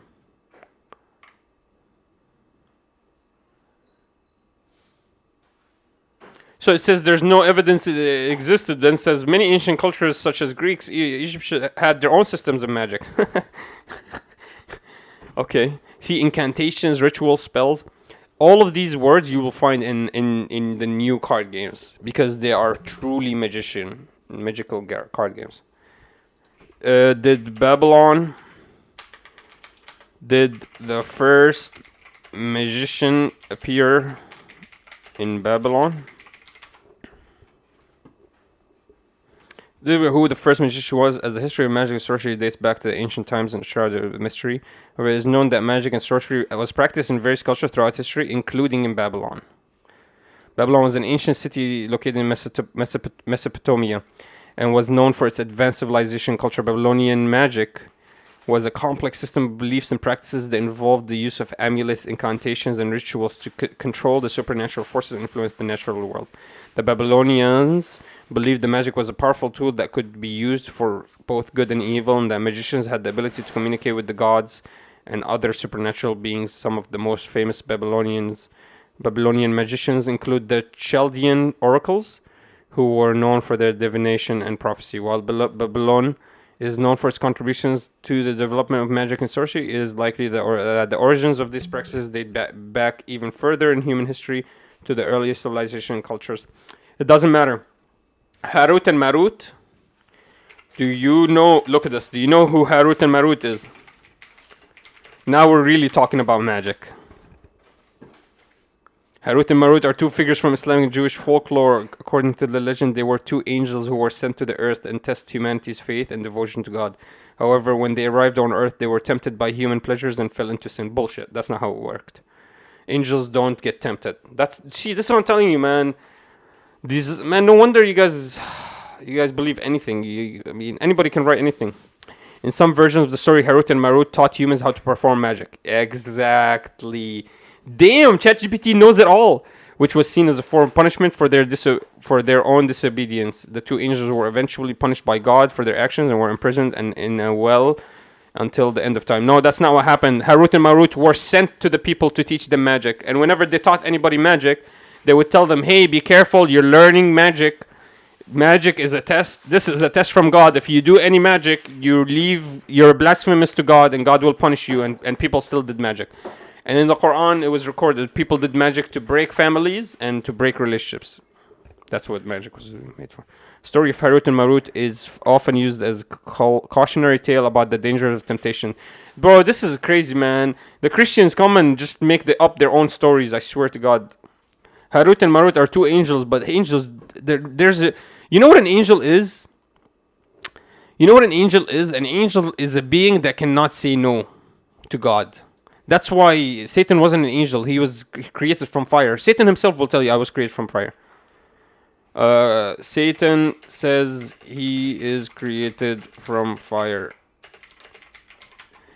So it says there's no evidence it existed. Then it says many ancient cultures, such as Greeks, Egypt, had their own systems of magic. Okay. See, incantations, rituals, spells. All of these words you will find in the new card games because they are truly magical card games. Did the first magician appear in Babylon? Who the first magician was, as the history of magic and sorcery dates back to the ancient times and shrouded with mystery. However, it is known that magic and sorcery was practiced in various cultures throughout history, including in Babylon. Babylon was an ancient city located in Mesopotamia and was known for its advanced civilization culture. Babylonian magic was a complex system of beliefs and practices that involved the use of amulets, incantations, and rituals to control the supernatural forces that influence the natural world. The Babylonians believed the magic was a powerful tool that could be used for both good and evil, and that magicians had the ability to communicate with the gods and other supernatural beings. Some of the most famous Babylonian magicians include the Chaldean oracles, who were known for their divination and prophecy. While Babylon is known for its contributions to the development of magic and sorcery, it is likely that the origins of these practices date back even further in human history to the earliest civilization and cultures. It doesn't matter. Harut and Marut. Do you know? Look at this. Do you know who Harut and Marut is? Now we're really talking about magic. Harut and Marut are two figures from Islamic and Jewish folklore. According to the legend, they were two angels who were sent to the earth and test humanity's faith and devotion to God. However, when they arrived on earth, they were tempted by human pleasures and fell into sin. Bullshit. That's not how it worked. Angels don't get tempted. This is what I'm telling you, man. No wonder you guys believe anything. I mean, anybody can write anything. In some versions of the story, Harut and Marut taught humans how to perform magic. Exactly. Damn, ChatGPT knows it all, which was seen as a form of punishment for their own disobedience. The two angels were eventually punished by God for their actions and were imprisoned and in a well until the end of time. No, that's not what happened. Harut and Marut were sent to the people to teach them magic, and whenever they taught anybody magic, they would tell them, hey, be careful, you're learning magic. Magic is a test. This is a test from God. If you do any magic, you're blasphemous to God, and God will punish you. And people still did magic. And in the Quran, it was recorded people did magic to break families and to break relationships. That's what magic was made for. Story of Harut and Marut is often used as cautionary tale about the dangers of temptation. Bro, this is crazy, man. The Christians come and just make up their own stories. I swear to God. Harut and Marut are two angels, but angels, there's a... You know what an angel is? You know what an angel is? An angel is a being that cannot say no to God. That's why Satan wasn't an angel. He was created from fire. Satan himself will tell you, I was created from fire. Satan says he is created from fire.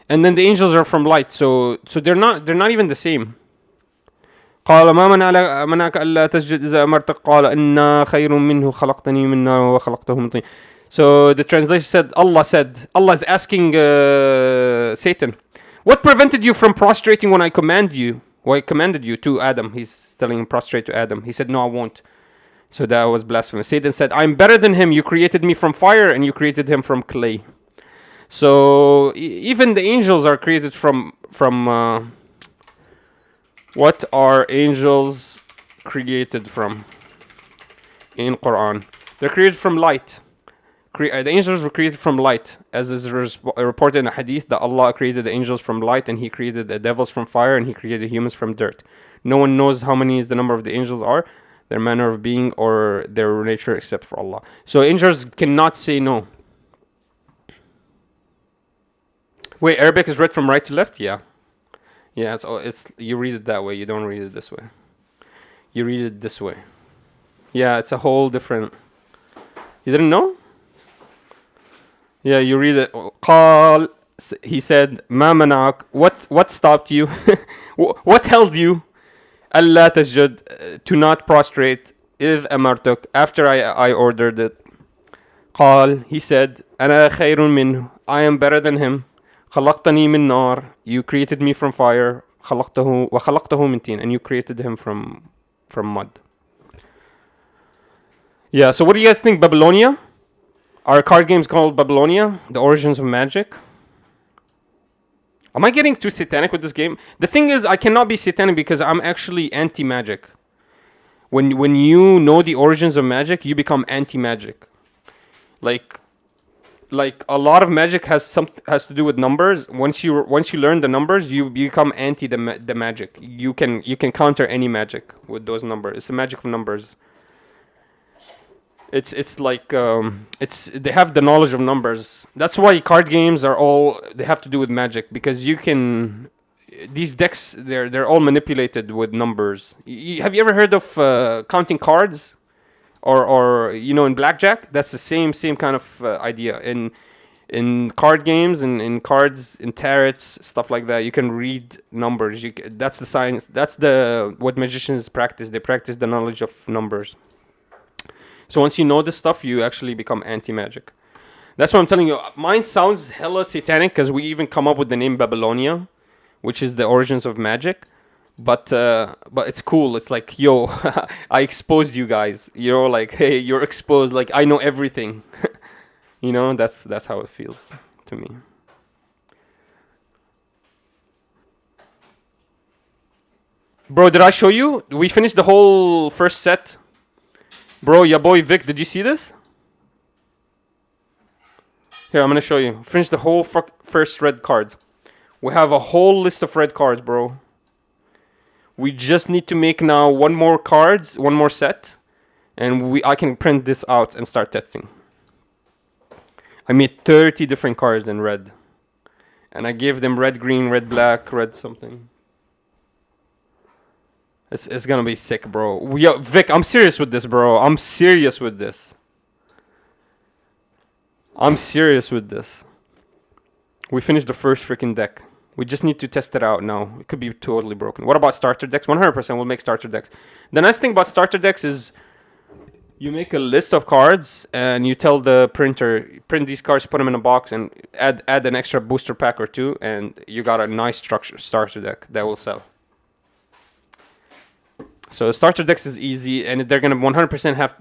And then the angels are from light. So they're not even the same. قال ما منعك ألا تسجد إذا أمرتك قال إنا خير منه خلقتني من نار وخلقته من طين. So the translation said, Allah is asking Satan, what prevented you from prostrating when I commanded you to Adam? He's telling him prostrate to Adam. He said, no, I won't. So that was blasphemous. Satan said, I'm better than him. You created me from fire and you created him from clay. So even the angels are created from what are angels created from in Quran? They're created from light. The angels were created from light, as is reported in a hadith that Allah created the angels from light and He created the devils from fire and He created humans from dirt. No one knows how many is the number of the angels are, their manner of being or their nature except for Allah. So angels cannot say no. Wait, Arabic is read from right to left? Yeah. Yeah, it's you read it that way. You don't read it this way. You read it this way. Yeah, it's a whole different... You didn't know? Yeah, you read it. قال, he said, ما منعك, what stopped you? What held you? ألا تسجد, to not prostrate, إذ أمرتك, after I ordered it. قال, he said, أنا خير منه, I am better than him. خلقتني من نار, you created me from fire. خلقته وخلقته من طين, and you created him from mud. Yeah. So what do you guys think, Babylonia? Are card games called Babylonia? The Origins of Magic? Am I getting too satanic with this game? The thing is, I cannot be satanic because I'm actually anti-magic. When you know the origins of magic, you become anti-magic. Like a lot of magic has to do with numbers. Once you learn the numbers, you become anti the magic. You can counter any magic with those numbers. It's the magic of numbers. It's like it's they have the knowledge of numbers. That's why card games are all they have to do with magic because you can these decks they're all manipulated with numbers. Have you ever heard of counting cards or in blackjack? That's the same kind of idea in card games and in cards in tarots stuff like that. You can read numbers. That's the science. That's the what magicians practice. They practice the knowledge of numbers. So once you know this stuff, you actually become anti-magic. That's what I'm telling you. Mine sounds hella satanic because we even come up with the name Babylonia, which is the origins of magic. But it's cool. It's like, yo, I exposed you guys. Like, hey, you're exposed. Like, I know everything. That's how it feels to me. Bro, did I show you? We finished the whole first set. Bro, your boy Vic, did you see this? Here, I'm gonna show you. Finish the whole first red cards. We have a whole list of red cards, bro. We just need to make now one more set, and I can print this out and start testing. I made 30 different cards in red, and I gave them red, green, red, black, red something. It's gonna be sick, bro. Yo, Vic, I'm serious with this, bro. I'm serious with this. We finished the first freaking deck. We just need to test it out now. It could be totally broken. What about starter decks? 100% we'll make starter decks. The nice thing about starter decks is you make a list of cards and you tell the printer, print these cards, put them in a box, and add an extra booster pack or two, and you got a nice structure starter deck that will sell. So starter decks is easy, and they're gonna 100% have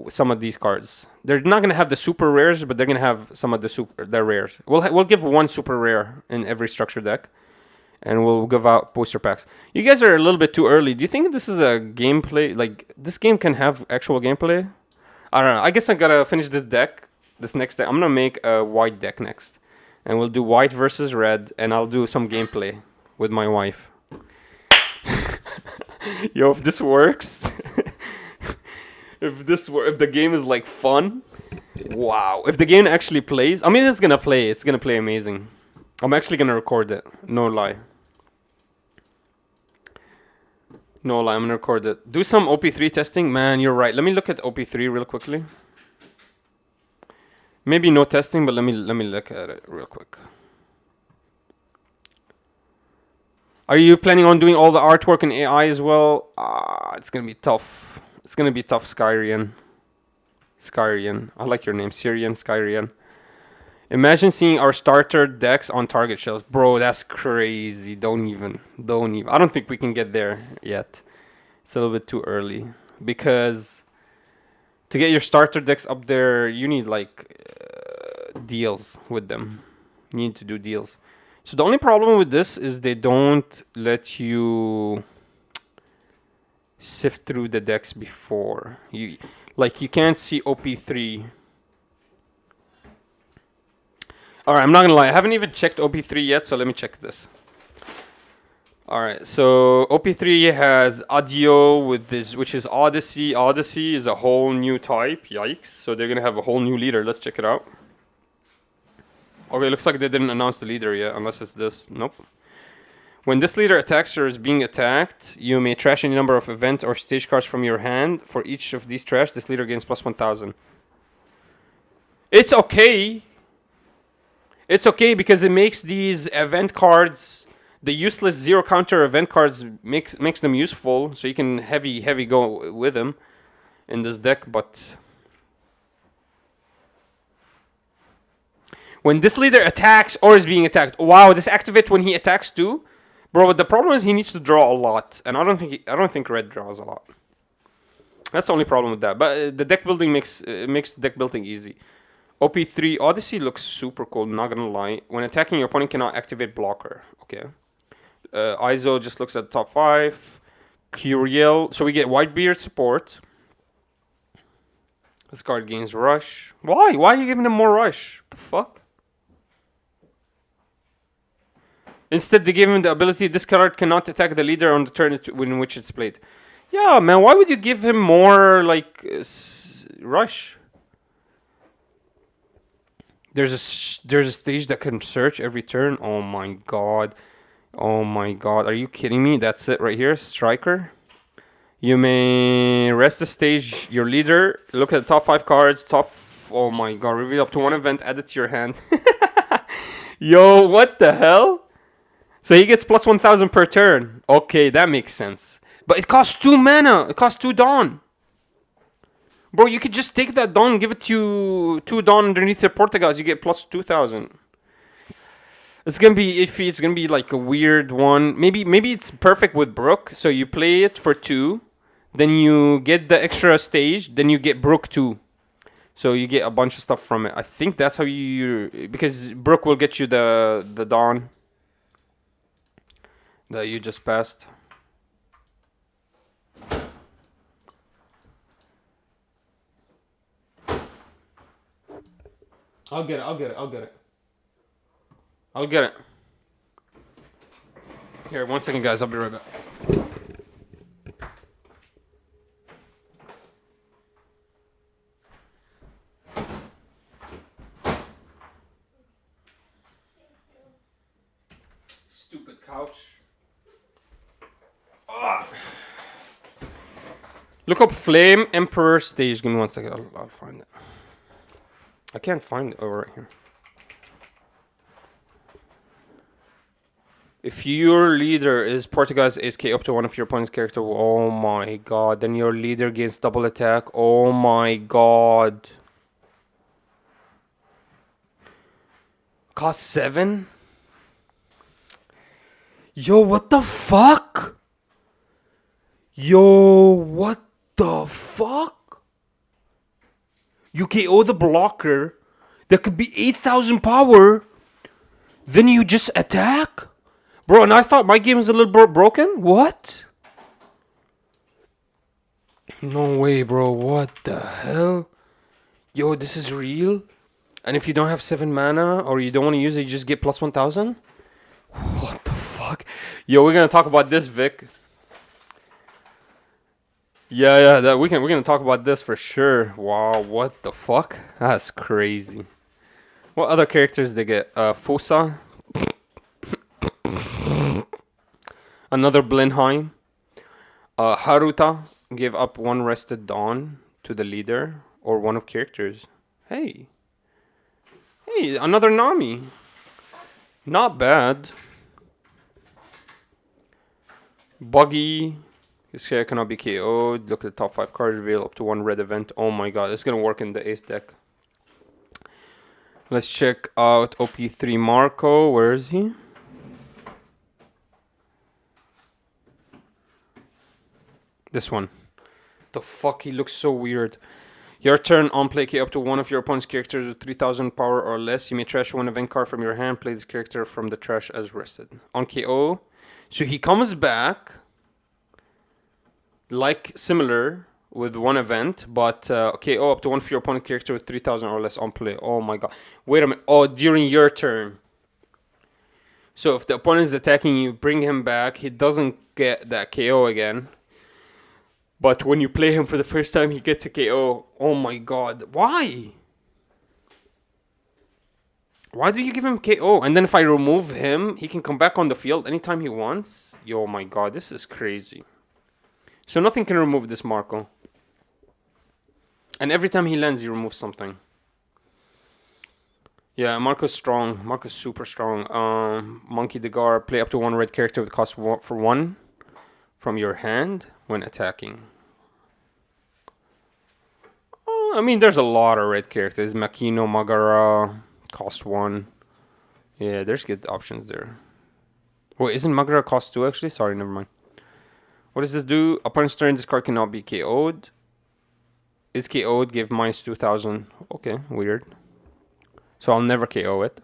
some of these cards. They're not gonna have the super rares, but they're gonna have some of the rares. We'll give one super rare in every structure deck, and we'll give out booster packs. You guys are a little bit too early. Do you think this is a gameplay? Like this game can have actual gameplay? I don't know. I guess I gotta finish this deck. This next deck, I'm gonna make a white deck next, and we'll do white versus red, and I'll do some gameplay with my wife. Yo, if this works, if the game is like fun, wow. If the game actually plays, I mean, it's gonna play. It's gonna play amazing. I'm actually gonna record it. No lie. I'm gonna record it. Do some OP3 testing, man. You're right. Let me look at OP3 real quickly. Maybe no testing, but let me look at it real quick. Are you planning on doing all the artwork and AI as well? It's gonna be tough. It's gonna be tough, Skyrian. I like your name, Syrian, Skyrian. Imagine seeing our starter decks on target shelves. Bro, that's crazy. Don't even. I don't think we can get there yet. It's a little bit too early. Because to get your starter decks up there, you need deals with them. You need to do deals. So the only problem with this is they don't let you sift through the decks before. You can't see OP3. Alright, I'm not gonna lie, I haven't even checked OP3 yet, so let me check this. Alright, so OP3 has audio with this, which is Odyssey. Odyssey is a whole new type. Yikes. So they're gonna have a whole new leader. Let's check it out. Okay, looks like they didn't announce the leader yet, unless it's this. Nope. When this leader attacks or is being attacked, you may trash any number of event or stage cards from your hand. For each of these trash, this leader gains plus 1,000. It's okay. It's okay because it makes these event cards, the useless zero counter event cards, makes them useful. So you can heavy go with them in this deck, but when this leader attacks or is being attacked, wow, this activates when he attacks too, bro. But the problem is he needs to draw a lot, and I don't think red draws a lot. That's the only problem with that. But the deck building makes deck building easy. OP3 Odyssey looks super cool, not gonna lie. When attacking, your opponent cannot activate blocker. Okay. ISO just looks at the top 5. Curiel. So we get Whitebeard support. This card gains rush. Why? Why are you giving him more rush? What the fuck? Instead, they give him the ability this card cannot attack the leader on the turn in which it's played. Yeah, man, why would you give him more, like, rush? There's a stage that can search every turn. Oh my god. Oh my god. Are you kidding me? That's it right here. Striker. You may rest the stage, your leader. Look at the top 5 cards. Oh my god. Reveal up to 1 event. Add it to your hand. Yo, what the hell? So he gets plus 1,000 per turn. Okay, that makes sense. But it costs 2 mana. It costs 2 Dawn. Bro, you could just take that Dawn, give it to 2 Dawn underneath your Portugas. You get plus 2,000. It's gonna be iffy. It's gonna be like a weird one. Maybe it's perfect with Brook. So you play it for 2. Then you get the extra stage. Then you get Brook 2. So you get a bunch of stuff from it. I think that's how you... Because Brook will get you the Dawn that you just passed. I'll get it. Here, 1 second, guys. I'll be right back. Stupid couch. Ah. Look up Flame Emperor stage. Give me 1 second. I'll find it. I can't find it. Oh, right here. If your leader is Portugal's SK up to one of your opponent's character, oh my god, then your leader gains double attack. Oh my god. Cost 7? Yo, what the fuck? Yo, what the fuck? You KO the blocker. That could be 8,000 power. Then you just attack? Bro, and I thought my game was a little broken? What? No way, bro. What the hell? Yo, this is real? And if you don't have 7 mana, or you don't want to use it, you just get plus 1,000? What the fuck? Yo, we're gonna talk about this, Vic. Yeah, we're gonna talk about this for sure. Wow, what the fuck? That's crazy. What other characters they get? Fosa. Another Blenheim. Haruta gave up 1 rested Dawn to the leader or one of characters. Hey, another Nami. Not bad. Buggy. This character cannot be KO'd. Look at the top 5 cards. Reveal up to 1 red event. Oh my god, it's gonna work in the ace deck. Let's check out OP3 Marco. Where is he? This one. The fuck, he looks so weird. Your turn on play KO up to one of your opponent's characters with 3,000 power or less. You may trash 1 event card from your hand. Play this character from the trash as rested. On KO. So he comes back. Like similar with 1 event, but KO up to one of your opponent character with 3,000 or less on play. Oh my god. Wait a minute. Oh, during your turn. So if the opponent is attacking you, bring him back. He doesn't get that KO again. But when you play him for the first time, he gets a KO. Oh my god. Why? Why do you give him KO? And then if I remove him, he can come back on the field anytime he wants? Yo, my god. This is crazy. So nothing can remove this Marco. And every time he lands, he removes something. Yeah, Marco's strong. Marco's super strong. Monkey Degar, play up to 1 red character with cost for 1 from your hand when attacking. I mean, there's a lot of red characters. Makino, Magara, cost 1. Yeah, there's good options there. Wait, isn't Magara cost 2 actually? Sorry, never mind. What does this do? Opponent's turn, this card cannot be KO'd. Is KO'd, give minus 2000. Okay, weird. So I'll never KO it.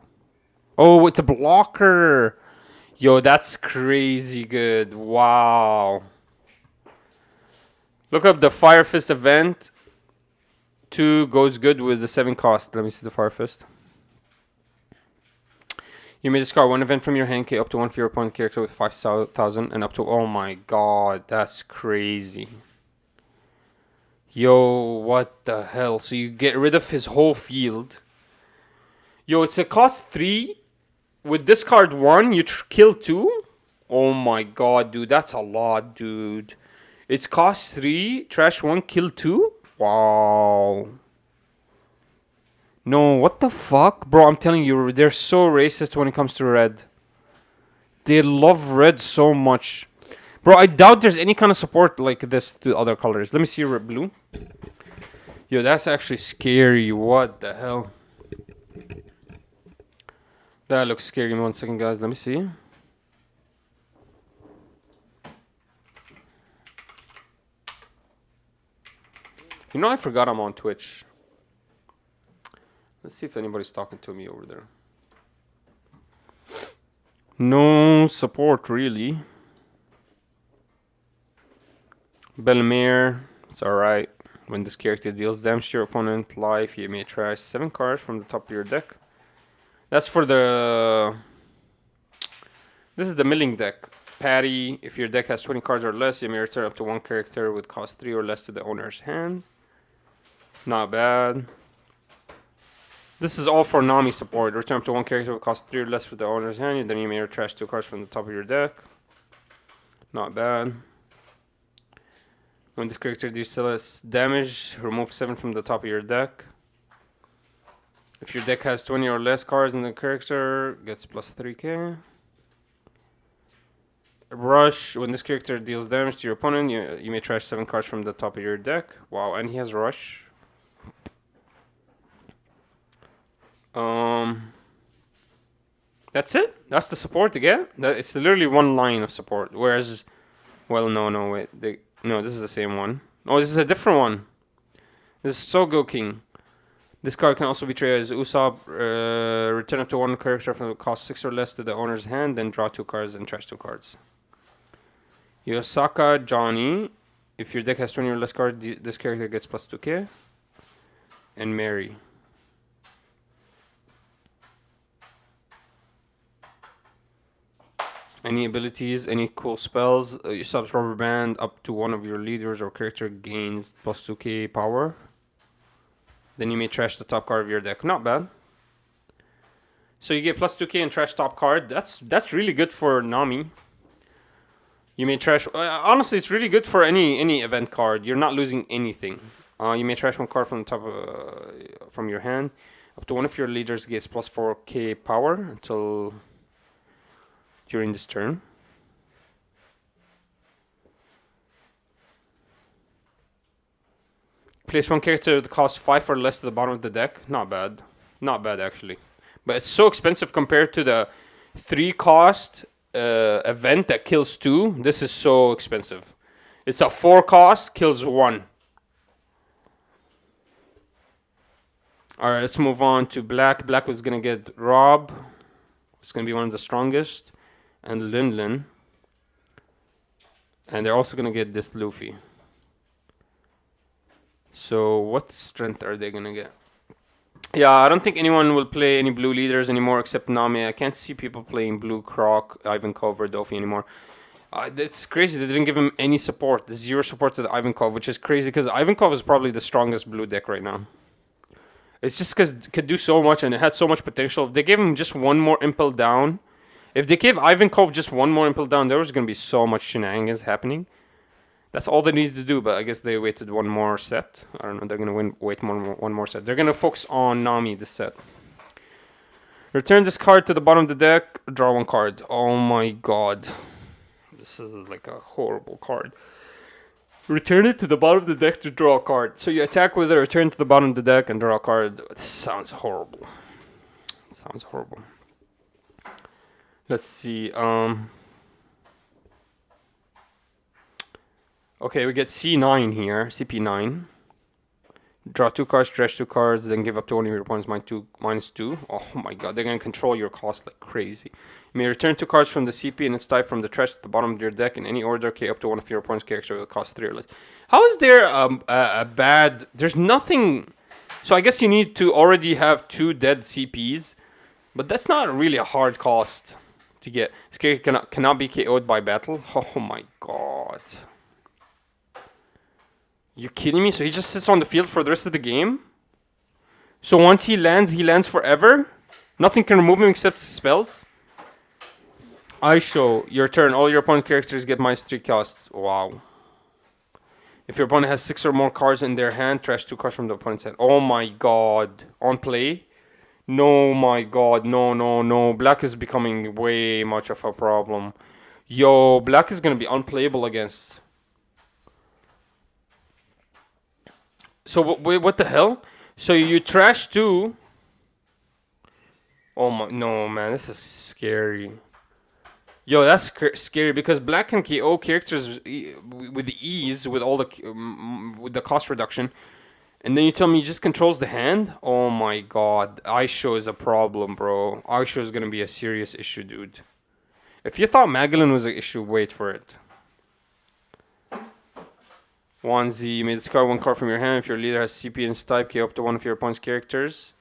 Oh, it's a blocker. Yo, that's crazy good. Wow. Look up the Fire Fist event. 2 goes good with the 7 cost. Let me see the Fire Fist. You may discard 1 event from your hand, K up to 1 for your opponent character with 5,000 and up to... Oh my god, that's crazy. Yo, what the hell? So you get rid of his whole field. Yo, it's a cost 3. With discard 1, you kill 2? Oh my god, dude, that's a lot, dude. It's cost 3, trash 1, kill 2? Wow. No, what the fuck? Bro, I'm telling you, they're so racist when it comes to red. They love red so much. Bro, I doubt there's any kind of support like this to other colors. Let me see red blue. Yo, that's actually scary. What the hell? That looks scary. 1 second, guys. Let me see. You know, I forgot I'm on Twitch. Let's see if anybody's talking to me over there. No support, really. Belmere, it's alright. When this character deals damage to your opponent life, you may trash 7 cards from the top of your deck. That's for the... This is the milling deck. Patty, if your deck has 20 cards or less, you may return up to 1 character with cost 3 or less to the owner's hand. Not bad. This is all for Nami support. Return up to 1 character with cost 3 or less with the owner's hand, and then you may trash 2 cards from the top of your deck. Not bad. When this character deals damage, remove 7 from the top of your deck. If your deck has 20 or less cards in the character, gets plus 3k. Rush, when this character deals damage to your opponent, you may trash 7 cards from the top of your deck. Wow, and he has Rush. That's it. That's the support again. It's literally 1 line of support. Whereas, well, no, wait. No, this is the same one. Oh, this is a different one. This is Sogo King. This card can also be traded as Usopp. Return up to 1 character from the cost 6 or less to the owner's hand, then draw 2 cards and trash 2 cards. Yosaka Johnny. If your deck has 20 or less cards, this character gets plus 2k. And Mary. Any abilities, any cool spells, Usopp's Rubber Band up to 1 of your leaders or character gains plus 2k power. Then you may trash the top card of your deck. Not bad. So you get plus 2k and trash top card. That's really good for Nami. You may trash... honestly, it's really good for any event card. You're not losing anything. You may trash 1 card from the top from your hand. Up to 1 of your leaders gets plus 4k power until... during this turn. Place 1 character that costs 5 or less to the bottom of the deck. Not bad. Not bad, actually. But it's so expensive compared to the 3 cost event that kills 2. This is so expensive. It's a 4 cost, kills 1. Alright, let's move on to Black. Black was going to get Rob. It's going to be one of the strongest. And Lin. And they're also going to get this Luffy. So what strength are they going to get? Yeah, I don't think anyone will play any blue leaders anymore except Nami. I can't see people playing blue Croc, Ivankov, or Dofi anymore. It's crazy. They didn't give him any support. 0 support to the Ivankov, which is crazy because Ivankov is probably the strongest blue deck right now. It's just because it could do so much and it had so much potential. If they gave him just 1 more impel down... If they gave Ivankov just 1 more impel down, there was going to be so much shenanigans happening. That's all they needed to do, but I guess they waited 1 more set. I don't know, they're going to wait 1 more set. They're going to focus on Nami this set. Return this card to the bottom of the deck, draw 1 card. Oh my god. This is like a horrible card. Return it to the bottom of the deck to draw a card. So you attack with it, return to the bottom of the deck, and draw a card. This sounds horrible. It sounds horrible. Let's see. Okay, we get C9 here. CP9. Draw 2 cards, trash 2 cards, then give up to one of your opponents minus 2. Oh my god, they're gonna control your cost like crazy. You may return 2 cards from the CP and its type from the trash at the bottom of your deck in any order, okay, up to one of your opponent's characters with a cost 3 or less. How is there a bad... There's nothing... So I guess you need to already have 2 dead CPs, but that's not really a hard cost to get. This character cannot be KO'd by battle. Oh my god. You kidding me? So he just sits on the field for the rest of the game? So once he lands forever? Nothing can remove him except spells? I show your turn. All your opponent's characters get minus 3 cost. Wow. If your opponent has 6 or more cards in their hand, trash 2 cards from the opponent's hand. Oh my god. On play? No, my god. No. Black is becoming way much of a problem. Yo, black is going to be unplayable against... So, wait, what the hell? So you trash 2. Oh my... No, man. This is scary. Yo, that's scary because black can KO characters with ease with all the with the cost reduction, and then you tell me he just controls the hand. Oh my god, Aisho is a problem, bro. Aisho is gonna be a serious issue, dude. If you thought Magellan was an issue, wait for it. 1Z, you may discard 1 card from your hand if your leader has CP and type, KO up to one of your opponent's characters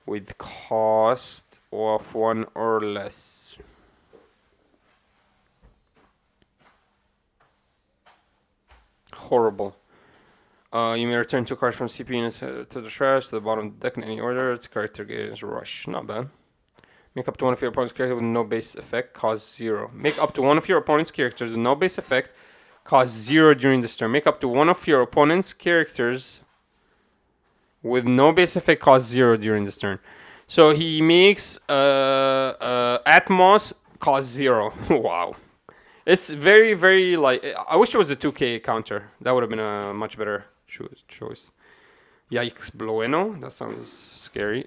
with cost of 1 or less. Horrible. You may return 2 cards from CP units to the trash to the bottom of the deck in any order. Its character gains rush. Not bad. Make up to one of your opponent's characters with no base effect. Cost 0. Make up to one of your opponent's characters with no base effect. Cost 0 during this turn. Make up to one of your opponent's characters with no base effect. Cost 0 during this turn. So he makes Atmos cost 0. Wow. It's very, very like... I wish it was a 2k counter. That would have been a much better choice. Yikes, Bueno. That sounds scary.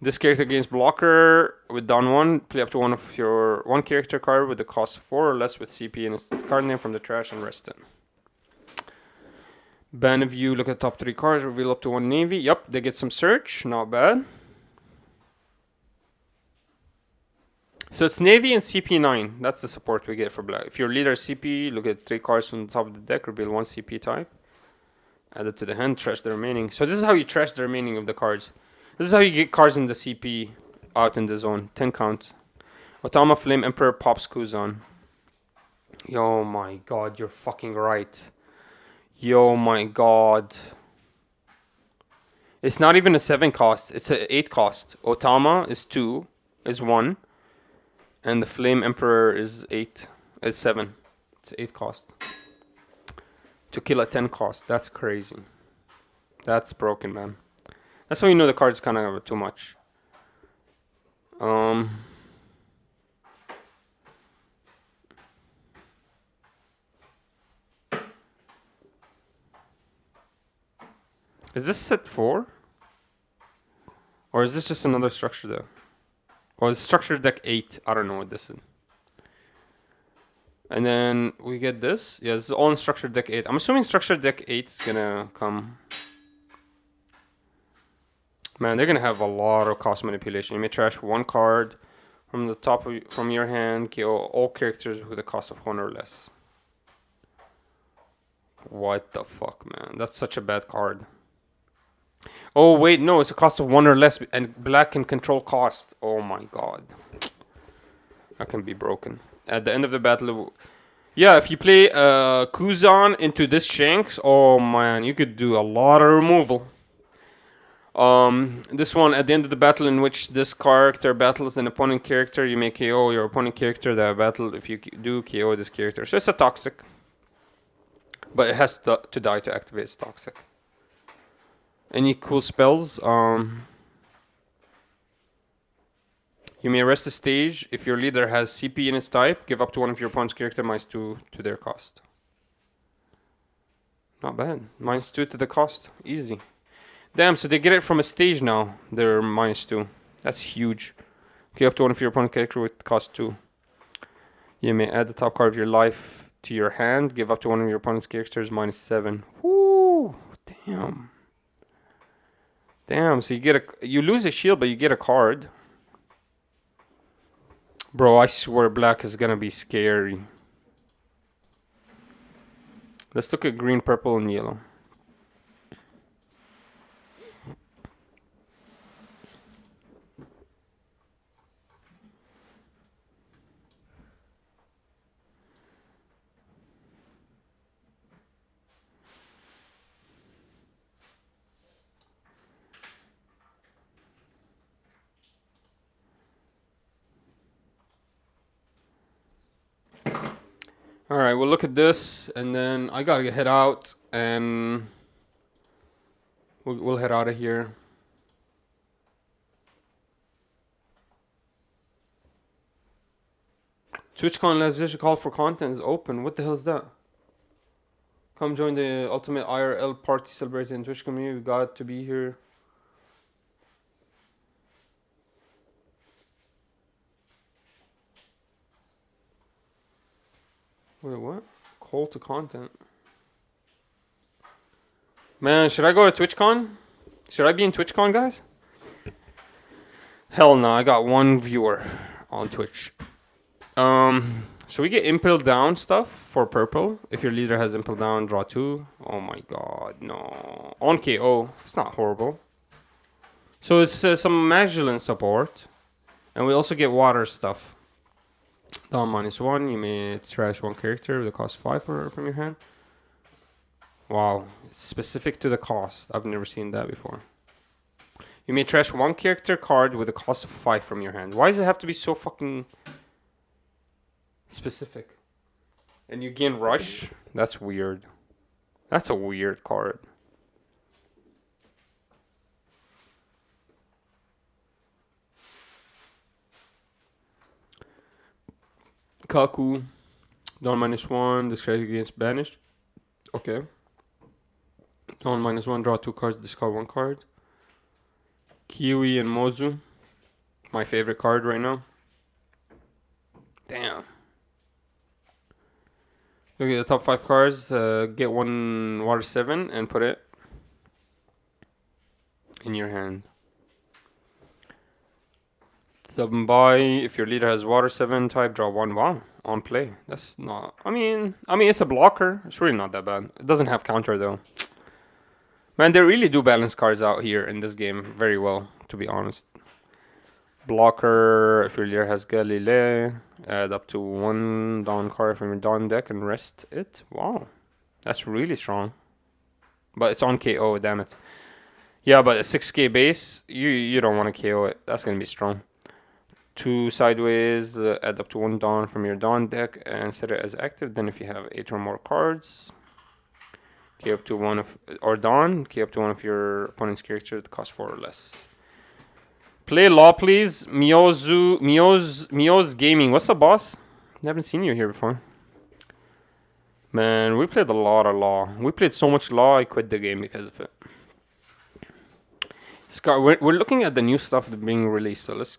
This character gains blocker with down 1. Play up to one of your 1 character card with the cost 4 or less with CP and its card name from the trash and rest it. Ban view. Look at the top 3 cards. Reveal up to 1 navy. Yup, they get some search. Not bad. So it's Navy and CP9. That's the support we get for black. If your leader is CP, look at 3 cards from the top of the deck, reveal 1 CP type. Add it to the hand, trash the remaining. So this is how you trash the remaining of the cards. This is how you get cards in the CP out in the zone. 10 counts. Otama Flame Emperor pops Kuzan. Yo my god, you're fucking right. Yo my god. It's not even a 7 cost, it's an 8 cost. Otama is 2, is 1. And the Flame Emperor is 7. It's 8 cost. To kill a 10 cost. That's crazy. That's broken, man. That's how you know the card's kind of too much. Is this set 4? Or is this just another structure there? Or is structure deck 8? I don't know what this is. And then we get this. Yeah, this is all in structure deck 8. I'm assuming structure deck 8 is gonna come. Man, they're gonna have a lot of cost manipulation. You may trash 1 card from the top of from your hand. KO all characters with a cost of 1 or less. What the fuck, man? That's such a bad card. Oh wait, no, it's a cost of 1 or less, and black can control cost. Oh my god, that can be broken. At the end of the battle, yeah, if you play Kuzan into this Shanks, oh man, you could do a lot of removal. This one, at the end of the battle in which this character battles an opponent character, you may KO your opponent character that battle. If you do KO this character, so it's a toxic, but it has to die to activate its toxic. Any cool spells? You may rest a stage if your leader has CP in its type. Give up to one of your opponent's character minus 2 to their cost. Not bad. Minus 2 to the cost. Easy. Damn, so they get it from a stage now. They're minus 2. That's huge. Give up to one of your opponent's character with cost 2. You may add the top card of your life to your hand. Give up to one of your opponent's characters minus 7. Woo! Damn. Damn, so you lose a shield, but you get a card. Bro, I swear black is gonna be scary. Let's look at green, purple, and yellow. Alright, we'll look at this, and then I gotta head out, and we'll head out of here. TwitchCon Legalization call for content is open. What the hell is that? Come join the ultimate IRL party celebrating in Twitch community. We got to be here. Wait, what? Call to content. Man, should I go to TwitchCon? Should I be in TwitchCon, guys? Hell no, I got one viewer on Twitch. So we get impel down stuff for purple. If your leader has impel down, draw 2. Oh my god, no. On KO, it's not horrible. So it's some Magellin support. And we also get water stuff. Down -1, you may trash one character with a cost 5 from your hand. Wow, it's specific to the cost. I've never seen that before. You may trash one character card with a cost of 5 from your hand. Why does it have to be so fucking specific? And you gain rush? That's weird. That's a weird card. Kaku. Dawn -1. Discard against banished. Okay. Dawn -1. Draw 2 cards. Discard 1 card. Kiwi and Mozu. My favorite card right now. Damn. Look at the top 5 cards. Get 1 water 7 and put it in your hand. Buy. If your leader has water 7 type, draw 1. Wow, on play. That's not. I mean, it's a blocker. It's really not that bad. It doesn't have counter though. Man, they really do balance cards out here in this game very well, to be honest. Blocker. If your leader has Galilei, add up to 1 Dawn card from your Dawn deck and rest it. Wow, that's really strong. But it's on KO. Damn it. Yeah, but a 6k base, you don't want to KO it. That's gonna be strong. 2 sideways, add up to 1 Dawn from your Dawn deck and set it as active. Then if you have 8 or more cards, key up to one of, or Dawn, key up to one of your opponent's characters that cost 4 or less. Play Law, please. Mio's Gaming. What's up, boss? Haven't seen you here before. Man, we played a lot of Law. We played so much Law, I quit the game because of it. We're looking at the new stuff that's being released, so let's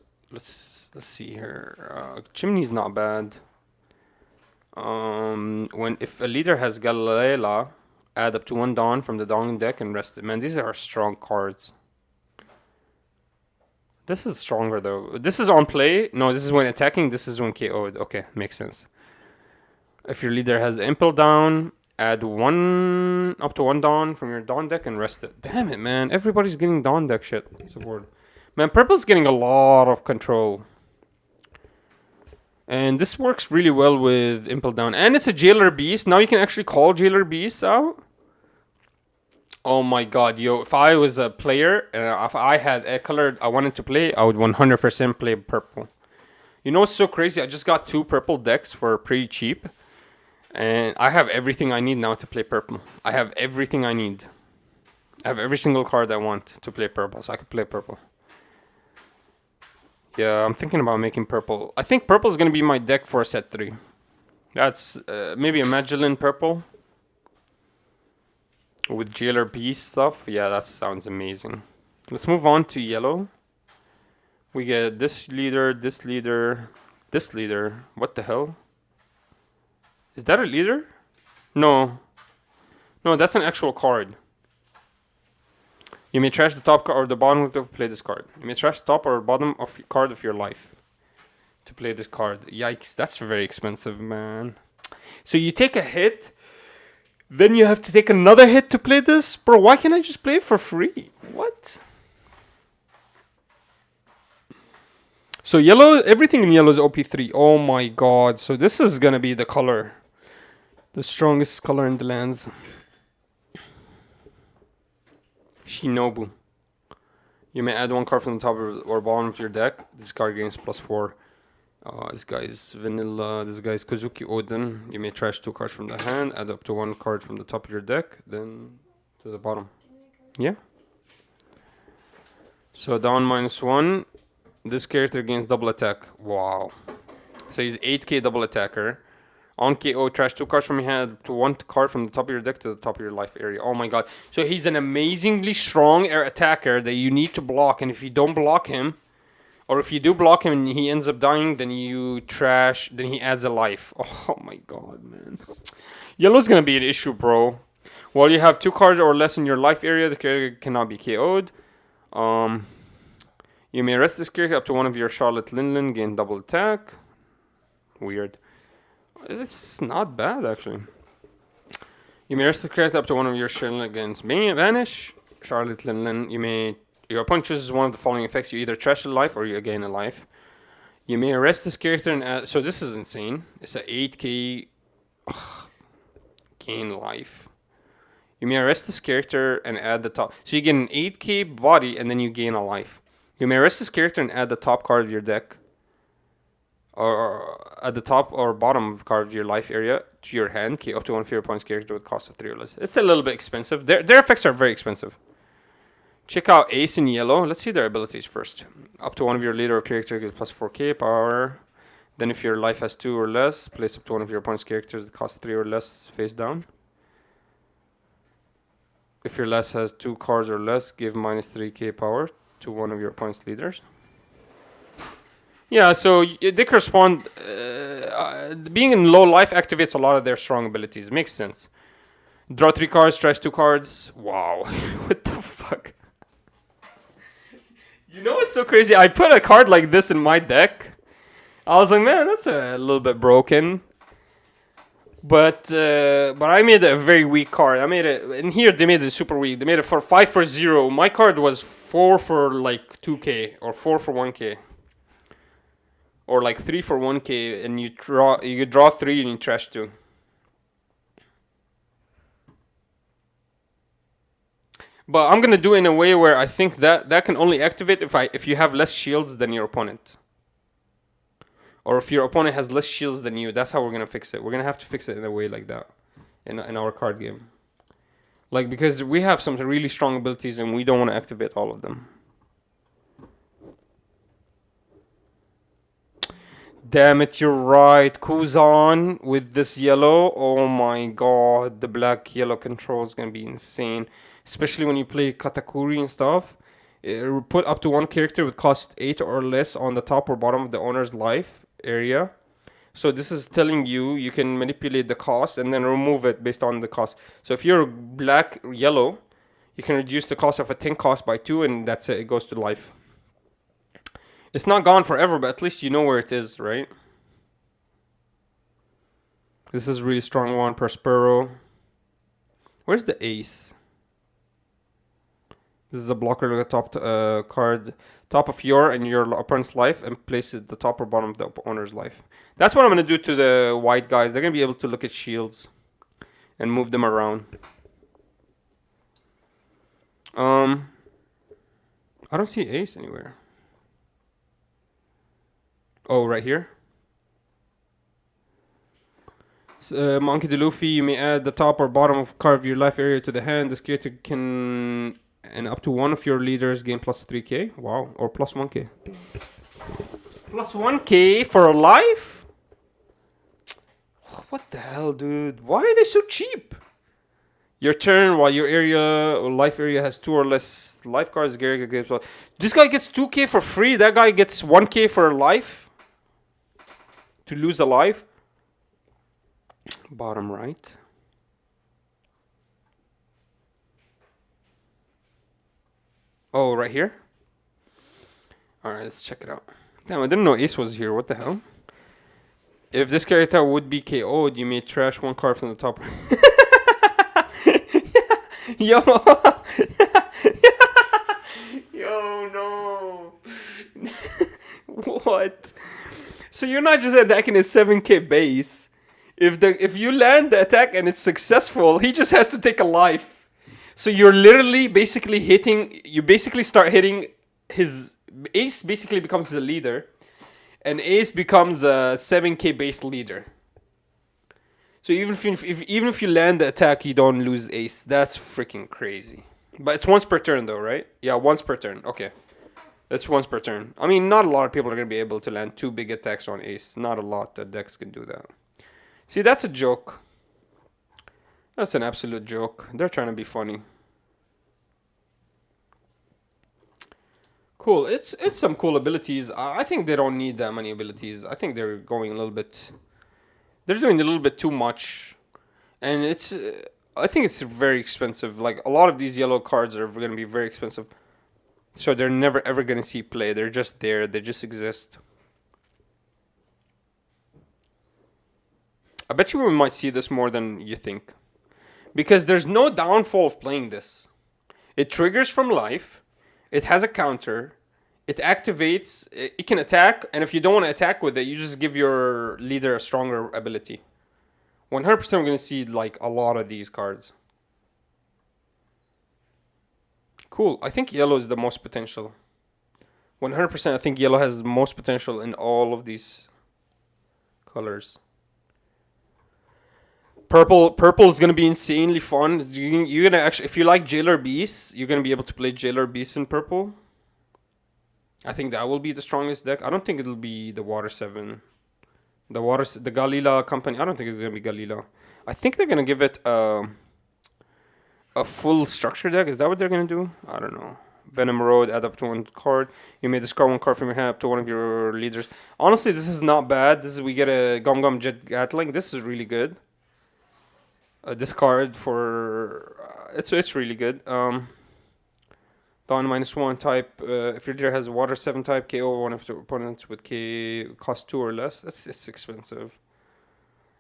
see here. Chimney's not bad. If a leader has Galilea, add up to 1 Dawn from the Dawn deck and rest it. Man, these are strong cards. This is stronger though. This is on play. No, this is when attacking. This is when KO'd. Okay, makes sense. If your leader has Impel down, add 1 up to 1 Dawn from your Dawn deck and rest it. Damn it, man. Everybody's getting Dawn deck shit. Support. Man, purple's getting a lot of control. And this works really well with Impel down. And it's a Jailer Beast. Now you can actually call Jailer Beasts out. Oh my god, yo. If I was a player, if I had a color I wanted to play, I would 100% play purple. You know what's so crazy? I just got 2 purple decks for pretty cheap. And I have everything I need now to play purple. I have everything I need. I have every single card I want to play purple, so I can play purple. Yeah, I'm thinking about making purple. I think purple is going to be my deck for set 3. That's maybe a Magellin purple. With Jailer Beast stuff. Yeah, that sounds amazing. Let's move on to yellow. We get this leader, this leader, this leader. What the hell? Is that a leader? No. No, that's an actual card. You may trash the top card or the bottom to play this card. You may trash the top or bottom of your card of your life to play this card. Yikes, that's very expensive, man. So you take a hit, then you have to take another hit to play this? Bro, why can't I just play it for free? What? So yellow, everything in yellow is OP3. Oh my god. So this is gonna be the color. The strongest color in the lands. Shinobu. You may add one card from the top or bottom of your deck. This card gains +4. This guy is vanilla. This guy is Kozuki Odin. You may trash 2 cards from the hand. Add up to 1 card from the top of your deck. Then to the bottom. Yeah. So down -1. This character gains double attack. Wow. So he's 8k double attacker. On KO, trash 2 cards from your hand to 1 card from the top of your deck to the top of your life area. Oh my god. So he's an amazingly strong air attacker that you need to block. And if you don't block him, or if you do block him and he ends up dying, then you trash, then he adds a life. Oh my god, man. Yellow's gonna be an issue, bro. While you have 2 cards or less in your life area, the character cannot be KO'd. You may arrest this character up to 1 of your Charlotte Linlin, gain double attack. Weird. It's not bad, actually. You may arrest the character up to 1 of your Charlotte against Vanish. Charlotte Linlin. Your opponent chooses one of the following effects. You either trash a life or you gain a life. You may arrest this character and add... So this is insane. It's a 8k... gain life. You may arrest this character and add the top... So you get an 8k body and then you gain a life. You may arrest this character and add the top card of your deck. Or at the top or bottom card of your life area to your hand. Up to 1 of your opponent's character with cost of 3 or less. It's a little bit expensive. Their effects are very expensive. Check out Ace in yellow. Let's see their abilities first. Up to 1 of your leader or character gets +4k power. Then if your life has 2 or less, place up to 1 of your opponent's characters that costs 3 or less face down. If your last has 2 cards or less, give -3k power to 1 of your opponent's leaders. Yeah, so they correspond. Being in low life activates a lot of their strong abilities. Makes sense. Draw 3 cards, trash 2 cards. Wow. What the fuck? You know what's so crazy? I put a card like this in my deck. I was like, man, that's a little bit broken. But I made a very weak card. I made it, and here they made it super weak. They made it for 5 for 0. My card was 4 for like 2k or 4 for 1k. Or like 3 for 1k, and you draw 3 and you trash 2. But I'm gonna do it in a way where I think that can only activate if you have less shields than your opponent. Or if your opponent has less shields than you. That's how we're gonna fix it. We're gonna have to fix it in a way like that. In our card game. Like, because we have some really strong abilities and we don't want to activate all of them. Damn it, you're right. Kuzan with this yellow. Oh my god. The black-yellow control is gonna be insane. Especially when you play Katakuri and stuff. It put up to 1 character with cost 8 or less on the top or bottom of the owner's life area. So this is telling you can manipulate the cost and then remove it based on the cost. So if you're black-yellow, you can reduce the cost of a 10 cost by 2 and that's it. It goes to life. It's not gone forever, but at least you know where it is, right? This is really strong one. Prospero. Where's the ace? This is a blocker. Look at top card, top of your and your opponent's life, and place it at the top or bottom of the owner's life. That's what I'm gonna do to the white guys. They're gonna be able to look at shields and move them around. I don't see ace anywhere. Oh, right here. Monkey D. Luffy, you may add the top or bottom of card of your life area to the hand. This character can, and up to 1 of your leaders gain +3k. Wow, or +1k. +1k for a life? What the hell, dude? Why are they so cheap? Your turn, while your area or life area has 2 or less life cards, Gary gets. This guy gets 2k for free. That guy gets 1k for a life. To lose a life. Bottom right. Oh, right here? Alright, let's check it out. Damn, I didn't know Ace was here. What the hell? If this character would be KO'd, you may trash one card from the top. Yo! Yo, no! What? So you're not just attacking his 7k base. If you land the attack and it's successful, he just has to take a life. So you're literally basically hitting. You basically start hitting his Ace. Basically becomes the leader, and Ace becomes a 7k base leader. So even if you land the attack, you don't lose Ace. That's freaking crazy. But it's once per turn though, right? Yeah, once per turn. Okay. That's once per turn. I mean, not a lot of people are going to be able to land 2 big attacks on Ace. Not a lot of decks can do that. See, that's a joke. That's an absolute joke. They're trying to be funny. Cool. It's some cool abilities. I think they don't need that many abilities. I think they're going a little bit... They're doing a little bit too much. And it's... I think it's very expensive. Like, a lot of these yellow cards are going to be very expensive. So they're never ever going to see play. They're just there. They just exist. I bet you we might see this more than you think. Because there's no downfall of playing this. It triggers from life. It has a counter. It activates. It can attack. And if you don't want to attack with it, you just give your leader a stronger ability. 100% we're going to see like a lot of these cards. Cool. I think yellow is the most potential. 100% I think yellow has the most potential in all of these colors. Purple is gonna be insanely fun. You're gonna actually, if you like Jailer Beast, you're gonna be able to play Jailer Beast in purple. I think that will be the strongest deck. I don't think it'll be the Water 7. The Galila company. I don't think it's gonna be Galila. I think they're gonna give it a full structure deck. Is that what they're gonna do? I don't know. Venom Road, add up to 1 card. You may discard 1 card from your hand up to one of your leaders. Honestly, this is not bad. We get a Gum Gum Jet Gatling. This is really good. This card for it's really good. Dawn -1 type. If your leader has Water 7 type, KO one of your opponents with K cost 2 or less. It's expensive.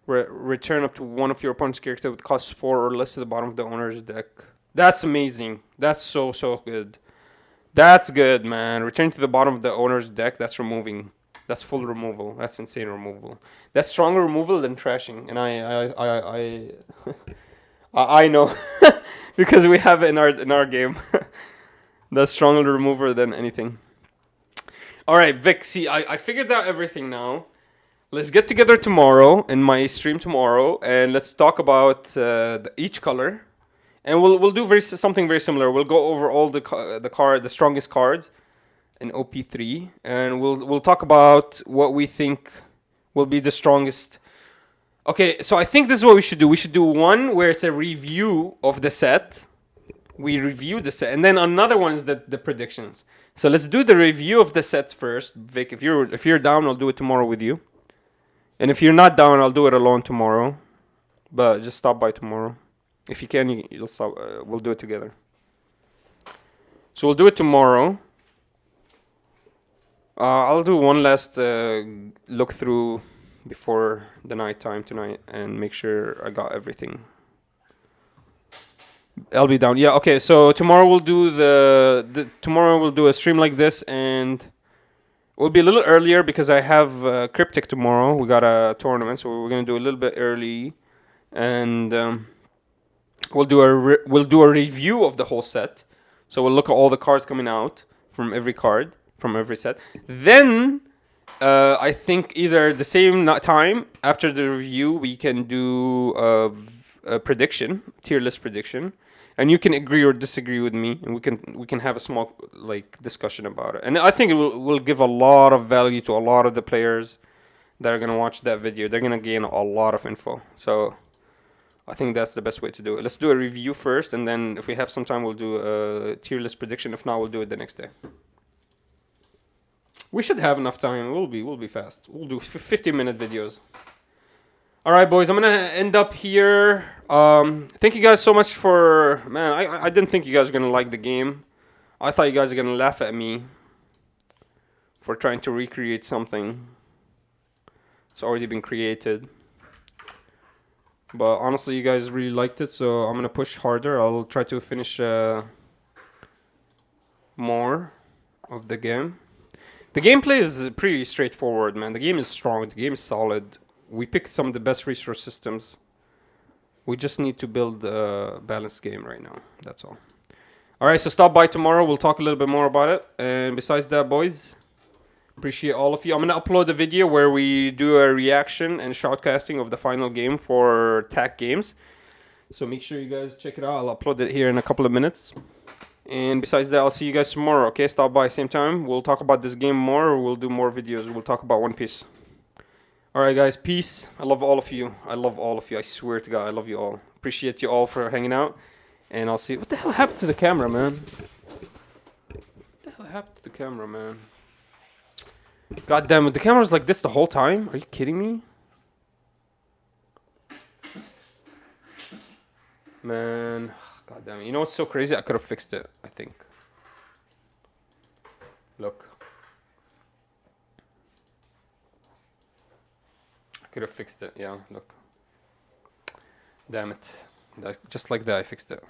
Return up to one of your opponent's character with cost 4 or less to the bottom of the owner's deck. That's amazing. That's so good. That's good, man. Return to the bottom of the owner's deck. That's removing. That's full removal. That's insane removal. That's stronger removal than trashing. And I know because we have it in our game. That's stronger remover than anything. All right, Vic. See, I figured out everything now. Let's get together tomorrow in my stream tomorrow, and let's talk about each color. And we'll do something very similar. We'll go over all the strongest cards in OP3, and we'll talk about what we think will be the strongest. Okay, so I think this is what we should do. We should do one where it's a review of the set. We review the set, and then another one is the predictions. So let's do the review of the sets first. Vic, if you're down, I'll do it tomorrow with you. And if you're not down, I'll do it alone tomorrow. But just stop by tomorrow. If you can, you'll stop. We'll do it together. So we'll do it tomorrow. I'll do one last look through before the night time tonight and make sure I got everything. I'll be down. Yeah. Okay. So tomorrow we'll do tomorrow we'll do a stream like this, and we'll be a little earlier because I have Cryptic tomorrow. We got a tournament, so we're gonna do a little bit early, and we'll do a review of the whole set. So we'll look at all the cards coming out from every card from every set. Then I think either the same time after the review we can do a prediction, tier list prediction, and you can agree or disagree with me, and we can have a small discussion about it. And I think it will give a lot of value to a lot of the players that are gonna watch that video. They're gonna gain a lot of info. So I think that's the best way to do it. Let's do a review first, and then if we have some time, we'll do a tier list prediction. If not, we'll do it the next day. We should have enough time. We'll be fast. We'll do 50-minute videos. All right, boys. I'm gonna end up here. Thank you guys so much for I didn't think you guys were gonna like the game. I thought you guys are gonna laugh at me for trying to recreate something. It's already been created. But honestly, you guys really liked it, so I'm gonna push harder. I'll try to finish more of the game. The gameplay is pretty straightforward, man. The game is strong. The game is solid. We picked some of the best resource systems. We just need to build a balanced game right now. That's all. Alright, so stop by tomorrow. We'll talk a little bit more about it. And besides that, boys, appreciate all of you. I'm going to upload a video where we do a reaction and shoutcasting of the final game for TAC Games. So make sure you guys check it out. I'll upload it here in a couple of minutes. And besides that, I'll see you guys tomorrow, okay? Stop by same time. We'll talk about this game more. We'll do more videos. We'll talk about One Piece. Alright, guys. Peace. I love all of you. I love all of you. I swear to God, I love you all. Appreciate you all for hanging out. And I'll see... What the hell happened to the camera, man? What the hell happened to the camera, man? God damn it. The camera's like this the whole time? Are you kidding me? Man. God damn it. You know what's so crazy? I could have fixed it, I think. Look. I could have fixed it. Yeah, look. Damn it. Just like that, I fixed it.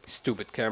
Stupid camera.